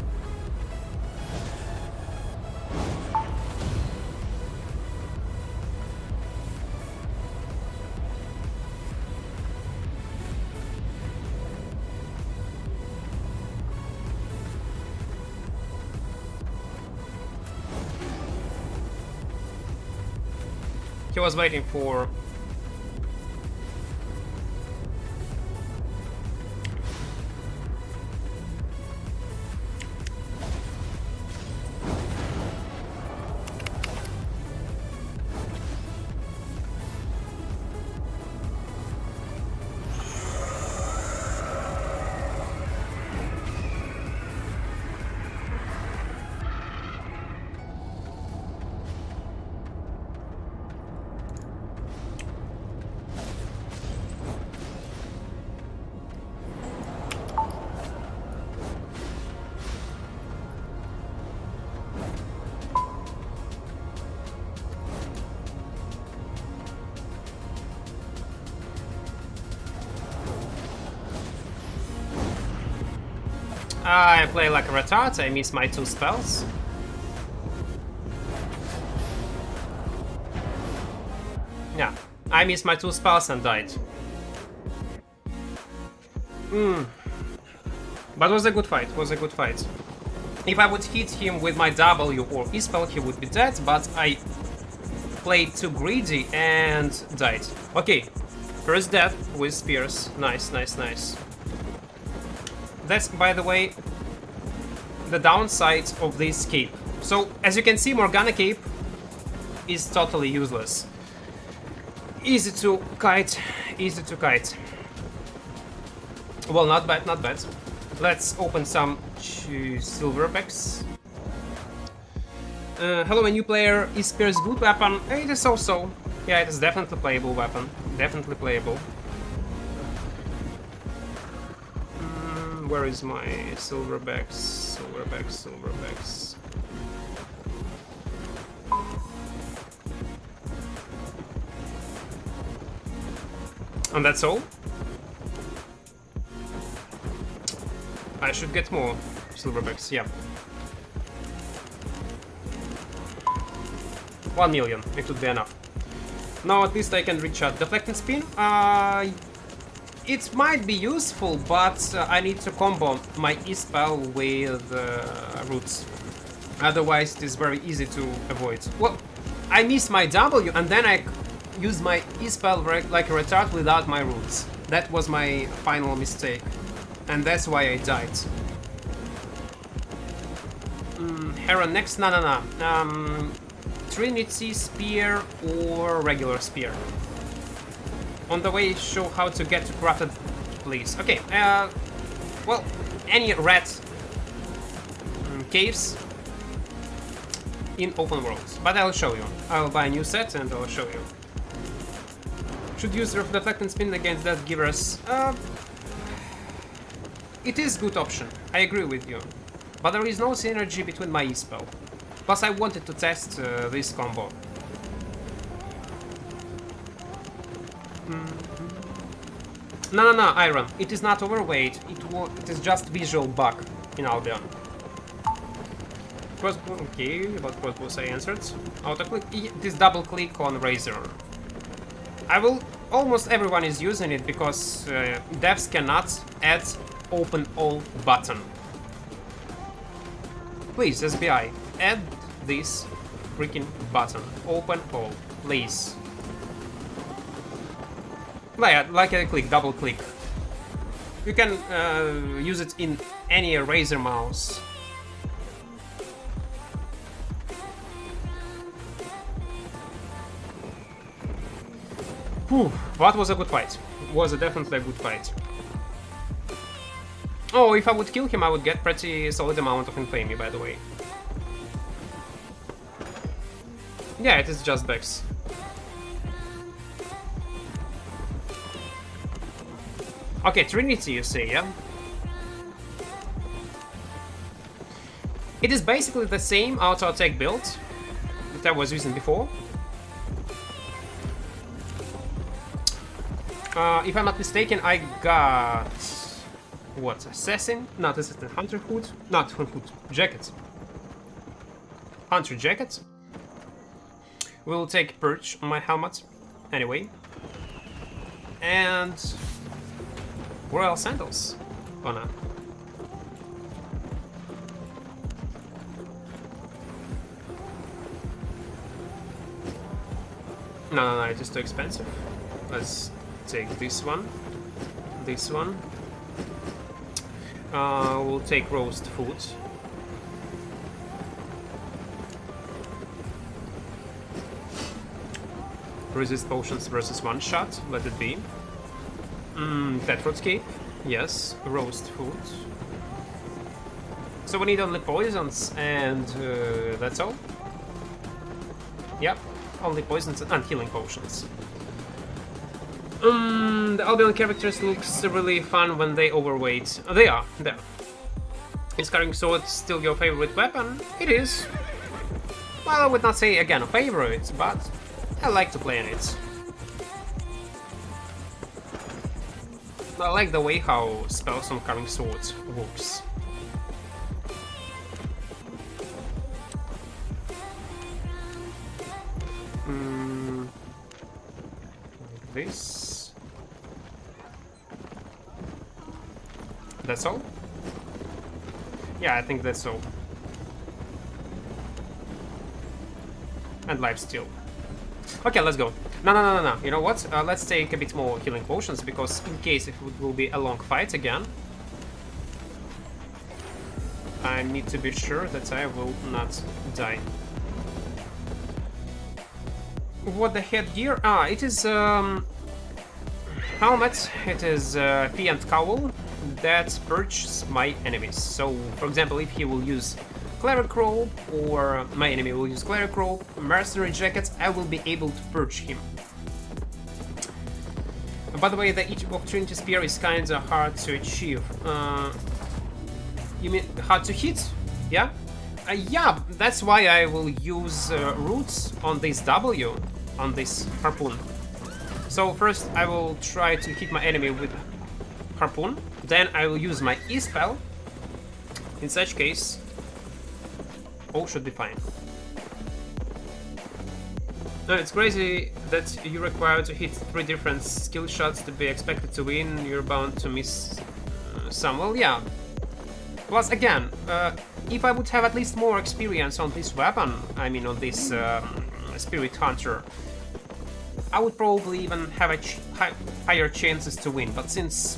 S1: He was waiting for I play like a retard, I miss my 2 spells. Yeah, I missed my 2 spells and died. But it was a good fight, If I would hit him with my W or E-spell, he would be dead, but I played too greedy and died. Okay, first death with spears. Nice. That's, by the way, the downside of this cape. So, as you can see, Morgana cape is totally useless. Easy to kite. Well, not bad. Let's open some silver packs. Hello, a new player. Is Spear's good weapon? It is also. Yeah, it is definitely playable weapon. Definitely playable. Where is my silver bags? Silver bags. And that's all? I should get more silverbacks, yeah. 1 million, it would be enough. Now at least I can reach out. Deflect and spin? It might be useful, but I need to combo my E-spell with roots. Otherwise it is very easy to avoid. Well, I miss my W and then I use my E-spell like a retard without my roots. That was my final mistake. And that's why I died. Heron next? No. Trinity Spear or regular Spear? On the way, show how to get to crafted, please. Okay, well, any red caves in open worlds. But I'll show you. I'll buy a new set and I'll show you. Should use Deflect and Spin against that givers. It is good option, I agree with you, but there is no synergy between my E-spell. Plus I wanted to test this combo. No, Iron, it is not overweight, it is just visual bug in Albion. Crossbow, okay, about crossbows I answered. Auto-click, it is double-click on Razor. Almost everyone is using it because devs cannot add open all button. Please, SBI, add this freaking button. Open all, please. Like a click, double click. You can use it in any Razer mouse. Whew, that was a good fight. Was definitely a good fight. Oh, if I would kill him, I would get pretty solid amount of infamy, by the way. Yeah, it is just Bex. Okay, Trinity, you say, yeah? It is basically the same auto-attack build that I was using before. If I'm not mistaken, I got... what? Assassin? Not Assassin. Hunter Hood? Not Hood. Jacket. Hunter Jacket. We'll take Perch on my helmet. Anyway. And... Royal Sandals. Gonna. No, it is too expensive. Let's take this one. This one. We'll take roast food. Resist potions versus one shot. Let it be. Tetrod cape. Yes. Roast food. So we need only poisons and that's all. Yep. Only poisons and healing potions. The Albion characters looks really fun when they overweight. They are. Is carrying sword still your favorite weapon? It is. Well, I would not say again a favorite, but I like to play on it. I like the way how spells on carrying swords works. this. That's all? Yeah, I think that's all. And life steal. Okay, let's go. No. You know what? Let's take a bit more healing potions, because in case it will be a long fight again, I need to be sure that I will not die. What the headgear? Ah, it is helmet. It is pea and cowl that purges my enemies. So, for example, if he will use cleric robe, or my enemy will use cleric robe, mercenary jackets, I will be able to purge him. By the way, the each opportunity spear is kinda hard to achieve. You mean hard to hit? Yeah? Yeah, that's why I will use roots on this W, on this harpoon. So first I will try to hit my enemy with harpoon, then I will use my E spell. In such case, all should be fine. No, it's crazy that you require to hit 3 different skill shots to be expected to win. You're bound to miss some. Well, yeah. Plus, again, if I would have at least more experience on this weapon, I mean on this Spirit Hunter, I would probably even have a higher chances to win. But since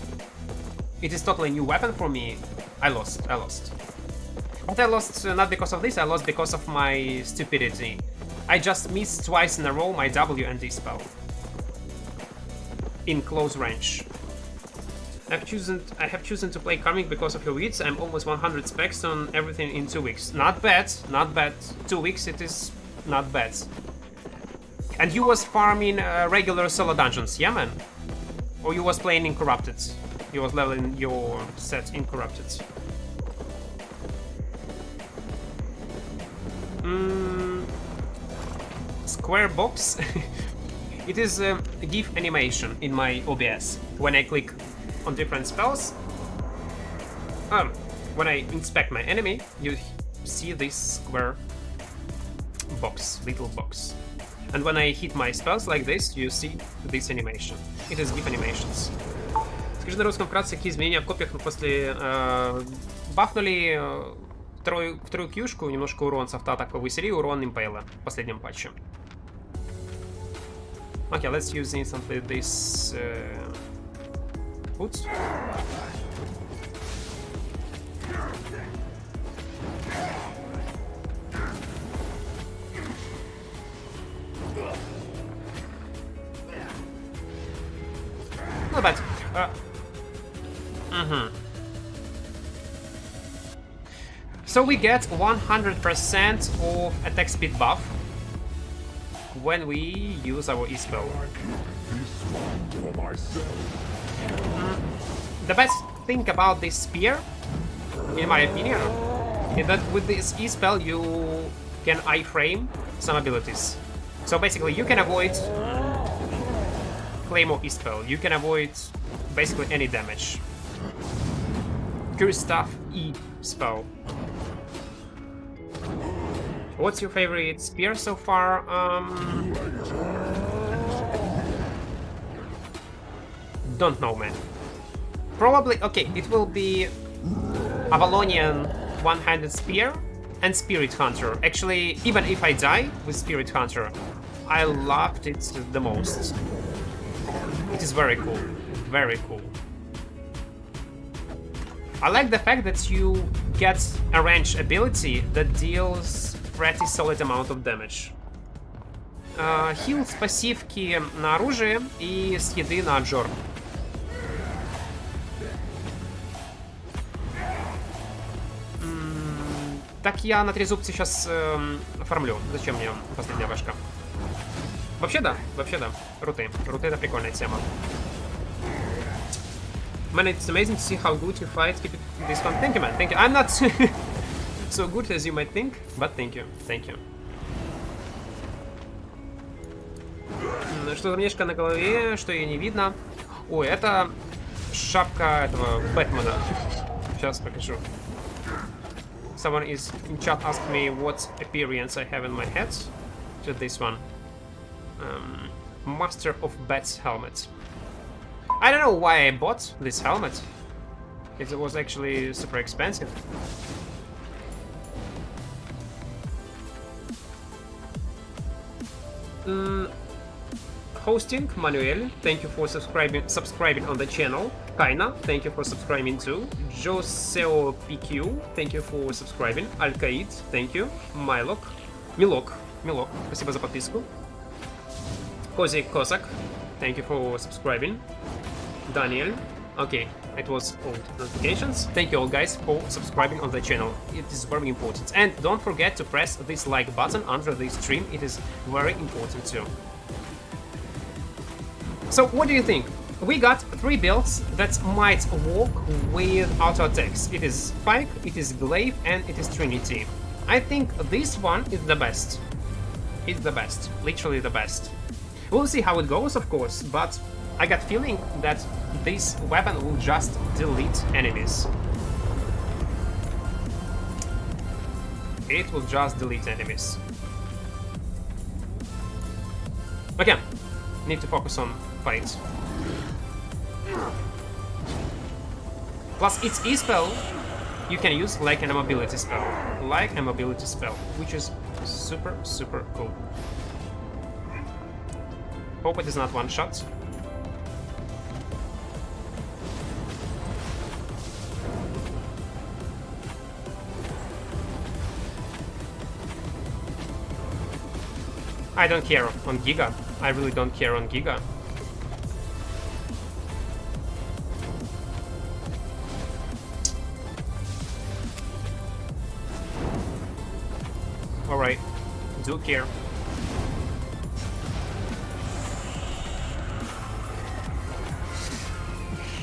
S1: it is totally new weapon for me, I lost. But I lost not because of this, I lost because of my stupidity. I just missed twice in a row my W and D spell. In close range. I have chosen to play Karmic because of your wits. I'm almost 100 specs on everything in 2 weeks. Not bad, not bad. 2 weeks it is not bad. And you was farming regular solo dungeons, yeah man? Or you was playing in Corrupted? You was leveling your set in Corrupted. Square box. It is a GIF animation in my OBS. When I click on different spells, when I inspect my enemy, you see this square box, little box. And when I hit my spells like this, you see this animation. It is GIF animations. Скажи на русском вкратце, какие изменения в копиях после бафнули вторую кьюшку, немножко урон с автоатак повысили, урон импейла в последнем патче. Okay, let's use instantly this boots. Not bad. So we get 100% of attack speed buff when we use our E-spell. The best thing about this spear, in my opinion, is that with this E-spell you can iframe some abilities. So basically you can avoid Claymore E-spell, you can avoid basically any damage. Curious stuff, E-spell. What's your favorite spear so far? Don't know, man. Probably, okay, it will be Avalonian one-handed spear and Spirit Hunter. Actually, even if I die with Spirit Hunter, I loved it the most. It is very cool, very cool. I like the fact that you get a range ability that deals pretty solid amount of damage. Хил с пассивки на оружие и с еды на отжор. Так я на трезубце сейчас фармлю. Зачем мне последняя башка? Вообще да. Руты. Руты это прикольная тема. Man, it's amazing to see how good you fight. Keep it this fun. Thank you, man. Thank you. I'm not so good as you might think, but thank you. Thank you. Что-то мнешка на голове, что ее не видно. Ой, это шапка этого Бэтмена. Сейчас покажу. Someone is in chat asked me what appearance I have in my head. Just this one. Master of Bats helmet. I don't know why I bought this helmet. It was actually super expensive. Hosting Manuel, thank you for subscribing on the channel. Kaina, thank you for subscribing too. Joseo PQ, thank you for subscribing. Alkaid, thank you. Milok, спасибо за подписку. Kozik Kozak, thank you for subscribing. Daniel, okay, it was old notifications. Thank you all guys for subscribing on the channel. It is very important. And don't forget to press this like button under this stream. It is very important too. So what do you think? We got 3 builds that might work with auto attacks. It is Spike, it is Glaive, and it is Trinity. I think this one is the best. It's the best, literally the best. We'll see how it goes, of course, but I got feeling that this weapon will just delete enemies. It will just delete enemies. Okay, need to focus on fights. Plus, its E-spell you can use like an mobility spell. Like a mobility spell, which is super, super cool. Hope it is not one shot. I don't care on Giga. I really don't care on Giga. Alright, do care.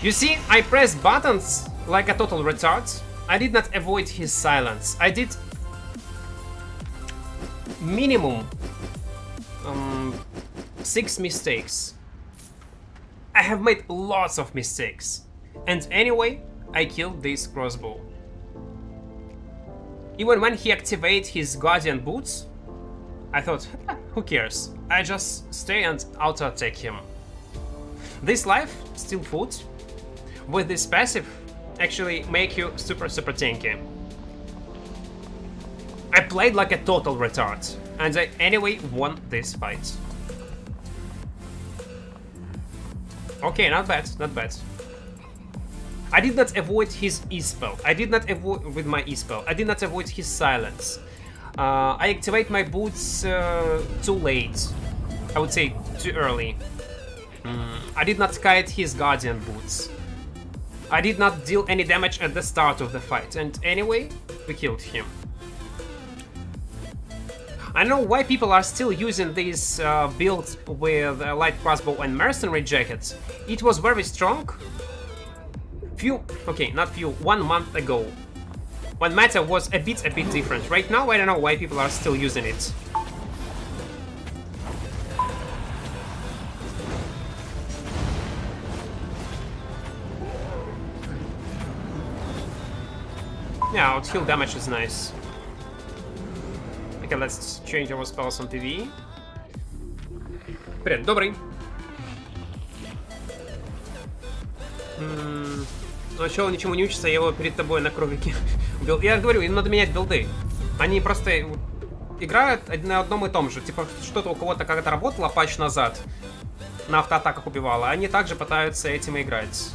S1: You see, I press buttons like a total retard. I did not avoid his silence. I did minimum 6 mistakes. I have made lots of mistakes. And anyway, I killed this crossbow. Even when he activated his Guardian Boots, I thought, who cares? I just stay and auto-attack him. This life, still food, with this passive, actually make you super, super tanky. I played like a total retard, and I anyway won this fight. Okay, not bad, not bad. I did not avoid his E-spell. I did not avoid with my E-spell. I did not avoid his silence. I activate my boots too late. I would say too early. I did not kite his Guardian Boots. I did not deal any damage at the start of the fight, and anyway, we killed him. I don't know why people are still using these builds with light crossbow and mercenary jackets. It was very strong. Not few, 1 month ago, when meta was a bit different. Right now, I don't know why people are still using it. Yeah, out-heal damage is nice. Okay, let's change our spells on PvE. Привет, добрый. Сначала ничему не учится, я его перед тобой на кровике убил. Я говорю, им надо менять билды. Они просто играют на одном и том же. Типа, что-то у кого-то когда-то работало патч назад, на автоатаках убивало. Они также пытаются этим играть.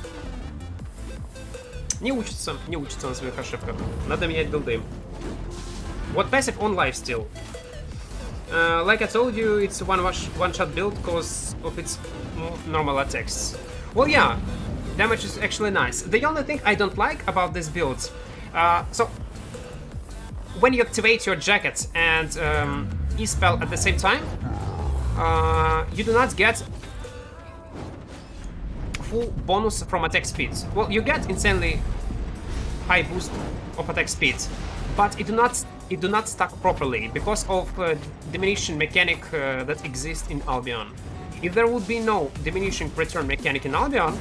S1: Не учатся на своих ошибках. Надо менять билды. What passive on lifesteal? Like I told you, it's one-shot build because of its normal attacks. Well, yeah, damage is actually nice. The only thing I don't like about this build, so when you activate your jacket and E-spell at the same time, you do not get full bonus from attack speed. Well, you get insanely high boost of attack speed, but it do not stack properly because of diminishing mechanic that exists in Albion. If there would be no diminishing return mechanic in Albion,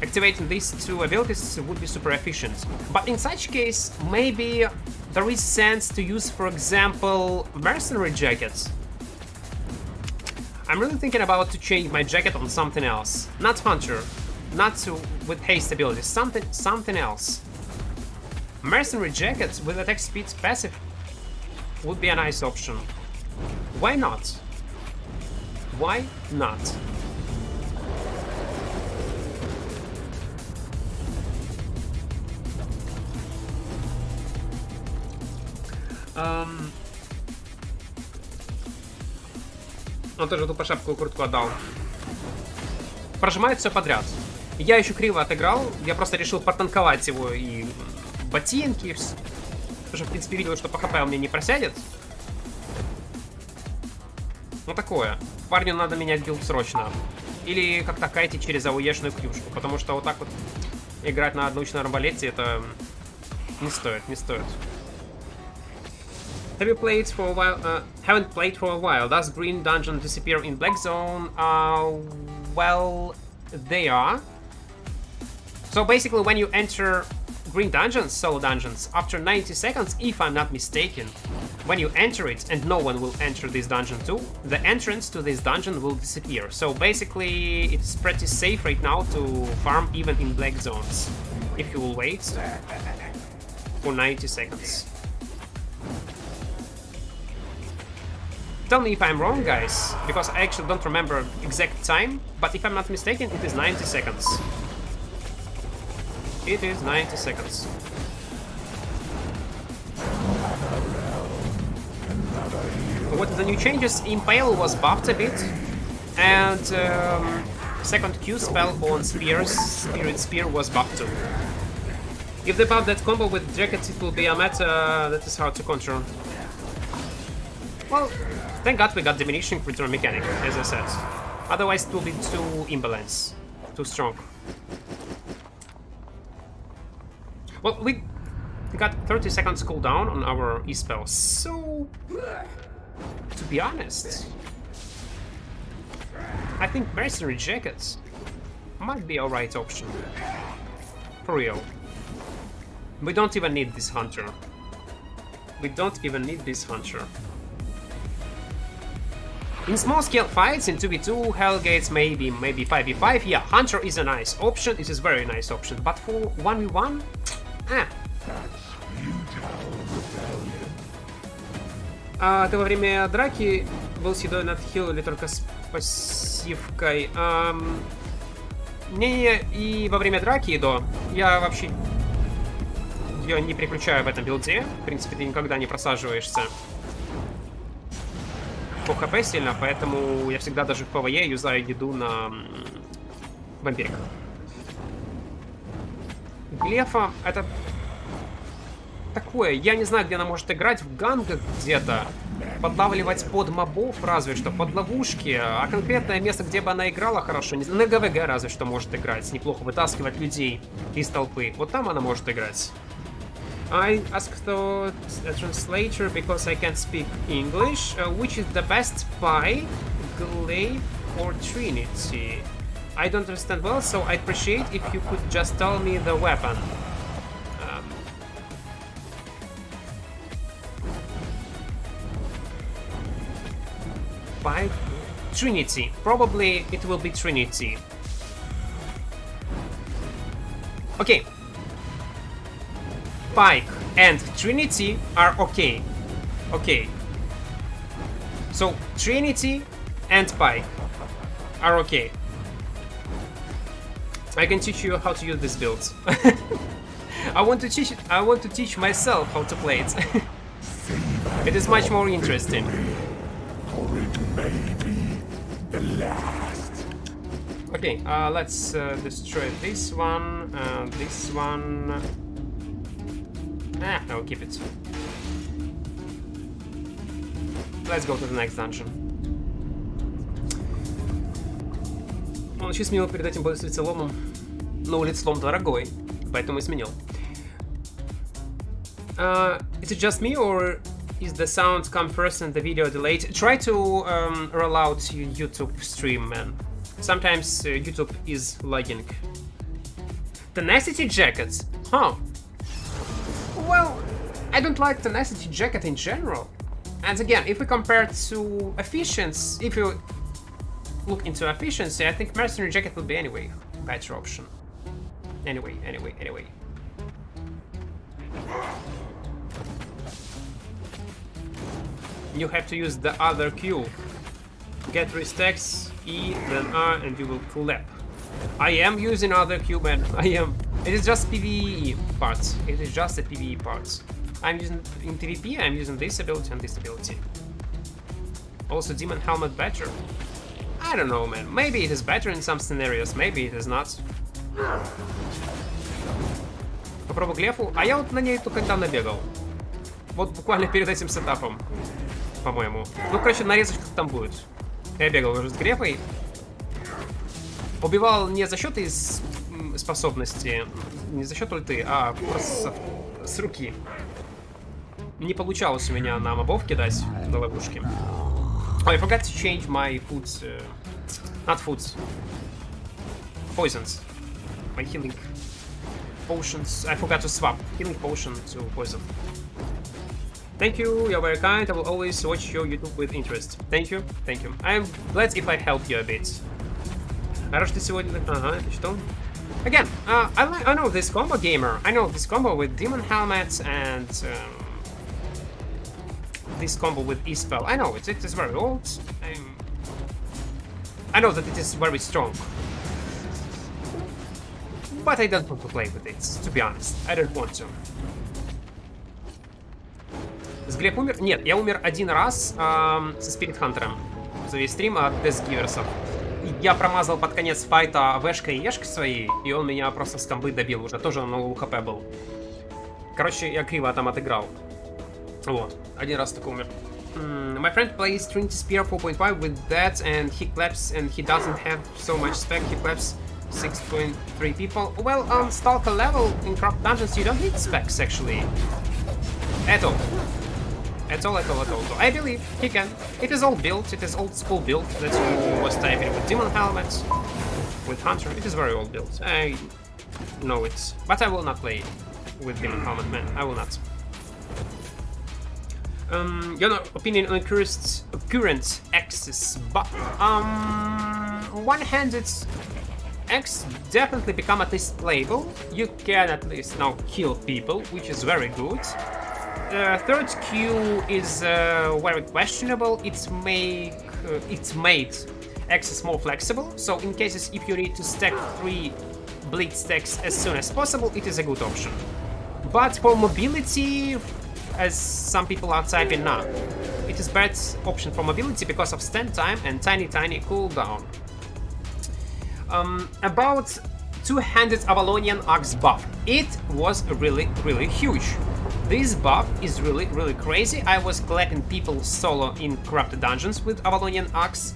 S1: activating these two abilities would be super efficient. But in such case, maybe there is sense to use, for example, mercenary jackets. I'm really thinking about to change my jacket on something else. Not Hunter, not with haste abilities, something else. Mercenary jackets with attack speed passive would be a nice option. Why not? Why not? Он тоже тупо шапку и куртку отдал. Прожимает все подряд. Я еще криво отыграл, я просто решил потанковать его и ботинки. Уже, в принципе, видел, что по хп он мне не просядет. Ну такое. Парню надо менять билд срочно. Или как-то кайтить через ауешную клюшку, потому что вот так вот играть на одноучном арбалете это не стоит, не стоит. Have you played for a while? Haven't played for a while. Does green dungeon disappear in black zone? Well, they are. So basically, when you enter green dungeons, solo dungeons, after 90 seconds, if I'm not mistaken, when you enter it and no one will enter this dungeon too, the entrance to this dungeon will disappear. So basically, it's pretty safe right now to farm even in black zones, if you will wait for 90 seconds. Tell me if I'm wrong, guys, because I actually don't remember exact time, but if I'm not mistaken, it is 90 seconds. It is 90 seconds. What the new changes? Impale was buffed a bit, and second Q spell on Spears, Spirit Spear was buffed too. If they buff that combo with jackets, it will be a meta that is hard to control. Well, thank God we got diminishing return mechanic, as I said. Otherwise it will be too imbalance, too strong. Well, we got 30 seconds cooldown on our E-spell, so to be honest, I think Mercenary Jackets might be a right option. For real. We don't even need this Hunter. We don't even need this Hunter. In small scale fights, in 2v2, Hellgates, maybe 5v5, yeah, Hunter is a nice option, it is very nice option, but for 1v1, А ты во время драки был с едой над хил или только с пассивкой? Не, и во время драки и до. Я вообще ее не переключаю в этом билде. В принципе, ты никогда не просаживаешься по хп сильно, поэтому я всегда даже в ПВЕ юзаю еду на вампирик. Глефа это такое, я не знаю, где она может играть, в гангах где-то, подлавливать под мобов разве что, под ловушки, а конкретное место, где бы она играла хорошо, не знаю, на ГВГ разве что может играть, неплохо вытаскивать людей из толпы, вот там она может играть. I asked a translator because I can't speak English, which is the best spy, Glaive or Trinity? I don't understand well, so I'd appreciate if you could just tell me the weapon. Spy? Trinity. Probably it will be Trinity. Okay. Pike and Trinity are okay. Okay. So Trinity and Pike are okay. I can teach you how to use this build. I want to teach myself how to play it. It is much more interesting. Okay, let's destroy this one, this one. I'll keep it. Let's go to the next dungeon. Он еще сменил перед этим бой с лицеломом. Но лицелом дорогой, поэтому и сменил. Is it just me or is the sound come first and the video delayed? Try to roll out YouTube stream, man. Sometimes YouTube is lagging. Tenacity jackets? Huh. Well, I don't like Tenacity jacket in general. And again, if we compare to efficiency, if you look into efficiency, I think Mercenary Jacket would be anyway better option. Anyway. You have to use the other Q. Get 3 stacks, E, then R, and you will clap. I am using other Q, man. I am. It is just PvE parts. It is just a PvE parts. I'm using in PvP. I'm using this ability and this ability. Also, Demon Helmet better. I don't know, man. Maybe it is better in some scenarios. Maybe it is not. Попробую Глефу. А я вот на ней только недавно бегал. Вот буквально перед этим сетапом, по-моему. Ну, короче, нарезочка там будет. Я бегал уже с Грефой. Убивал не за счет из способности, не за счет ульты, а просто с руки. Не получалось у меня на мобов кидать до ловушки. Oh, I forgot to change my foods. Not foods. Poisons. My healing potions. I forgot to swap healing potion to poison. Thank you, you're very kind. I will always watch your YouTube with interest. Thank you, thank you. I'm glad if I help you a bit. Хорошо, ты сегодня... Ага, это что? Again, I know this combo, gamer. I know this combo with Demon Helmet and this combo with E-Spell. I know it is very old. I know that it is very strong. But I don't want to play with it, to be honest. I don't want to. С Глеб умер? Нет, я умер один раз со Спирит Хантером за весь стрим от Десгиверсов. Я промазал под конец файта Вешка и Ешка своей, и он меня просто с комбы добил уже. Тоже он на лоу хп был. Короче, я криво там отыграл. Вот, один раз только умер. My friend plays Trinity Spear 4.5 with that, and he claps, and he doesn't have so much spec. He claps 6.3 people. Well, on Stalker level in Craft Dungeons, you don't need specs actually. At all. At all. I believe he can. It is all built. It is old school build that you was typing with Demon Helmet, with Hunter. It is very old build. I know it, but I will not play with Demon Helmet, man. I will not. Your opinion on current X's, but one-handed X definitely become at least playable. You can at least now kill people, which is very good. Third Q is very questionable. It's made X more flexible. So in cases if you need to stack 3 bleed stacks as soon as possible, it is a good option. But for mobility, as some people are typing now, it is bad option for mobility because of stand time and tiny cooldown. About two-handed Avalonian Axe buff. It was really huge. This buff is really crazy. I was clapping people solo in corrupted dungeons with Avalonian Axe,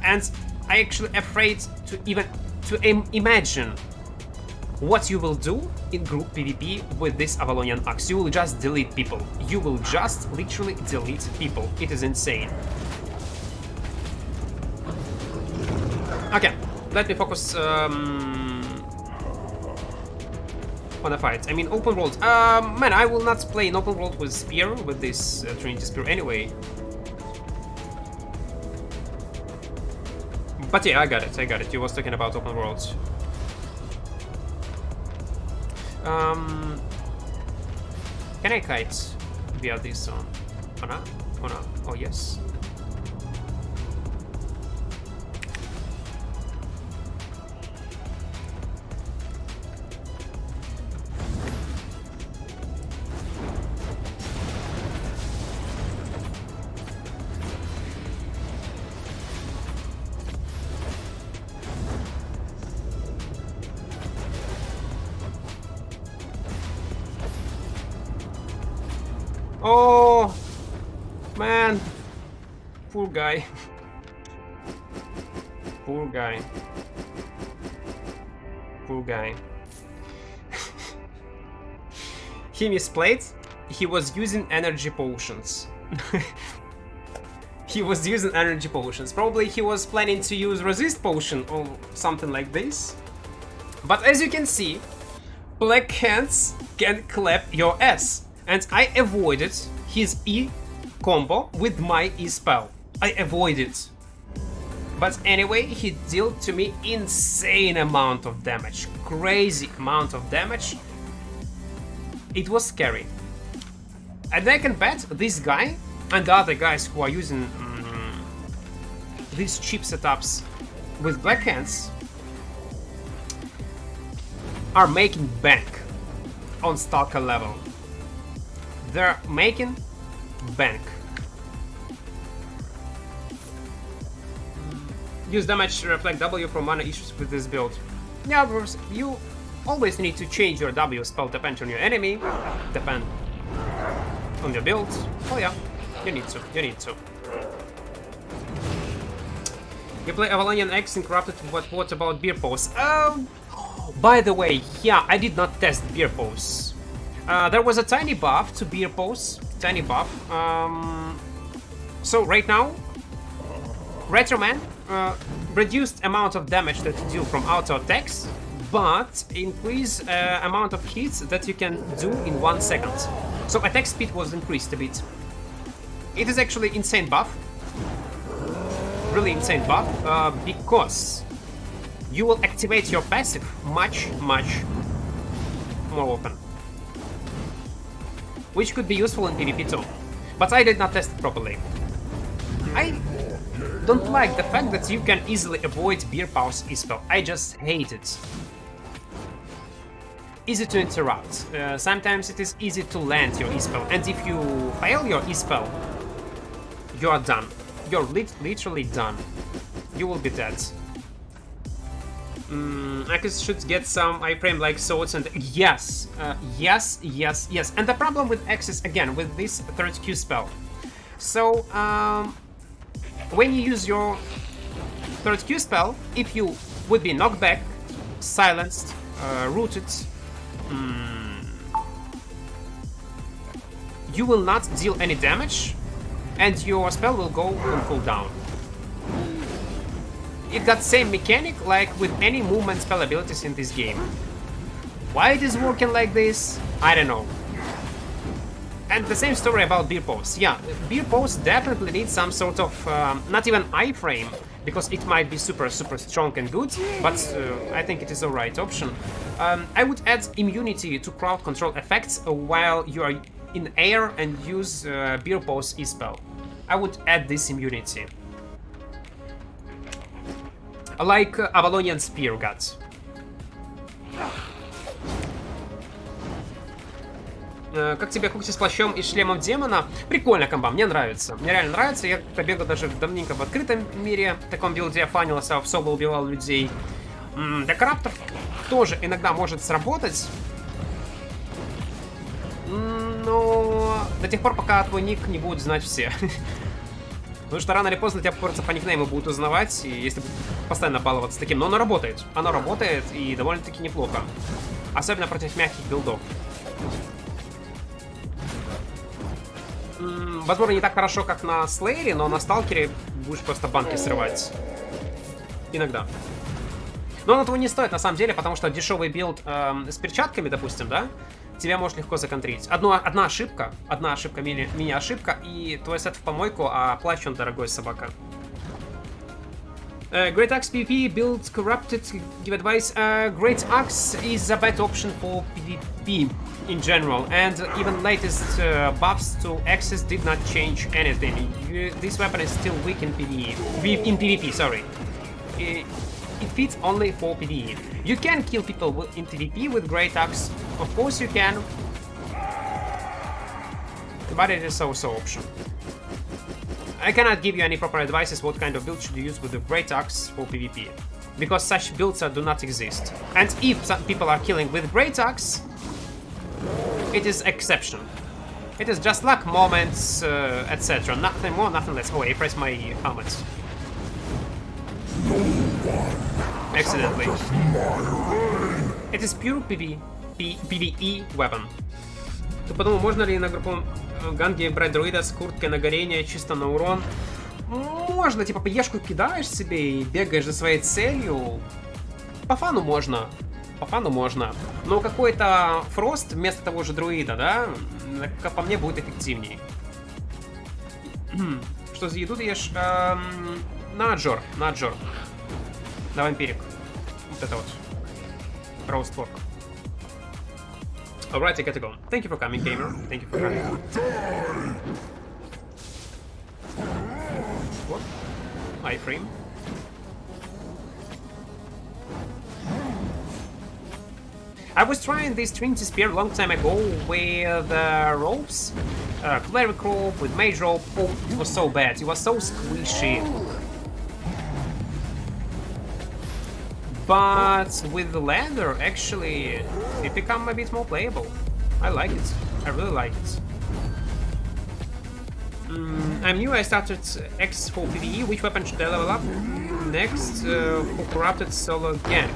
S1: and I actually afraid to even imagine what you will do in group PvP with this Avalonian Axe. You will just delete people. You will just literally delete people. It is insane. Okay, let me focus on a fight. I mean, open world. Man, I will not play in open world with Spear, with this Trinity Spear anyway. But yeah, I got it. You was talking about open worlds. Can I kite via this zone? Oh no? Oh no? Oh yes. Oh, man. Poor guy. Poor guy. Poor guy. He misplayed. He was using energy potions. He was using energy potions. Probably he was planning to use resist potion or something like this. But as you can see, Black Hands can clap your ass. And I avoided his E combo with my E spell. I avoided. But anyway, he dealt to me insane amount of damage. Crazy amount of damage. It was scary. And I can bet this guy and the other guys who are using these cheap setups with black hands are making bank on Stalker level. They're making bank. Use damage to reflect W from mana issues with this build. Yeah, of course, you always need to change your W spell depending on your enemy, depend on your build. Oh yeah, you need to. You play Avalonian X in Corrupted, what about beer pose? By the way, yeah, I did not test beer pose. There was a tiny buff to beer pose, tiny buff. So right now, Retroman reduced amount of damage that you deal from auto attacks, but increase amount of hits that you can do in 1 second. So attack speed was increased a bit. It is actually insane buff. Really insane buff, because you will activate your passive much more often. Which could be useful in PvP too. But I did not test it properly. I don't like the fact that you can easily avoid beer pause e-spell. I just hate it. Easy to interrupt. Sometimes it is easy to land your e-spell, and if you fail your e-spell, you are done. You're literally done. You will be dead. Axis should get some iframe like swords and yes, yes. And the problem with Axis again with this third Q spell. So when you use your third Q spell, if you would be knocked back, silenced, rooted, you will not deal any damage, and your spell will go on cooldown. It got same mechanic like with any movement spell abilities in this game. Why it is working like this, I don't know. And the same story about beer pose. Yeah, beer pose definitely needs some sort of not even iframe, because it might be super strong and good, but I think it is a right option. I would add immunity to crowd control effects while you are in air and use beer pose e-spell. I would add this immunity. Like Avalonian Spear got. Как тебе Кукси с плащом и шлемом демона? Прикольно комба, мне нравится. Мне реально нравится. Я побегал даже давненько в открытом мире. В таком билде я фанился, в соло убивал людей. Для караптов тоже иногда может сработать. Но до тех пор, пока твой ник не будут знать все. Потому что рано или поздно тебя просто по никнейму будут узнавать, и если постоянно баловаться таким. Но оно работает. Оно работает и довольно-таки неплохо. Особенно против мягких билдов. Возможно, не так хорошо, как на Слейере, но на Сталкере будешь просто банки срывать. Иногда. Но оно того не стоит, на самом деле, потому что дешевый билд с перчатками, допустим, да, тебя может легко законтрить. Одна ошибка, мини-ошибка, и твой сет в помойку, а плащ он дорогой, собака. Great Axe PvP build corrupted. Give advice. Great Axe is a bad option for PvP in general, and even latest buffs to Axes did not change anything. This weapon is still weak in PvE. In PvP, sorry. It fits only for PvE. You can kill people in PvP with Great Axe. Of course you can, but it is also an option. I cannot give you any proper advices what kind of build should you use with the Great Axe for PvP, because such builds do not exist. And if some people are killing with Great Axe, it is exception. It is just luck, moments, etc. Nothing more, nothing less. Oh, I pressed my helmet. Accidentally. It is pure PvE weapon. Ты подумал, можно ли на группу ганги брать друида с курткой на горение чисто на урон? Можно, типа ешку кидаешь себе и бегаешь за своей целью. По фану можно. По фану можно. Но какой-то фрост вместо того же друида, да, как по мне, будет эффективнее. Что за еду ты ешь? На Джор. На вампирик. Вот это вот. Roast pork. Alright, I gotta go. Thank you for coming, gamer. Thank you for coming. What? Iframe. I was trying this Trinity Spear a long time ago with ropes. Cleric rope, with mage rope. Oh, it was so bad. It was so squishy. But with the leather, actually, it became a bit more playable. I like it. I really like it. I'm new. I started X for PvE. Which weapon should I level up next for corrupted solo gang?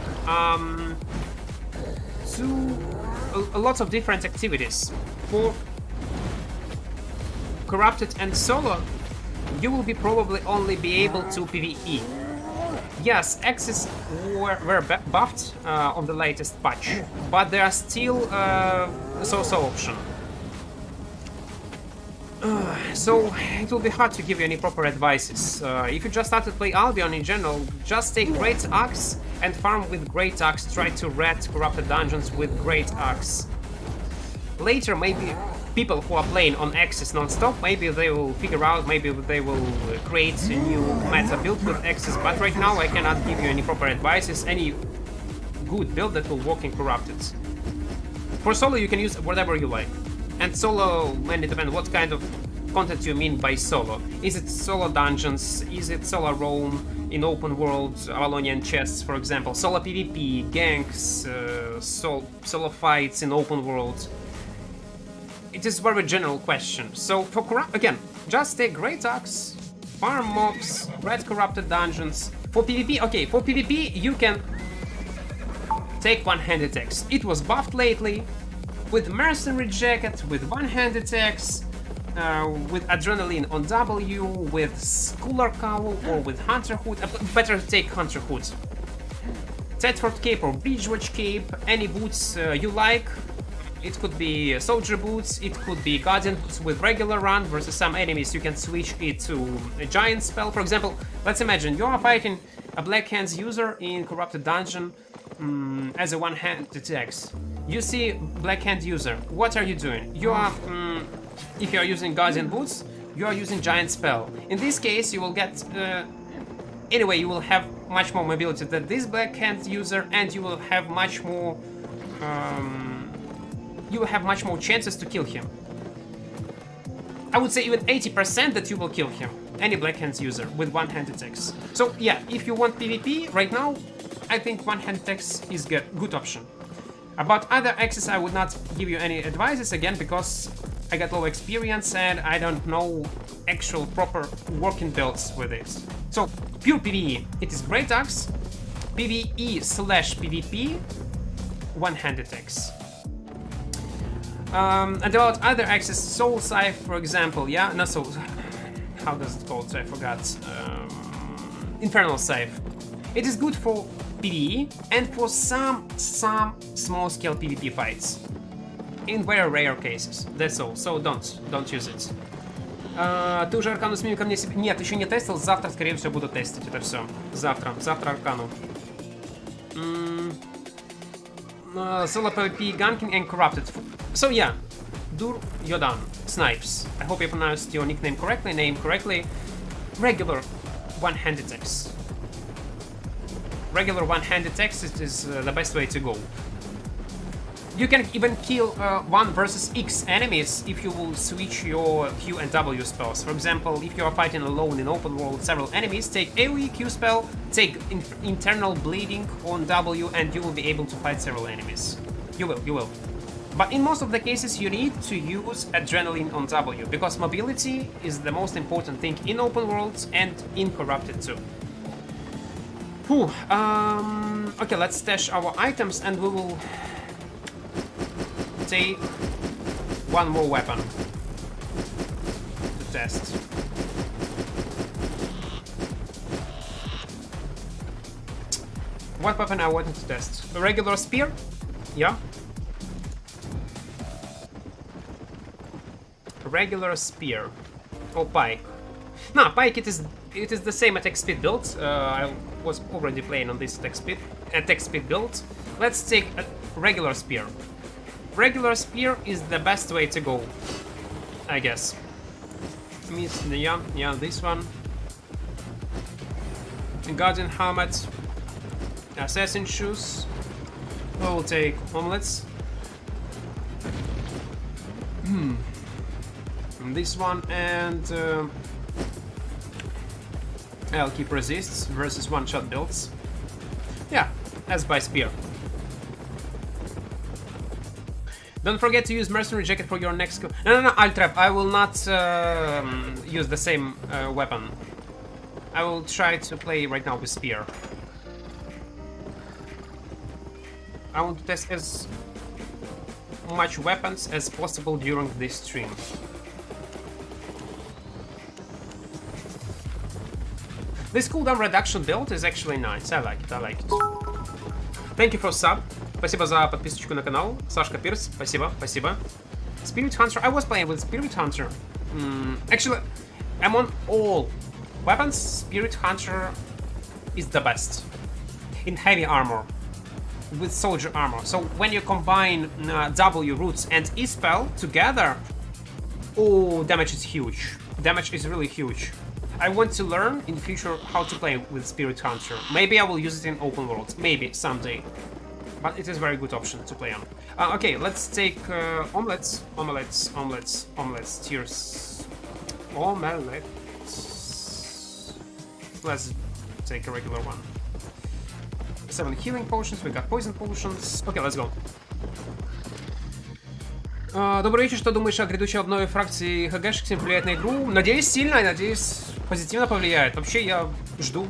S1: A lot of different activities. For corrupted and solo, you will be probably only be able to PvE. Yes, X's were buffed on the latest patch, but there are still so-so option. So it will be hard to give you any proper advices. If you just started to play Albion in general, just take Great Axe and farm with Great Axe. Try to rat corrupted dungeons with Great Axe. Later, maybe people who are playing on Axis non-stop, maybe they will figure out, maybe they will create a new meta build with Axis, but right now I cannot give you any proper advices, any good build that will work in Corrupted. For solo you can use whatever you like, and solo mainly depends what kind of content you mean by solo. Is it solo dungeons, is it solo roam in open world, Avalonian chests for example, solo PvP, ganks, solo fights in open world. It is a very general question. So for again, just take Great Axe, farm mobs, red corrupted dungeons. For PvP, okay, for PvP you can take one-handed axe. It was buffed lately with mercenary jacket, with one-handed axe, with adrenaline on W, with Schooler cowl or with Hunter hood. Better take Hunter hood. Thetford cape or Bridgewatch cape, any boots you like. It could be soldier boots, it could be guardian boots with regular run versus some enemies. You can switch it to a giant spell. For example, let's imagine you are fighting a Black Hands user in Corrupted Dungeon as a one-handed axe. You see Black Hand user. What are you doing? You are, if you are using guardian boots, you are using giant spell. In this case, you will get. Anyway, you will have much more mobility than this Black Hand user, and you will have much more. You will have much more chances to kill him. I would say even 80% that you will kill him, any Black Hands user, with one-handed axe. So yeah, if you want PvP, right now, I think one-handed axe is a good option. About other axes, I would not give you any advices, again, because I got low experience and I don't know actual proper working builds with it. So, pure PvE, it is Great Axe, PvE/PvP, one-handed axe. And about other axes, Soul Scythe, for example, yeah? No, Soul... How does it called? I forgot. Infernal Scythe. It is good for PvE and for some small-scale PvP fights. In very rare cases. That's all. So don't use it. Ты уже Аркану сменил ко мне себе? Нет, еще не тестил. Завтра, скорее всего, буду тестить это все. Завтра Аркану. Соло ПвП, Gunking and Corrupted. So yeah, Dur Yodan, Snipes. I hope I pronounced your nickname correctly. Regular one-handed axe. Regular one-handed axe is the best way to go. You can even kill 1 versus X enemies if you will switch your Q and W spells. For example, if you are fighting alone in open world several enemies, take AoE Q spell, take internal bleeding on W, and you will be able to fight several enemies. You will. But in most of the cases, you need to use adrenaline on W, because mobility is the most important thing in open worlds and in Corrupted too. Whew. Okay, let's stash our items and we will take one more weapon to test. What weapon I wanted to test? A regular spear? Yeah. A regular spear. Or pike. No, pike it is it is the same attack speed build. I was already playing on this attack speed build. Let's take a regular spear. Regular spear is the best way to go, I guess. Yeah, this one. Guardian helmet, assassin shoes. We'll take omelets. This one, and I'll keep resists versus one-shot builds. Yeah, let's buy spear. Don't forget to use mercenary jacket for your next skill. No, I'll trap. I will not use the same weapon. I will try to play right now with spear. I want to test as much weapons as possible during this stream. This cooldown reduction build is actually nice. I like it. Thank you for sub. Спасибо за подписочку на канал. Сашка Пирс, спасибо. Spirit Hunter. I was playing with Spirit Hunter. Actually, I'm on all weapons. Spirit Hunter is the best in heavy armor with soldier armor. So when you combine W roots and E spell together, oh, damage is huge. Damage is really huge. I want to learn in the future how to play with Spirit Hunter. Maybe I will use it in open world. Maybe someday. But it is a very good option to play on. Okay, let's take omelets. Tears. Omelets. Let's take a regular one. 7 healing potions, we got poison potions. Okay, let's go. Добрый вечер, что думаешь о грядущей обнове фракции ХГшек, всем влияет на игру? Надеюсь, сильно, надеюсь, позитивно повлияет. Вообще, я жду,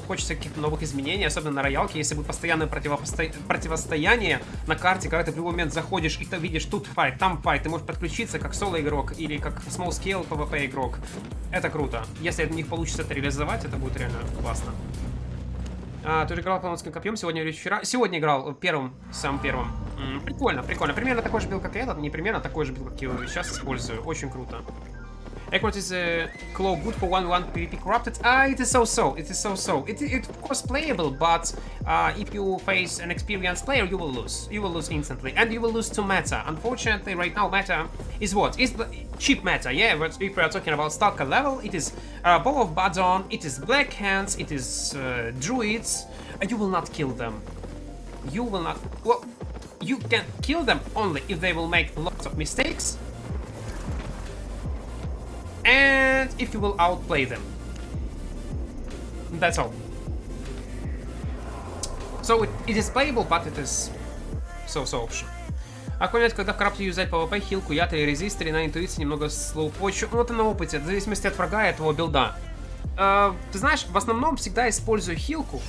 S1: хочется каких-то новых изменений, особенно на роялке, если будет постоянное противостояние на карте, когда ты в любой момент заходишь и ты видишь тут файт, там файт, ты можешь подключиться как соло-игрок или как small scale ПвП игрок. Это круто. Если у них получится это реализовать, это будет реально классно. Ты же играл панонским копьем сегодня или вчера? Сегодня играл самым первым. Прикольно. Примерно такой же билд, как и этот. Не примерно такой же билд, как я сейчас использую. Очень круто. Equart is a claw good for 1v1 PvP corrupted. It is so. It of course playable, but if you face an experienced player, you will lose. You will lose instantly, and you will lose to meta. Unfortunately, right now meta is what? Is the cheap meta? Yeah, but if we are talking about Stalker level, it is Bow of Badon, it is Black Hands, it is Druids, and you will not kill them. You will not. Well, you can kill them only if they will make lots of mistakes. And if you will outplay them. That's all. So it is playable, but it is so option. А понять, когда в крапте юзать ПвП, хилку, ятри, резистеры, на интуиции немного слоупочу. Ну это на опыте, в зависимости от врага и твоего билда. Ты знаешь, в основном всегда использую хилку.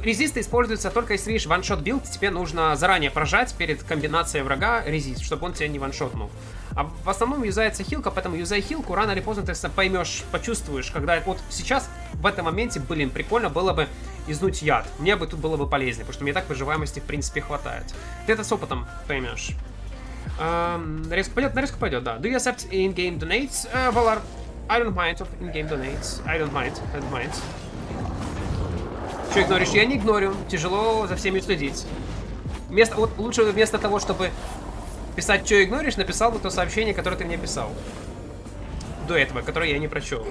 S1: Резисты используются только если видишь ваншот билд, тебе нужно заранее прожать перед комбинацией врага резист, чтобы он тебя не ваншотнул. А в основном юзается хилка, поэтому юзай хилку, рано или поздно ты поймешь, почувствуешь, когда вот сейчас в этом моменте, блин, прикольно было бы изнуть яд. Мне бы тут было бы полезнее, потому что мне так выживаемости в принципе хватает. Ты это с опытом поймешь. Резко пойдет? На резко пойдет, да. Do you accept in-game donates? Valar, I don't mind of in-game donates. I don't mind. Что игноришь? Я не игнорю. Тяжело за всеми следить. Вот лучше вместо того, чтобы писать, что игноришь, написал бы то сообщение, которое ты мне писал. До этого, которое я не прочел.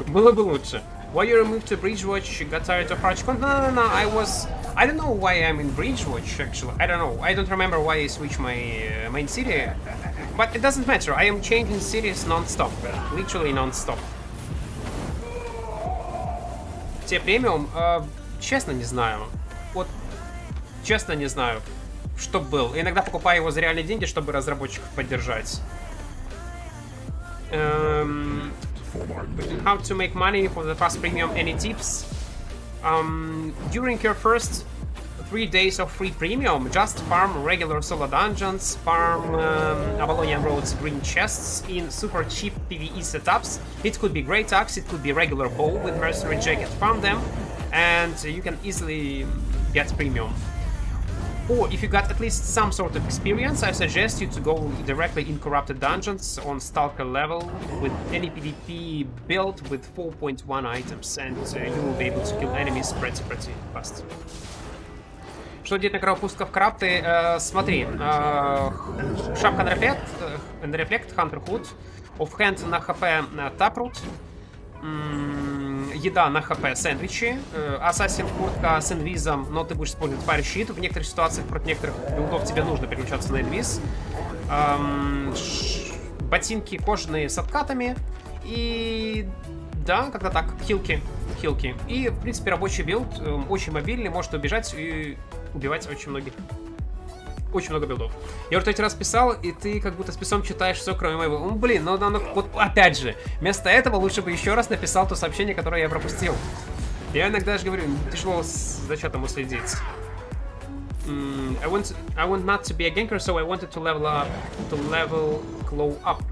S1: Было бы лучше. Why you removed to Bridgewatch? Got tired of Hardcore? No. I don't know why I'm in Bridgewatch, actually. I don't know. I don't remember why I switched my main city. But it doesn't matter. I am changing cities non-stop. Literally non-stop. Те премиум, честно не знаю. Вот, честно не знаю, что был. Иногда покупаю его за реальные деньги, чтобы разработчиков поддержать. How to make money for the past premium? Any tips? During your first 3 days of free premium, just farm regular solo dungeons, farm Avalonian Roads green chests in super cheap PvE setups. It could be great axe, it could be regular bow with mercenary jacket. Farm them, and you can easily get premium. or if you got at least some sort of experience, I suggest you to go directly in corrupted dungeons on Stalker level with any PvP build with 4.1 items, and you will be able to kill enemies pretty fast. Что делать на кровопустках крafты? Смотри, шапка на рефлект, Hunter Hood, оффхенд на хп Taproot, еда на хп сэндвичи, ассасин куртка с инвизом, но ты будешь использовать Fire Sheet. В некоторых ситуациях против некоторых билдов тебе нужно переключаться на инвиз. Ботинки кожаные с откатами. И да, как-то так, хилки. И, в принципе, рабочий билд, очень мобильный, может убежать и убивать очень много билдов. Я уже третий раз писал, и ты как будто с писом читаешь все, кроме моего. Ну, блин, вот опять же, вместо этого лучше бы еще раз написал то сообщение, которое я пропустил. Я иногда же говорю, тяжело за чатом уследить. I want not to be a ganker, so I wanted to level up, glow up.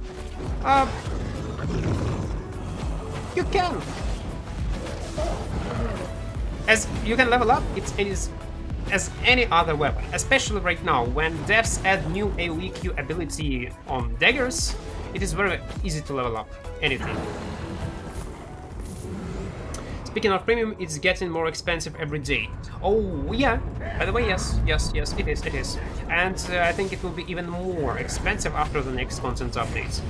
S1: You can! As you can level up, it is as any other weapon, especially right now when devs add new AoE Q ability on daggers. It is very easy to level up anything. Speaking of premium, it's getting more expensive every day. Oh yeah, by the way, yes, it is. And I think it will be even more expensive after the next content update.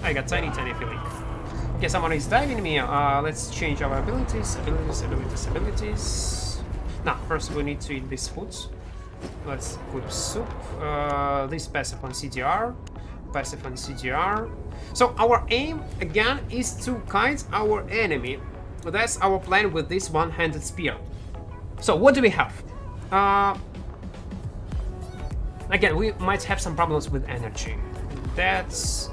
S1: I got tiny feeling. Okay, someone is diving me. Let's change our abilities. Now, first we need to eat this food. Let's equip soup. This passive on CDR. So our aim, again, is to kite our enemy. That's our plan with this one-handed spear. So what do we have? Again, we might have some problems with energy. That's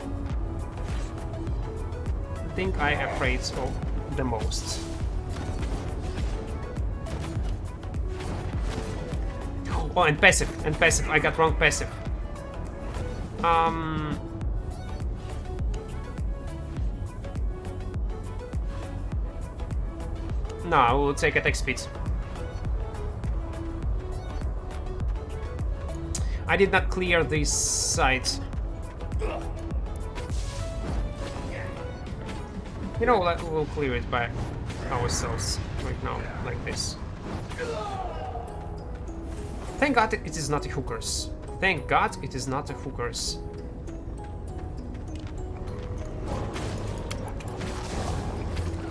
S1: the thing I am afraid of the most. Oh, and passive. I got wrong passive. No, I will take attack speed. I did not clear this side. You know what, we'll clear it by ourselves right now, like this. Thank God it is not a hookers.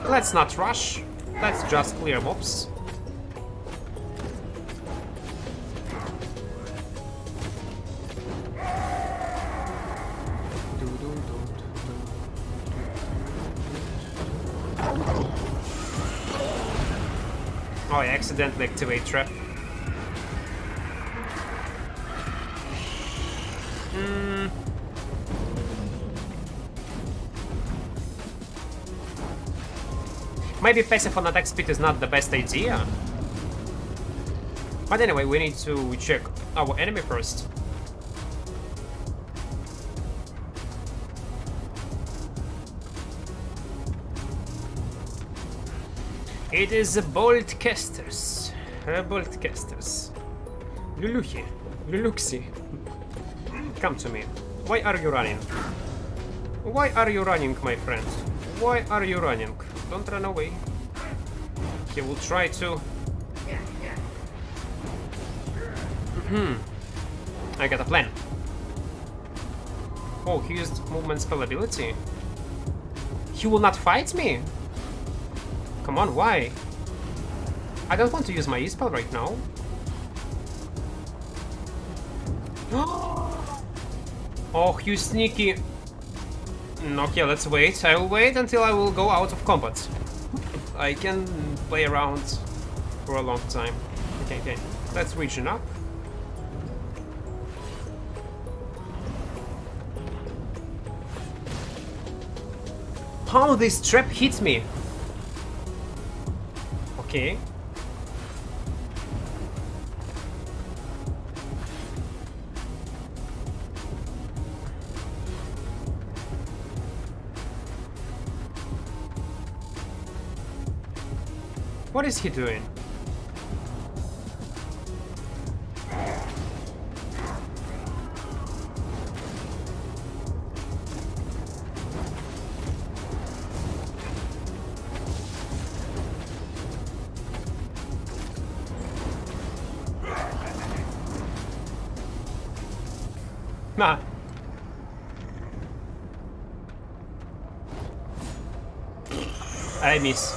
S1: Let's not rush. Let's just clear mobs. Oh, I accidentally activate trap. Maybe passive on attack speed is not the best idea. But anyway, we need to check our enemy first. It is the bolt casters. Luluxi. Come to me. Why are you running? My friend? Why are you running? Don't run away. He will try to... I got a plan. Oh, he used movement spell ability. He will not fight me? Come on, why? I don't want to use my E-spell right now. Oh, you sneaky... Okay, let's wait. I will wait until I will go out of combat. I can play around for a long time. Okay. Let's region up. How this trap hits me? Okay. What is he doing? Nah. I miss.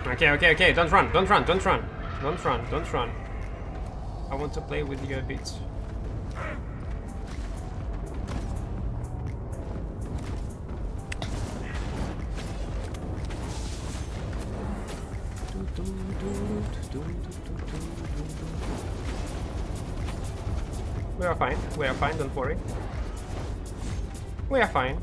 S1: Okay. Don't run. Don't run. I want to play with you a bit. We are fine, don't worry. We are fine.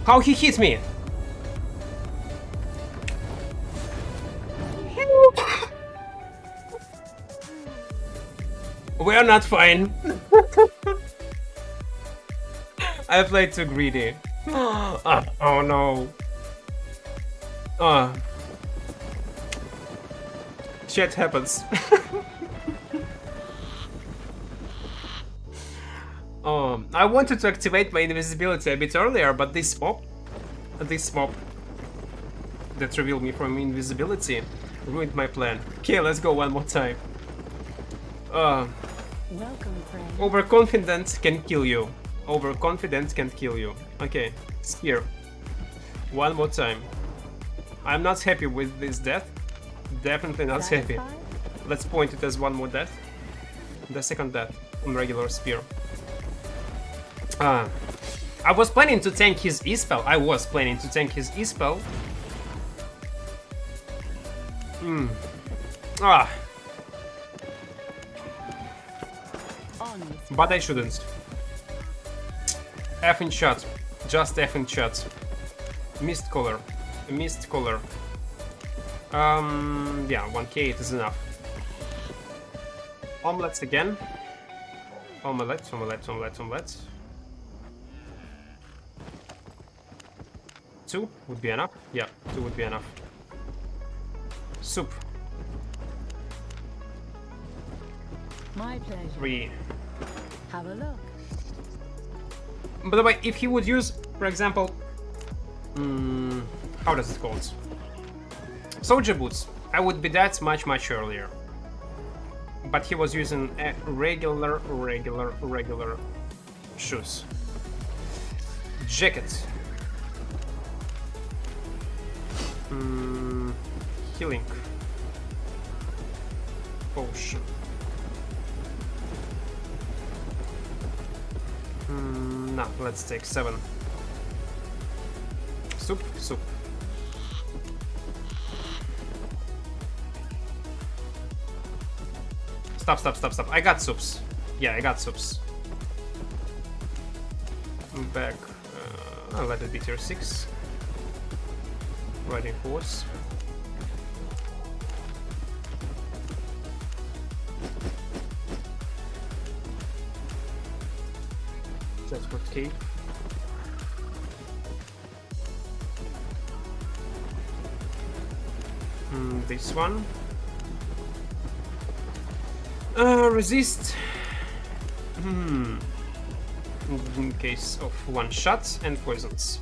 S1: How he hit me? We are not fine. I played too greedy. Oh no. Shit happens. I wanted to activate my invisibility a bit earlier, but this mob that revealed me from invisibility ruined my plan. Okay, let's go one more time.
S2: Welcome, friend.
S1: Overconfidence can kill you. Okay, spear. One more time. I'm not happy with this death. Definitely not happy.
S2: Satisfied?
S1: Let's point it as one more death. The second death on regular spear. I was planning to tank his E-spell.
S2: On with
S1: But I shouldn't. Effing shot. Just effing shot. Missed color. Yeah, 1k it is enough. Omelets again. Omelette. 2 would be enough. Yeah, 2 would be enough. Soup.
S2: my pleasure.
S1: 3.
S2: Have a look.
S1: By the way, if he would use, for example, how does it called? Soldier boots, I would be dead much earlier. But he was using a regular shoes. Jacket. Healing. Potion. No, let's take 7. Soup. Stop. I got soups. Yeah, I got soups. Back. I'll let it be tier 6. Riding horse. That's for cape. This one. Resist. In case of one shot and poisons.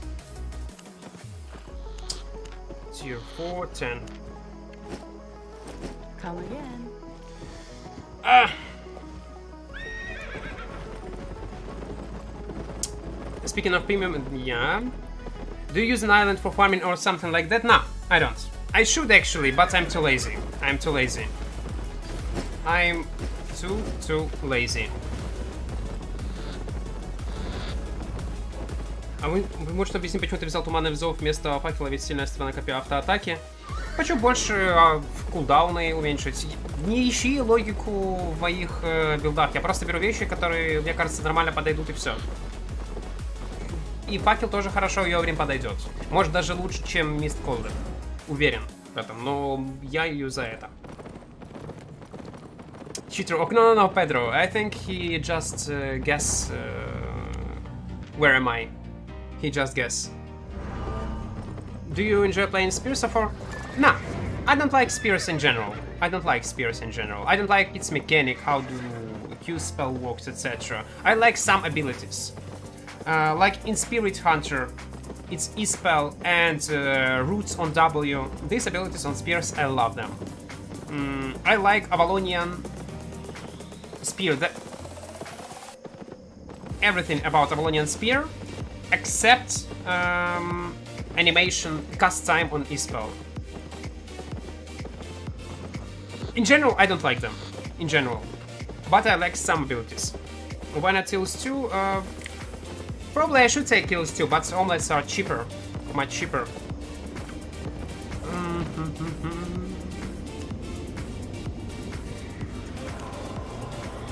S1: Tier 4, 10.
S2: Come again.
S1: Speaking of premium, yeah. Do you use an island for farming or something like that? No, I don't. I should actually, but I'm too lazy. I'm too lazy. А вы можете объяснить, почему ты взял туманный взов вместо факела, ведь сильная сторона копья автоатаки? Хочу больше кулдауны уменьшить. Не ищи логику в моих билдах. Я просто беру вещи, которые, мне кажется, нормально подойдут, и все. И факел тоже хорошо Йоврим подойдет. Может, даже лучше, чем Мист Колдер. Уверен в этом, но я юзаю это. Cheater. Oh, no, Pedro. I think he just guess. Where am I? He just guess. Do you enjoy playing spears or? Nah, I don't like spears in general. I don't like its mechanic, how do Q spell works, etc. I like some abilities. Like in Spirit Hunter, it's E spell and roots on W. These abilities on spears, I love them. I like Avalonian spear. Everything about Avalonian spear except animation cast time on E spell. In general, I don't like them. In general, but I like some abilities. When I kills 2, probably I should take kills 2, but omelets are cheaper, much cheaper.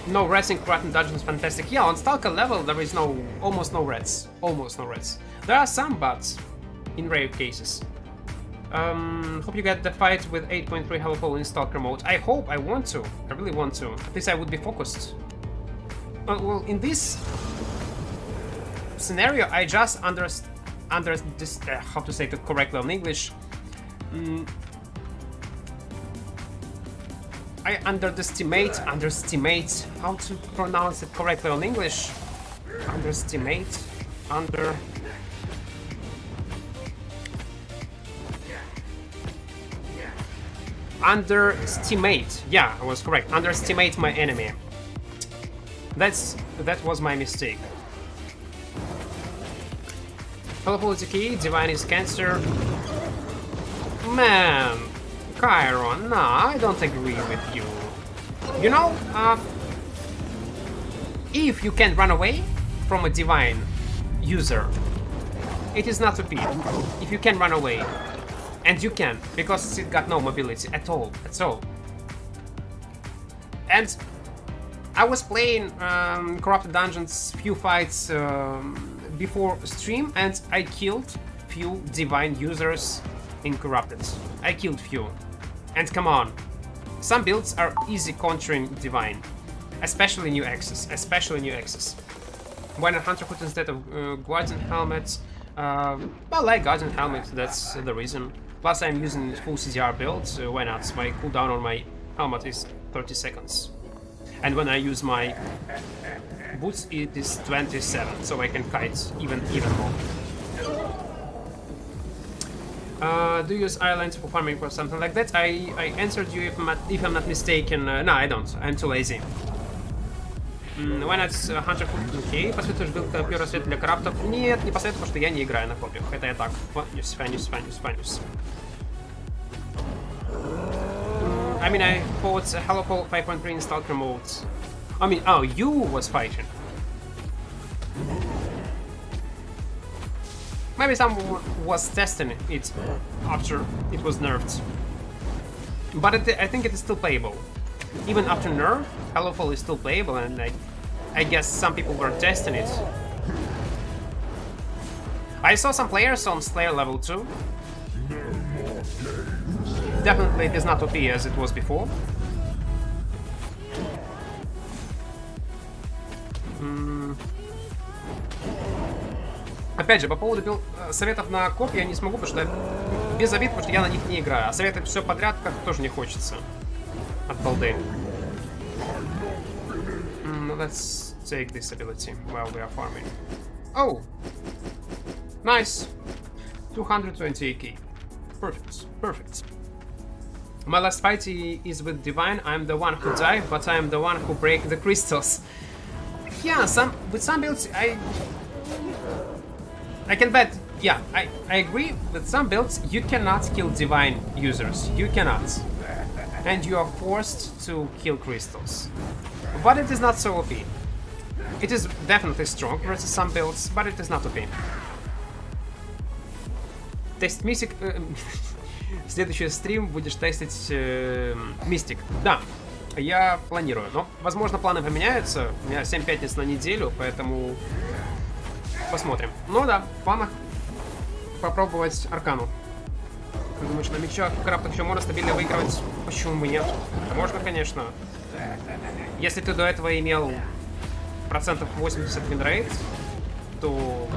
S1: No rats in Equart dungeons, fantastic. Yeah, on Stalker level there is almost no rats. Almost no rats. There are some, but in rare cases. Hope you get the fight with 8.3 health in Stalker mode. I hope, I want to. I really want to. At least I would be focused. Well, in this scenario, I just how to say it correctly in English. I underestimate, how to pronounce it correctly in English. Underestimate, underestimate. Yeah, I was correct. Underestimate my enemy. That was my mistake. Hello, Politiki. Divine is cancer. Man, Chiron, nah, I don't agree with you. You know, if you can run away from a divine user, it is not OP. If you can run away. And you can, because it got no mobility at all. And I was playing Corrupted Dungeons few fights before stream, and I killed few divine users in Corrupted. I killed few. And come on, some builds are easy countering divine, especially new access. When a hunter put instead of Guardian helmet, I like Guardian helmet, that's the reason. Plus I'm using full CDR build, so why not? My cooldown on my helmet is 30 seconds. And when I use my boots, it is 27, so I can kite even more. Do you use islands for farming or something like that? I answered you if I'm not mistaken. No, I don't. I'm too lazy. Why not Hunter Food? Окей, посоветуешь билд первый свет для крафтов? Нет, не посоветую, потому что я не играю на копьях. Это я так. Фанюс. I mean, I fought Hello Paul 5.3 in Stalker mode. I mean, oh, you was fighting. Maybe someone was testing it after it was nerfed. But I think it is still playable. Even after nerf, Hello Fall is still playable, and I guess some people were testing it. I saw some players on Slayer level 2. Definitely it is not OP as it was before. Опять же, по поводу советов на коп я не смогу, потому что без обид, потому что я на них не играю. А советовать все подряд как-то тоже не хочется. От балды. Let's take this ability while we are farming. Oh! Nice! 220k. Perfect. My last fight is with Divine. I'm the one who died, but I'm the one who break the crystals. Yeah, with some builds I can bet. Yeah, I agree. With some builds you cannot kill Divine users. You cannot. And you are forced to kill crystals. But it is not so OP. It is definitely strong versus some builds, but it is not OP. Тест Мистик. Следующий стрим будешь тестить Мистик. Да, я планирую. Но, возможно, планы поменяются. У меня 7 пятниц на неделю, поэтому посмотрим. Ну да, в планах попробовать Аркану. Ты думаешь, на мечах в крафтах еще можно стабильно выигрывать? Почему бы нет? Можно, конечно. Если ты до этого имел процентов 80 винрейт, то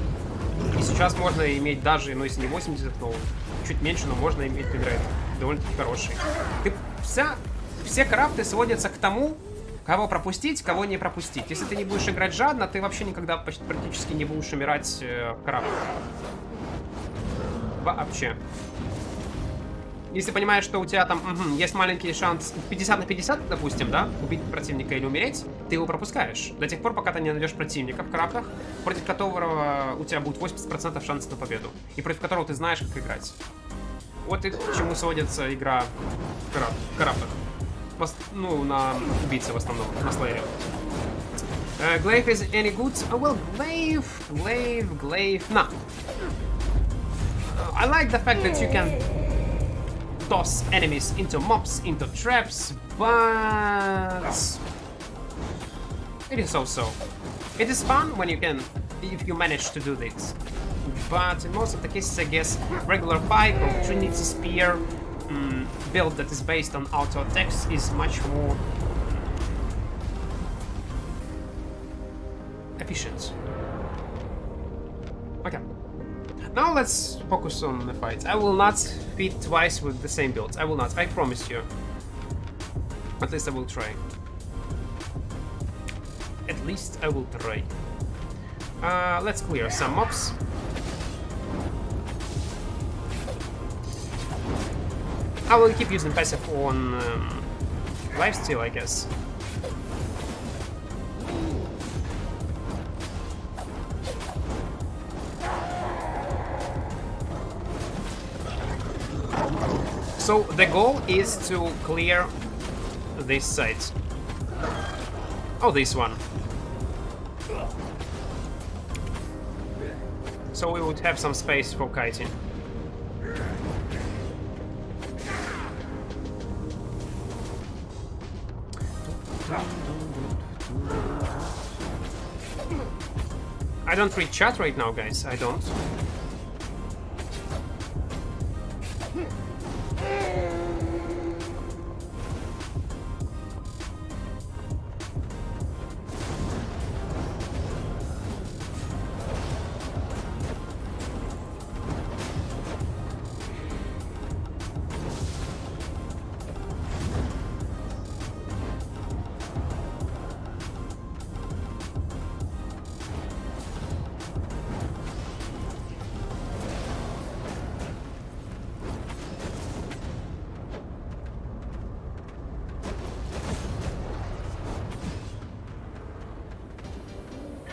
S1: и сейчас можно иметь даже, ну если не 80, но чуть меньше, но можно иметь винрейт довольно-таки хороший. Все крафты сводятся к тому, Кого пропустить, кого не пропустить. Если ты не будешь играть жадно, ты вообще никогда практически не будешь умирать в корабле. Вообще. Если понимаешь, что у тебя там есть маленький шанс 50 на 50, допустим, да, убить противника или умереть, ты его пропускаешь. До тех пор, пока ты не найдешь противника в кораблях, против которого у тебя будет 80% шансов на победу. И против которого ты знаешь, как играть. Вот и к чему сводится игра в кораблях. Ну, на убийце в основном, на слэере. Glaive is any good? Oh, well, glaive, no. I like the fact that you can toss enemies into mobs, into traps, but it is so-so. It is fun when you can, if you manage to do this. But in most of the cases, I guess, regular pike or Trinity Spear build that is based on auto attacks is much more efficient. Okay. Now let's focus on the fights. I will not feed twice with the same build. I will not. I promise you. At least I will try. At least I will try. Let's clear some mobs. I will keep using passive on lifesteal, I guess. So the goal is to clear this side. Oh, this one. So we would have some space for kiting. I don't read chat right now, guys. I don't.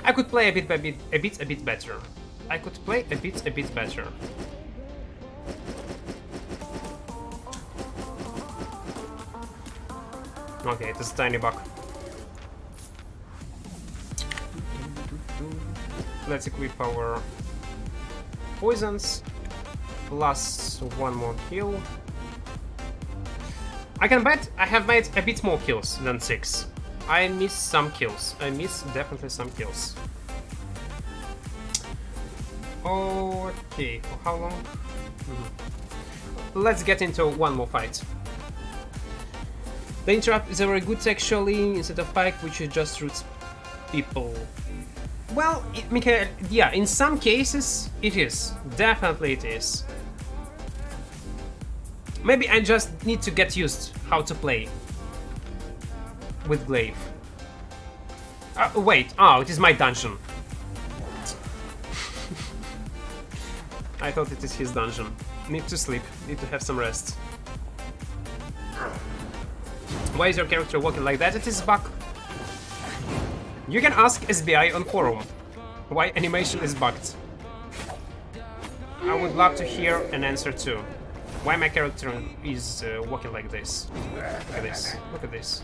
S1: I could play a bit better. I could play a bit better. Okay, it is a tiny bug. Let's equip our poisons. Plus one more kill. I can bet I have made a bit more kills than 6. I miss some kills. I miss definitely some kills. Okay, for how long? Let's get into one more fight. The interrupt is very good actually, instead of pike, which is just roots people. Well, Mikhail, yeah, in some cases it is. Definitely it is. Maybe I just need to get used how to play with glaive. Wait, oh, it is my dungeon. I thought it is his dungeon. Need to sleep, need to have some rest. Why is your character walking like that? It is bug. You can ask SBI on forum why animation is bugged. I would love to hear an answer too. Why my character is walking like this. Look at this, look at this.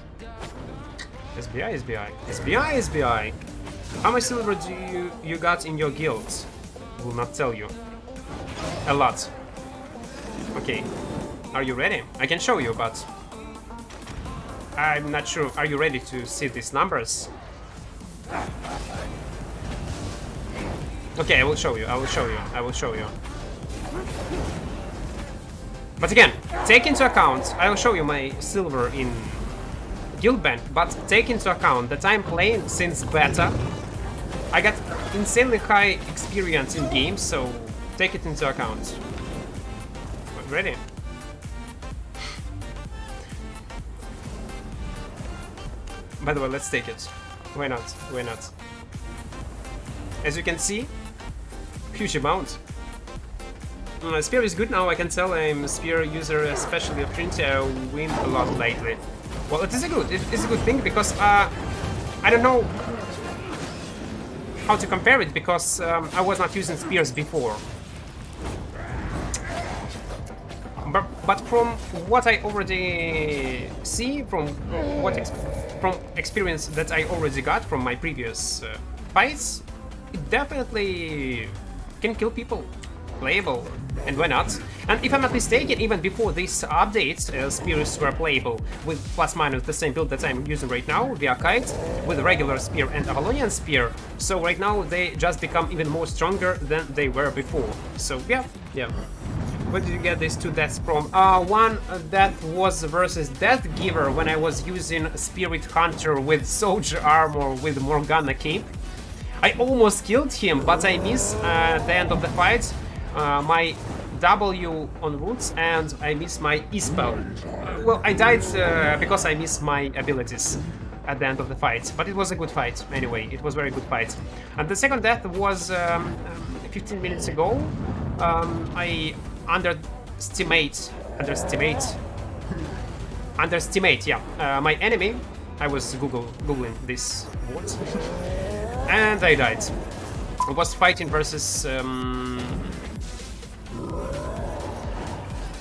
S1: SBI, SBI, SBI, SBI. How much silver do you got in your guild? Will not tell you. A lot. Okay. Are you ready? I can show you, but I'm not sure. Are you ready to see these numbers? Okay, I will show you. I will show you. I will show you. But again, take into account, I will show you my silver in Guild Bank, but take into account that I'm playing since beta. I got insanely high experience in games, so take it into account. Ready? By the way, let's take it. Why not? Why not? As you can see, huge amount. Spear is good now, I can tell I'm a spear user, especially of Trinity. I win a lot lately. Well, it is a good thing because I don't know how to compare it because I was not using spears before. But from what I already see, from experience that I already got from my previous fights, it definitely can kill people. Playable, and why not? And if I'm not mistaken, even before this update, spears were playable with plus minus the same build that I'm using right now, via Kite, with a regular spear and Avalonian spear. So right now they just become even more stronger than they were before. So yeah. Where did you get these 2 deaths from? One that was versus Death Giver when I was using Spirit Hunter with Soldier Armor with Morgana Cape. I almost killed him, but I missed at the end of the fight. My W on roots and I missed my E-spell. Well, I died because I missed my abilities at the end of the fight, but it was a good fight anyway. It was a very good fight. And the second death was 15 minutes ago. I underestimate, yeah, my enemy. I was googling this word, and I died. I was fighting versus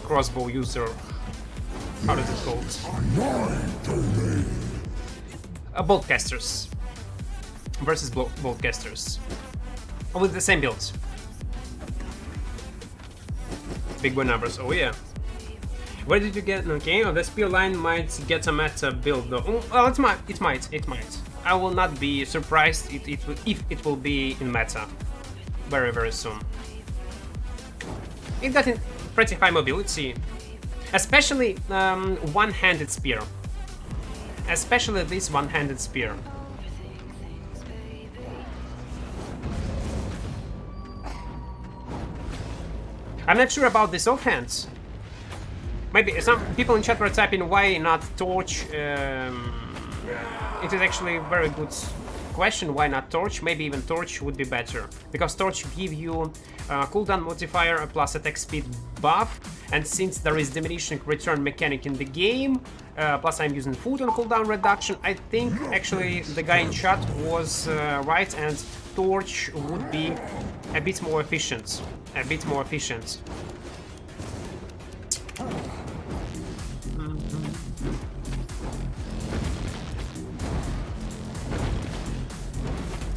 S1: crossbow user. How is it called? Boltcasters versus boltcasters with the same build. Big boy numbers. Oh yeah. Where did you get? Okay, the spear line might get a meta build though. Well, it might. I will not be surprised if it will be in meta very soon. It got pretty high mobility, especially one-handed spear. Especially this one-handed spear. I'm not sure about this offhand. Maybe some people in chat were typing why not Torch. It is actually a very good question, why not Torch? Maybe even Torch would be better. Because Torch give you cooldown modifier plus attack speed buff. And since there is diminishing return mechanic in the game, plus I'm using food on cooldown reduction, I think actually the guy in chat was right and Torch would be a bit more efficient.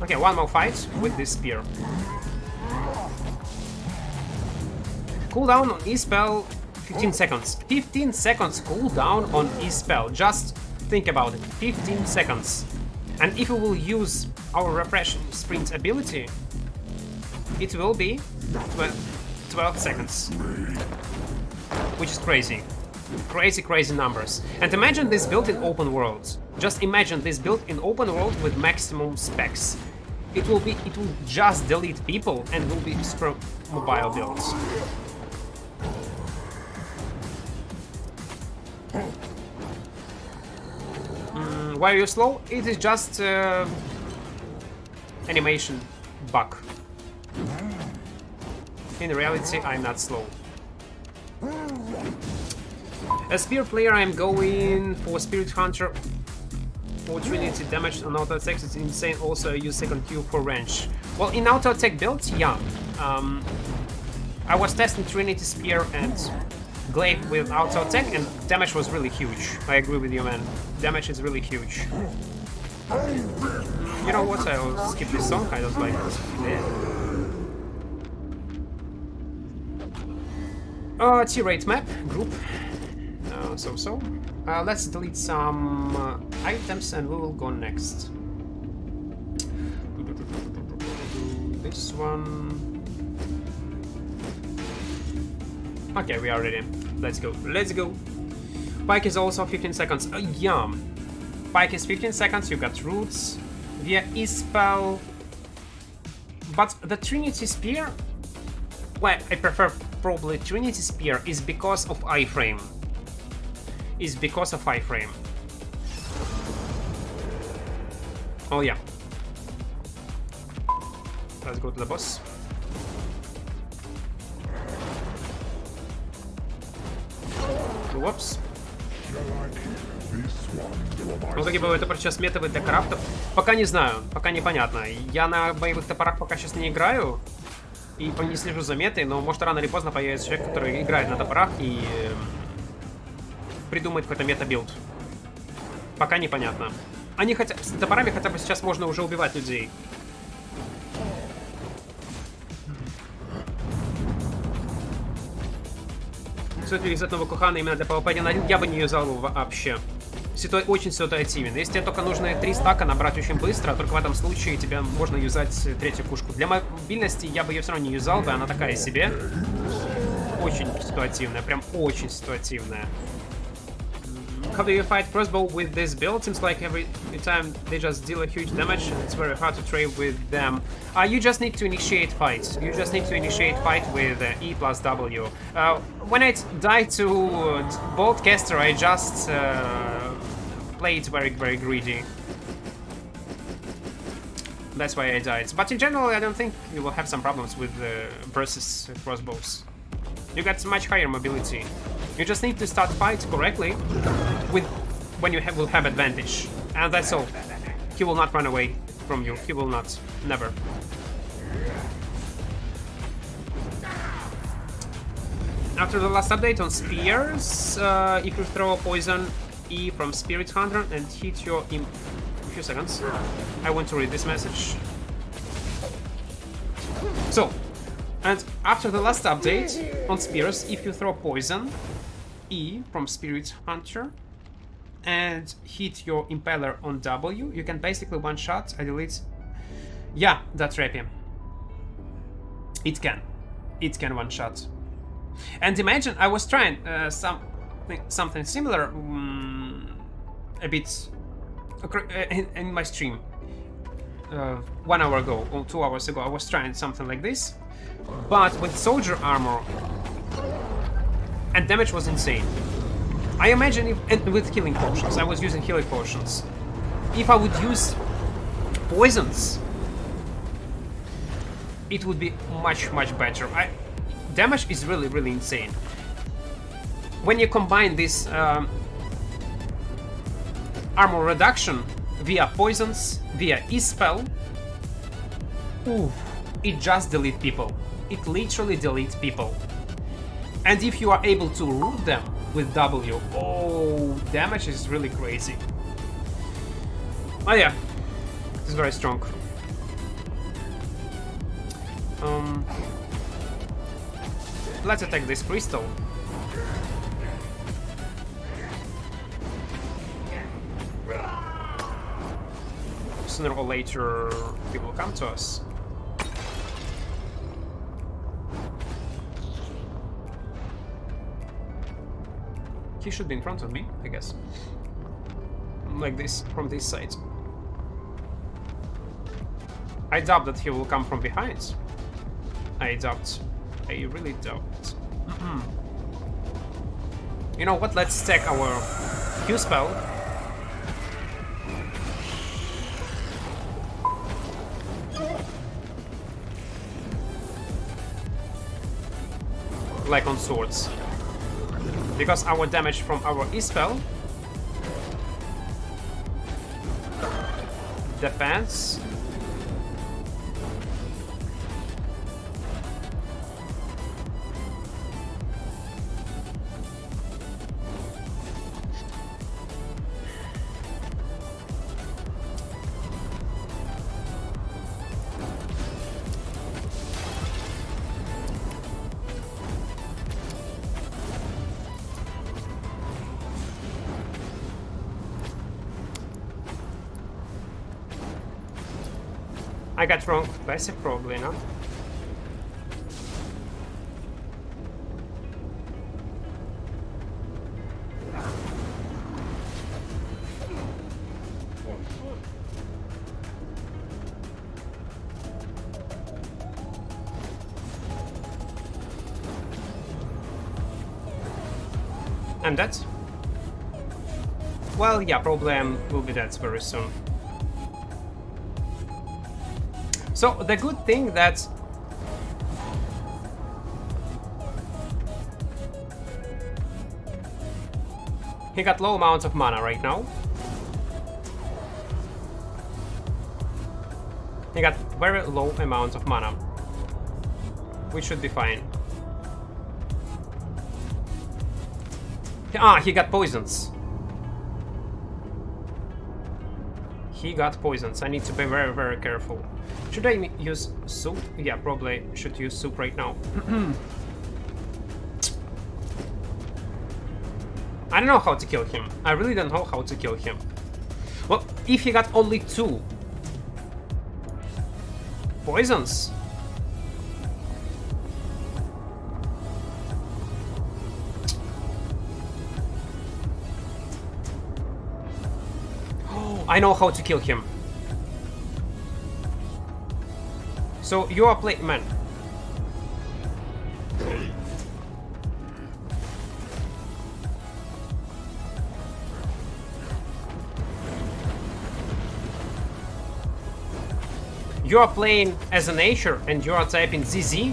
S1: Okay, one more fight with this spear. Cooldown on E-spell 15 seconds. 15 seconds cooldown on E-spell. Just think about it. 15 seconds. And if we will use our refresh sprint ability, it will be 12 seconds. Which is crazy. Crazy numbers. And imagine this build in open world. Just imagine this build in open world with maximum specs. It will just delete people and will be super mobile builds. Why are you slow? It is just animation bug. In reality, I'm not slow. As spear player, I'm going for Spirit Hunter or Trinity damage on auto attack. It's insane. Also, I use second Q for range. Well, in auto attack builds, yeah. I was testing Trinity Spear and Glaive with auto attack, and damage was really huge. I agree with you, man. Damage is really huge. You know what? I'll skip this song. I don't like it. T-rate map group. Let's delete some items and we will go next. This one. Okay, we are ready. Let's go. Pike is also 15 seconds. Yeah. Pike is 15 seconds. You got roots via E-spell. But the Trinity Spear, well, I prefer probably Trinity Spear is because of iframe. Oh yeah. Let's go to the boss. Whoops. Ну, такие бывают топоры сейчас метовые для крафтов. Пока не знаю, пока непонятно. Я на боевых топорах пока сейчас не играю. И не слежу за метой, но может рано или поздно появится человек, который играет на топорах и придумает какой-то мета-билд. Пока непонятно. Они хотя с топорами хотя бы сейчас можно уже убивать людей. Стоит ли юзать нового Кухана именно для PvP 1.1? Я бы не юзал его вообще. Очень ситуативен. Если тебе только нужно 3 стака набрать очень быстро, только в этом случае тебе можно юзать третью кушку. Для мобильности я бы ее все равно не юзал бы, она такая себе. Очень ситуативная, прям очень ситуативная. How do you fight crossbow with this build? Seems like every time they just deal a huge damage and it's very hard to trade with them. You just need to initiate fight. You just need to initiate fight with E plus W. When I died to Boltcaster, I just played very greedy. That's why I died. But in general, I don't think you will have some problems with versus crossbows. You got much higher mobility. You just need to start fight correctly with when you will have advantage. And that's all. He will not run away from you. He will not. Never. After the last update on spears, if you throw a poison E from Spirit Hunter and hit your in a few seconds. I want to read this message. So, and after the last update on spears, if you throw poison E from Spirit Hunter and hit your impaler on W, you can basically one shot. I delete. Yeah, that's Rapier. It can one shot. And imagine I was trying something similar a bit in my stream 1 hour ago or 2 hours ago. I was trying something like this, but with soldier armor, and damage was insane. I imagine if, and with healing potions, I was using healing potions. If I would use poisons, it would be much better. Damage is really insane. When you combine this armor reduction via poisons, via E-spell, it just deletes people. It literally deletes people. And if you are able to root them with W, damage is really crazy. Oh yeah, it's very strong. Let's attack this crystal. Sooner or later, he will come to us. He should be in front of me, I guess. Like this, from this side. I doubt that he will come from behind. I really doubt. You know what? Let's stack our Q spell. Like on swords. Because our damage from our E-spell defense I got wrong passive probably, no? I'm dead? Well, yeah, probably I will be dead very soon. So the good thing that he got low amounts of mana right now. He got very low amounts of mana, which should be fine. Ah, he got poisons. He got poisons. I need to be very, very careful. Should I use soup? Yeah, probably should use soup right now. I don't know how to kill him. I really don't know how to kill him. Well, if he got only 2 poisons. Oh, I know how to kill him. So you are man. You are playing as a nature and you are typing ZZ?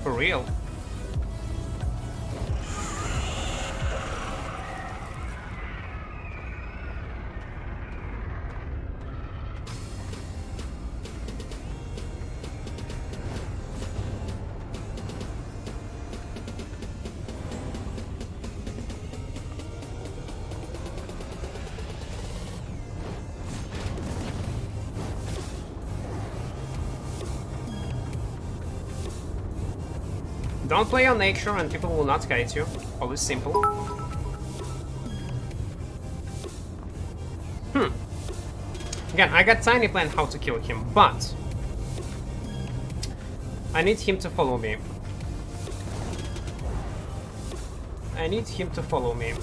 S1: For real? Don't play on nature and people will not kite you. All is simple. Again, I got tiny plan how to kill him, but I need him to follow me. I need him to follow me.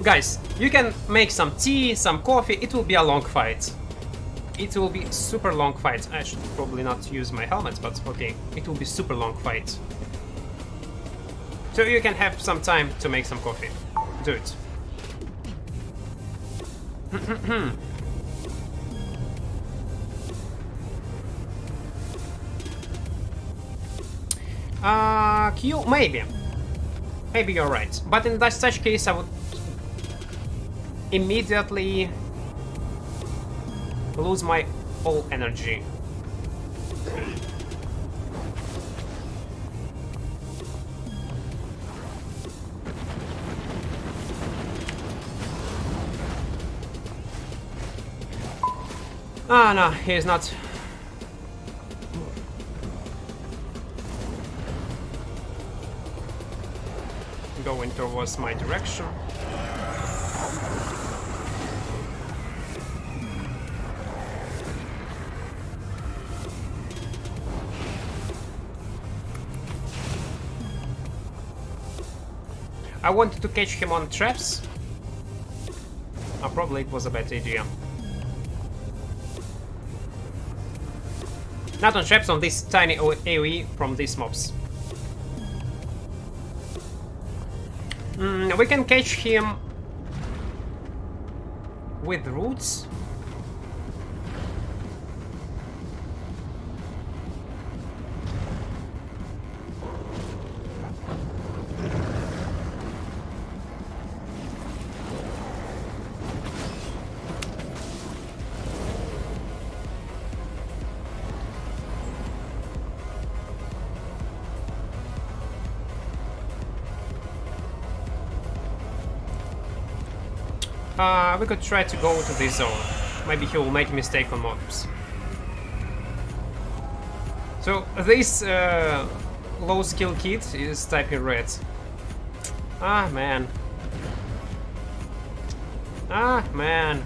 S1: Guys, you can make some tea, some coffee, it will be a long fight. It will be super long fight. I should probably not use my helmet, but okay. It will be super long fight. So you can have some time to make some coffee. Do it. Q, maybe. Maybe you're right. But in such case, I would immediately lose my all energy. Ah, no, he's not. Going towards my direction. I wanted to catch him on traps. Probably it was a bad idea. Not on traps, on this tiny AoE from these mobs. We can catch him with roots. We could try to go to this zone. Maybe he will make a mistake on mobs. So this low skill kid is typing red. Ah man. Ah man.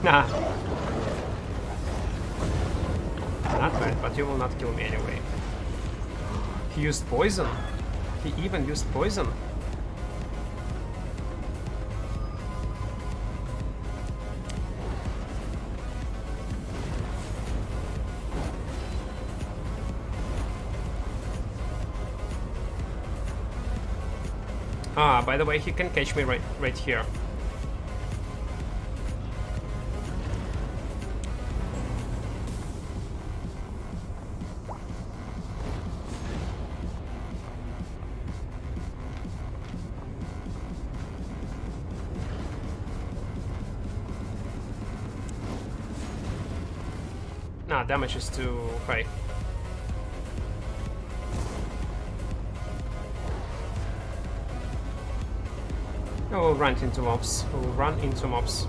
S1: Nah. Not bad, but you will not kill me anyway. He used poison. He even used poison. Ah, by the way, he can catch me right here. Nah, damage is too high. We'll run into mobs. We'll run into mobs.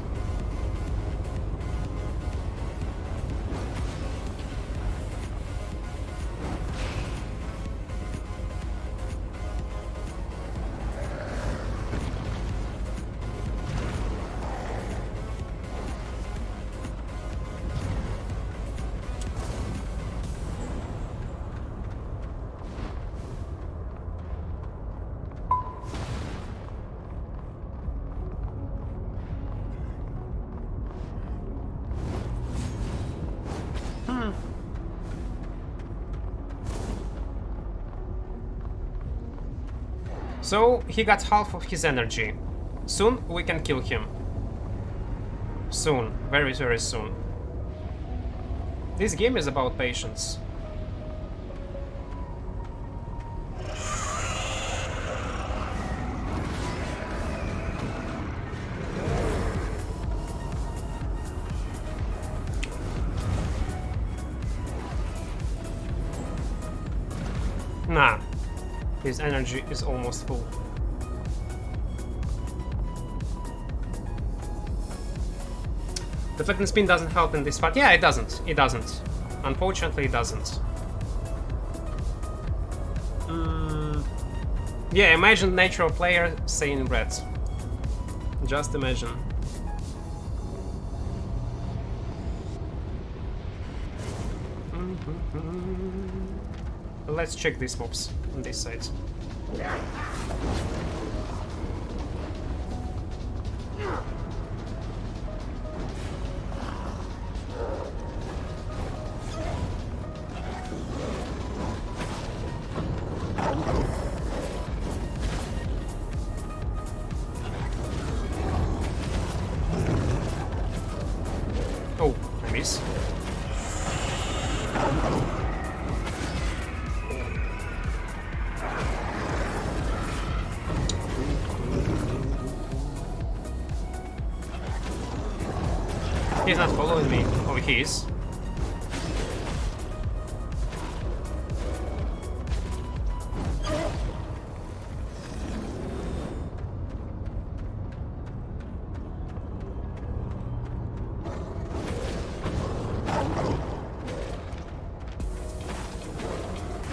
S1: So he got half of his energy. Soon we can kill him. Soon, very, very soon. This game is about patience. Nah. His energy is almost full. Deflect and spin doesn't help in this fight. Yeah, it doesn't. It doesn't. Unfortunately, it doesn't. Yeah, imagine natural player saying red. Just imagine. Let's check these mobs on this side. Oh, I miss. He's not following me. Oh, he is.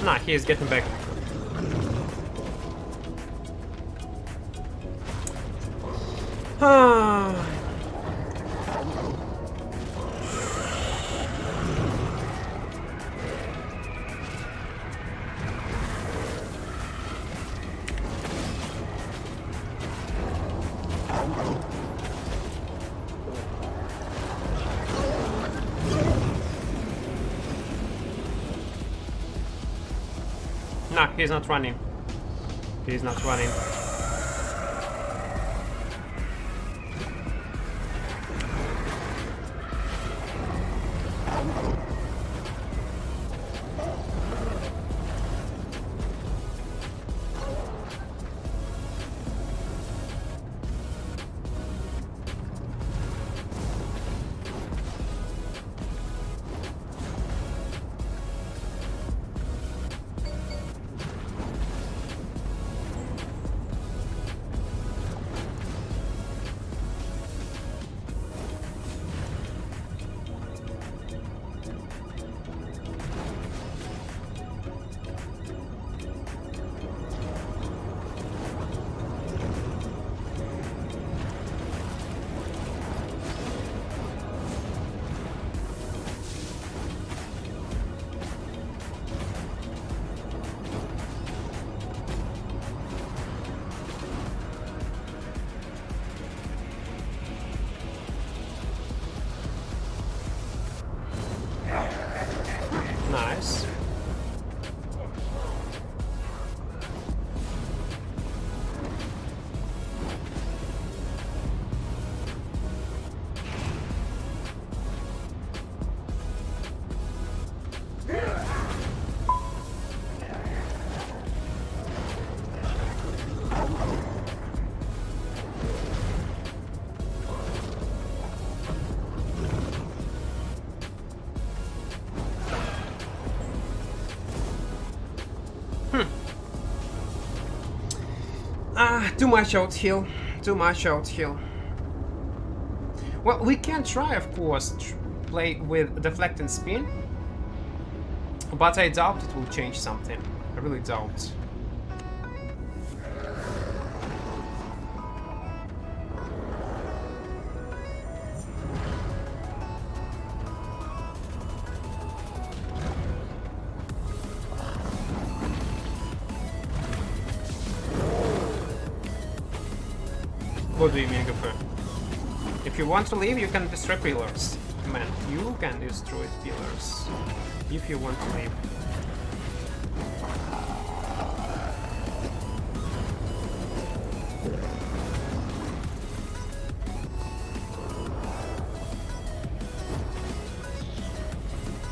S1: Nah, he is getting back. Nah, he's not running. He's not running. Too much out heal. Too much out heal. Well, we can try, of course, play with deflect and spin. But I doubt it will change something. I really doubt. What do you mean, Gaffer? If you want to leave, you can destroy pillars. Man, you can destroy pillars. If you want to leave.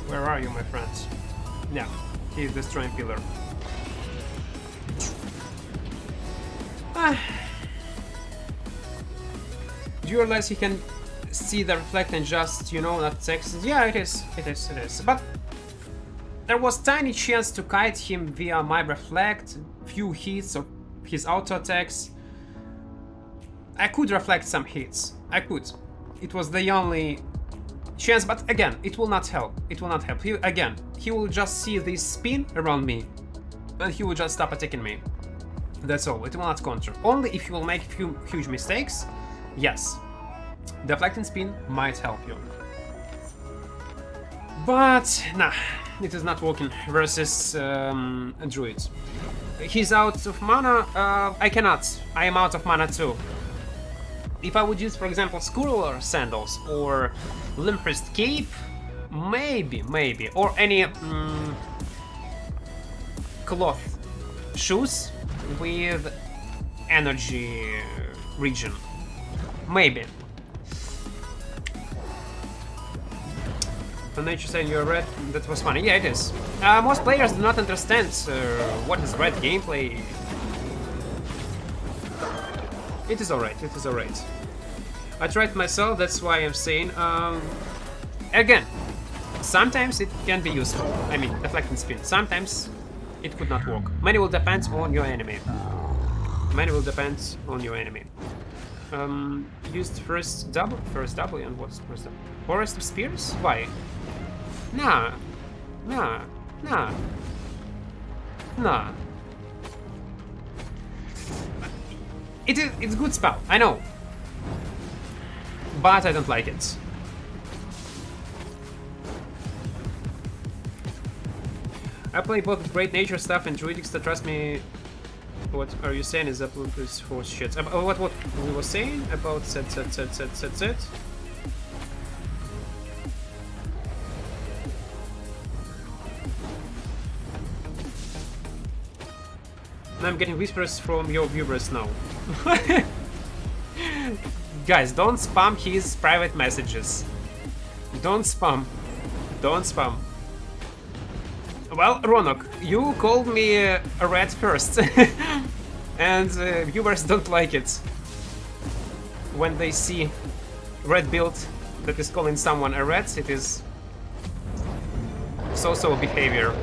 S1: Where are you, my friends? Yeah, he's destroying pillar. Do you realize he can see the reflect and just, you know, not text? Yeah, it is. But there was tiny chance to kite him via my reflect, few hits of his auto attacks. I could reflect some hits. I could. It was the only chance, but again, it will not help. It will not help. He will just see this spin around me, and he will just stop attacking me. That's all. It will not counter. Only if you will make few huge mistakes. Yes, deflect and spin might help you. But, nah, it is not working versus a druid. He's out of mana, I cannot. I am out of mana too. If I would use, for example, Squirrel Sandals or Limprest Cape, maybe. Or any cloth shoes with energy region. Maybe. The nature saying you're red, that was funny. Yeah, it is. Most players do not understand what is red gameplay. It is alright, I tried myself, that's why I'm saying. Again, sometimes it can be useful. I mean, deflect and spin. Sometimes it could not work. Many will depend on your enemy. Used first double, and what's first double? Forest of Spears? Why? Nah. It's good spell, I know. But I don't like it. I play both great nature stuff and druidic stuff, trust me. What are you saying is upload this horse shit? What we were saying about set. I'm getting whispers from your viewers now. Guys, don't spam his private messages. Don't spam. Well, Ronok, you called me a rat first, and viewers don't like it when they see red build that is calling someone a rat. It is so behavior.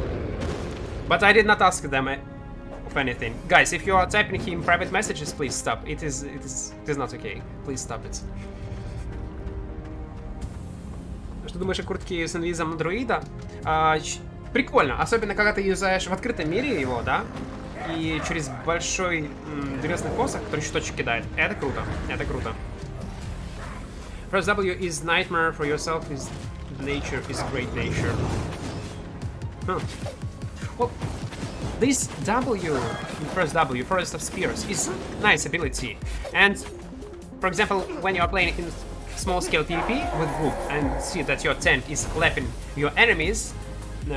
S1: But I did not ask them of anything. Guys, if you are typing him private messages, please stop. It is not okay. Please stop it. Что думаешь о куртке с инвизом друида? Прикольно, особенно когда ты юзаешь в открытом мире его, да? И через большой древесный посох, который щиточек кидает. Это круто. First W is nightmare for yourself, is nature is great nature. Huh. Well, this W, first W, Forest of Spears, is nice ability. And, for example, when you are playing in small scale PvP with group and see that your tank is clapping your enemies,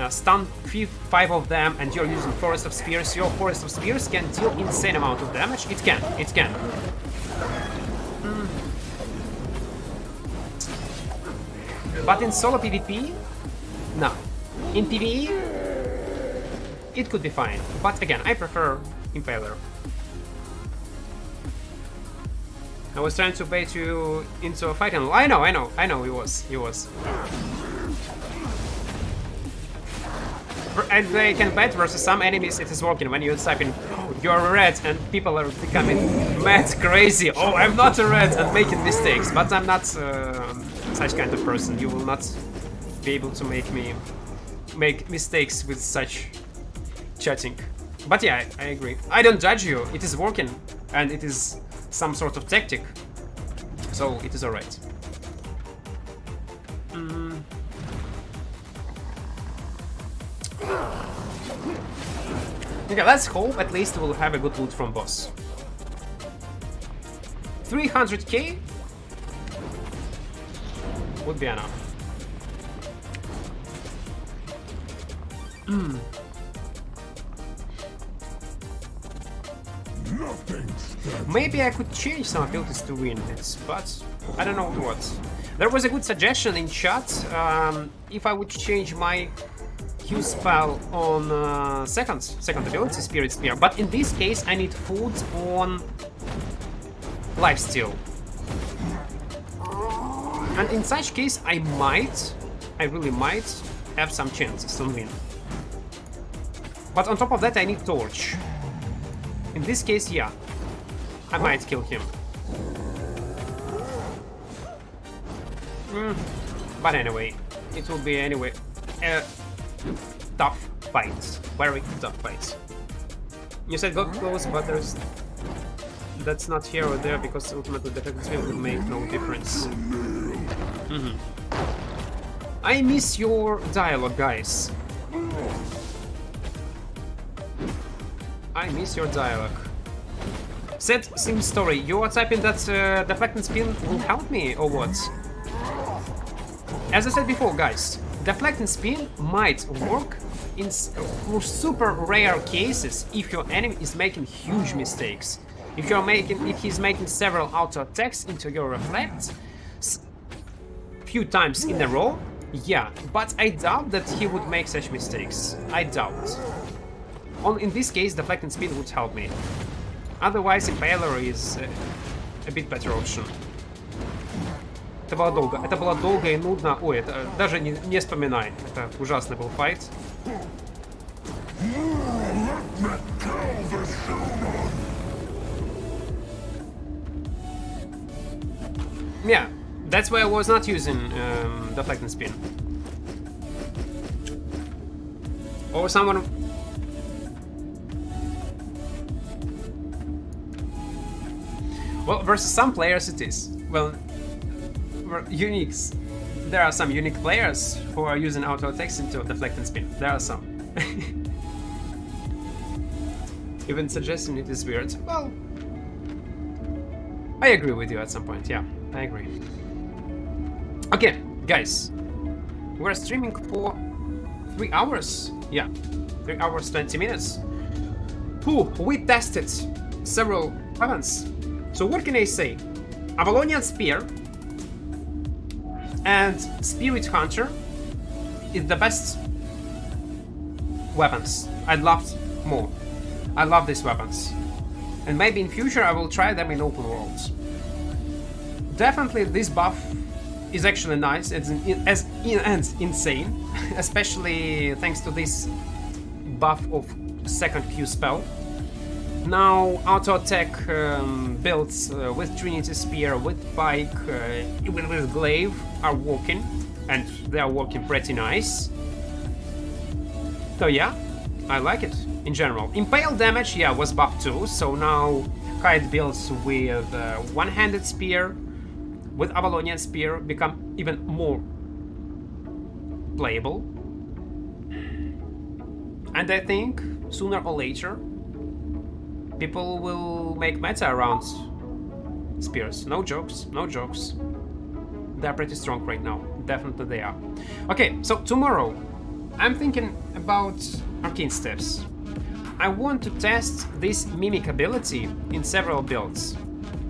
S1: stun 5 of them, and you're using Forest of Spears, your Forest of Spears can deal insane amount of damage. It can. But in solo PvP, no. In PvE, it could be fine. But again, I prefer Impaler. I was trying to bait you into a fight, and I know, he was. And they can bet versus some enemies, it is working when you type in you're a red and people are becoming mad crazy. Oh, I'm not a red and making mistakes, but I'm not such kind of person. You will not be able to make mistakes with such chatting. But yeah, I agree. I don't judge you. It is working and it is some sort of tactic. So it is alright. Okay, let's hope at least we'll have a good loot from boss. 300k would be enough. Maybe I could change some abilities to win this, but I don't know what. There was a good suggestion in chat if I would change my Q spell on second ability, Spirit Spear, but in this case I need food on lifesteal. And in such case I really might have some chances to win. But on top of that I need torch. In this case, yeah, I might kill him. But anyway, it will be anyway a tough fight, very tough fight. You said go close, but that's not here or there because ultimately the effective spin will make no difference. I miss your dialogue, guys. I miss your dialogue. Said Sim Story, you are typing that deflect and spin will help me or what? As I said before, guys, deflect and spin might work in for super rare cases if your enemy is making huge mistakes. If he's making several auto attacks into your reflect few times in a row, yeah, but I doubt that he would make such mistakes. I doubt. In this case, deflect and spin would help me. Otherwise, Impaler is a bit better option. Это было долго. Это было долго и нудно. Ой, это даже не вспоминай. Это ужасный был файт. Yeah, that's why I was not using deflect and spin. Or someone. Well, versus some players it is. Well, uniques. There are some unique players who are using auto attacks into deflect and spin. There are some. Even suggesting it is weird. Well, I agree with you at some point. Yeah, I agree. Okay, guys, we're streaming for 3 hours. Yeah, 3 hours 20 minutes. We tested several weapons. So what can I say? Avalonian Spear and Spirit Hunter is the best weapons. I'd love more. I love these weapons. And maybe in future I will try them in open worlds. Definitely this buff is actually nice and insane. Especially thanks to this buff of second Q spell. Now auto attack builds with Trinity Spear, with Pike, even with Glaive are working, and they are working pretty nice. So yeah, I like it in general. Impale damage, yeah, was buffed too, so now Kite builds with one-handed spear, with Avalonian Spear become even more playable. And I think sooner or later people will make meta around spears. No jokes, no jokes. They're pretty strong right now. Definitely they are. Okay, so tomorrow I'm thinking about arcane steps. I want to test this mimic ability in several builds.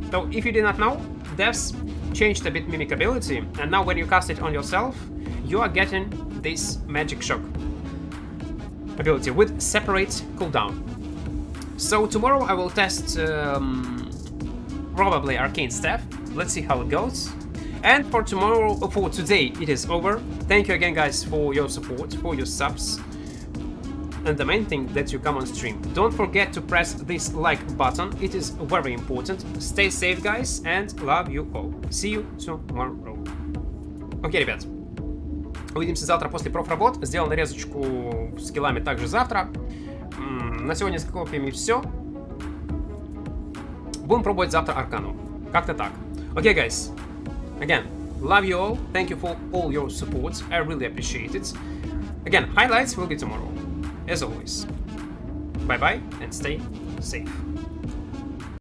S1: So if you did not know, devs changed a bit mimic ability, and now when you cast it on yourself, you are getting this magic shock ability with separate cooldown. So tomorrow I will test probably arcane staff. Let's see how it goes. And for today it is over. Thank you again, guys, for your support, for your subs. and the main thing that you come on stream. Don't forget to press this like button, it is very important. Stay safe, guys, and love you all. See you tomorrow. Окей, ребят. Увидимся завтра после профработ. Сделал нарезочку с скиллами также завтра. На сегодня с копиями все. Будем пробовать завтра аркану. Как-то так. Окей, guys. Again, love you all. Thank you for all your support. I really appreciate it. Again, highlights will be tomorrow. As always. Bye bye and stay safe.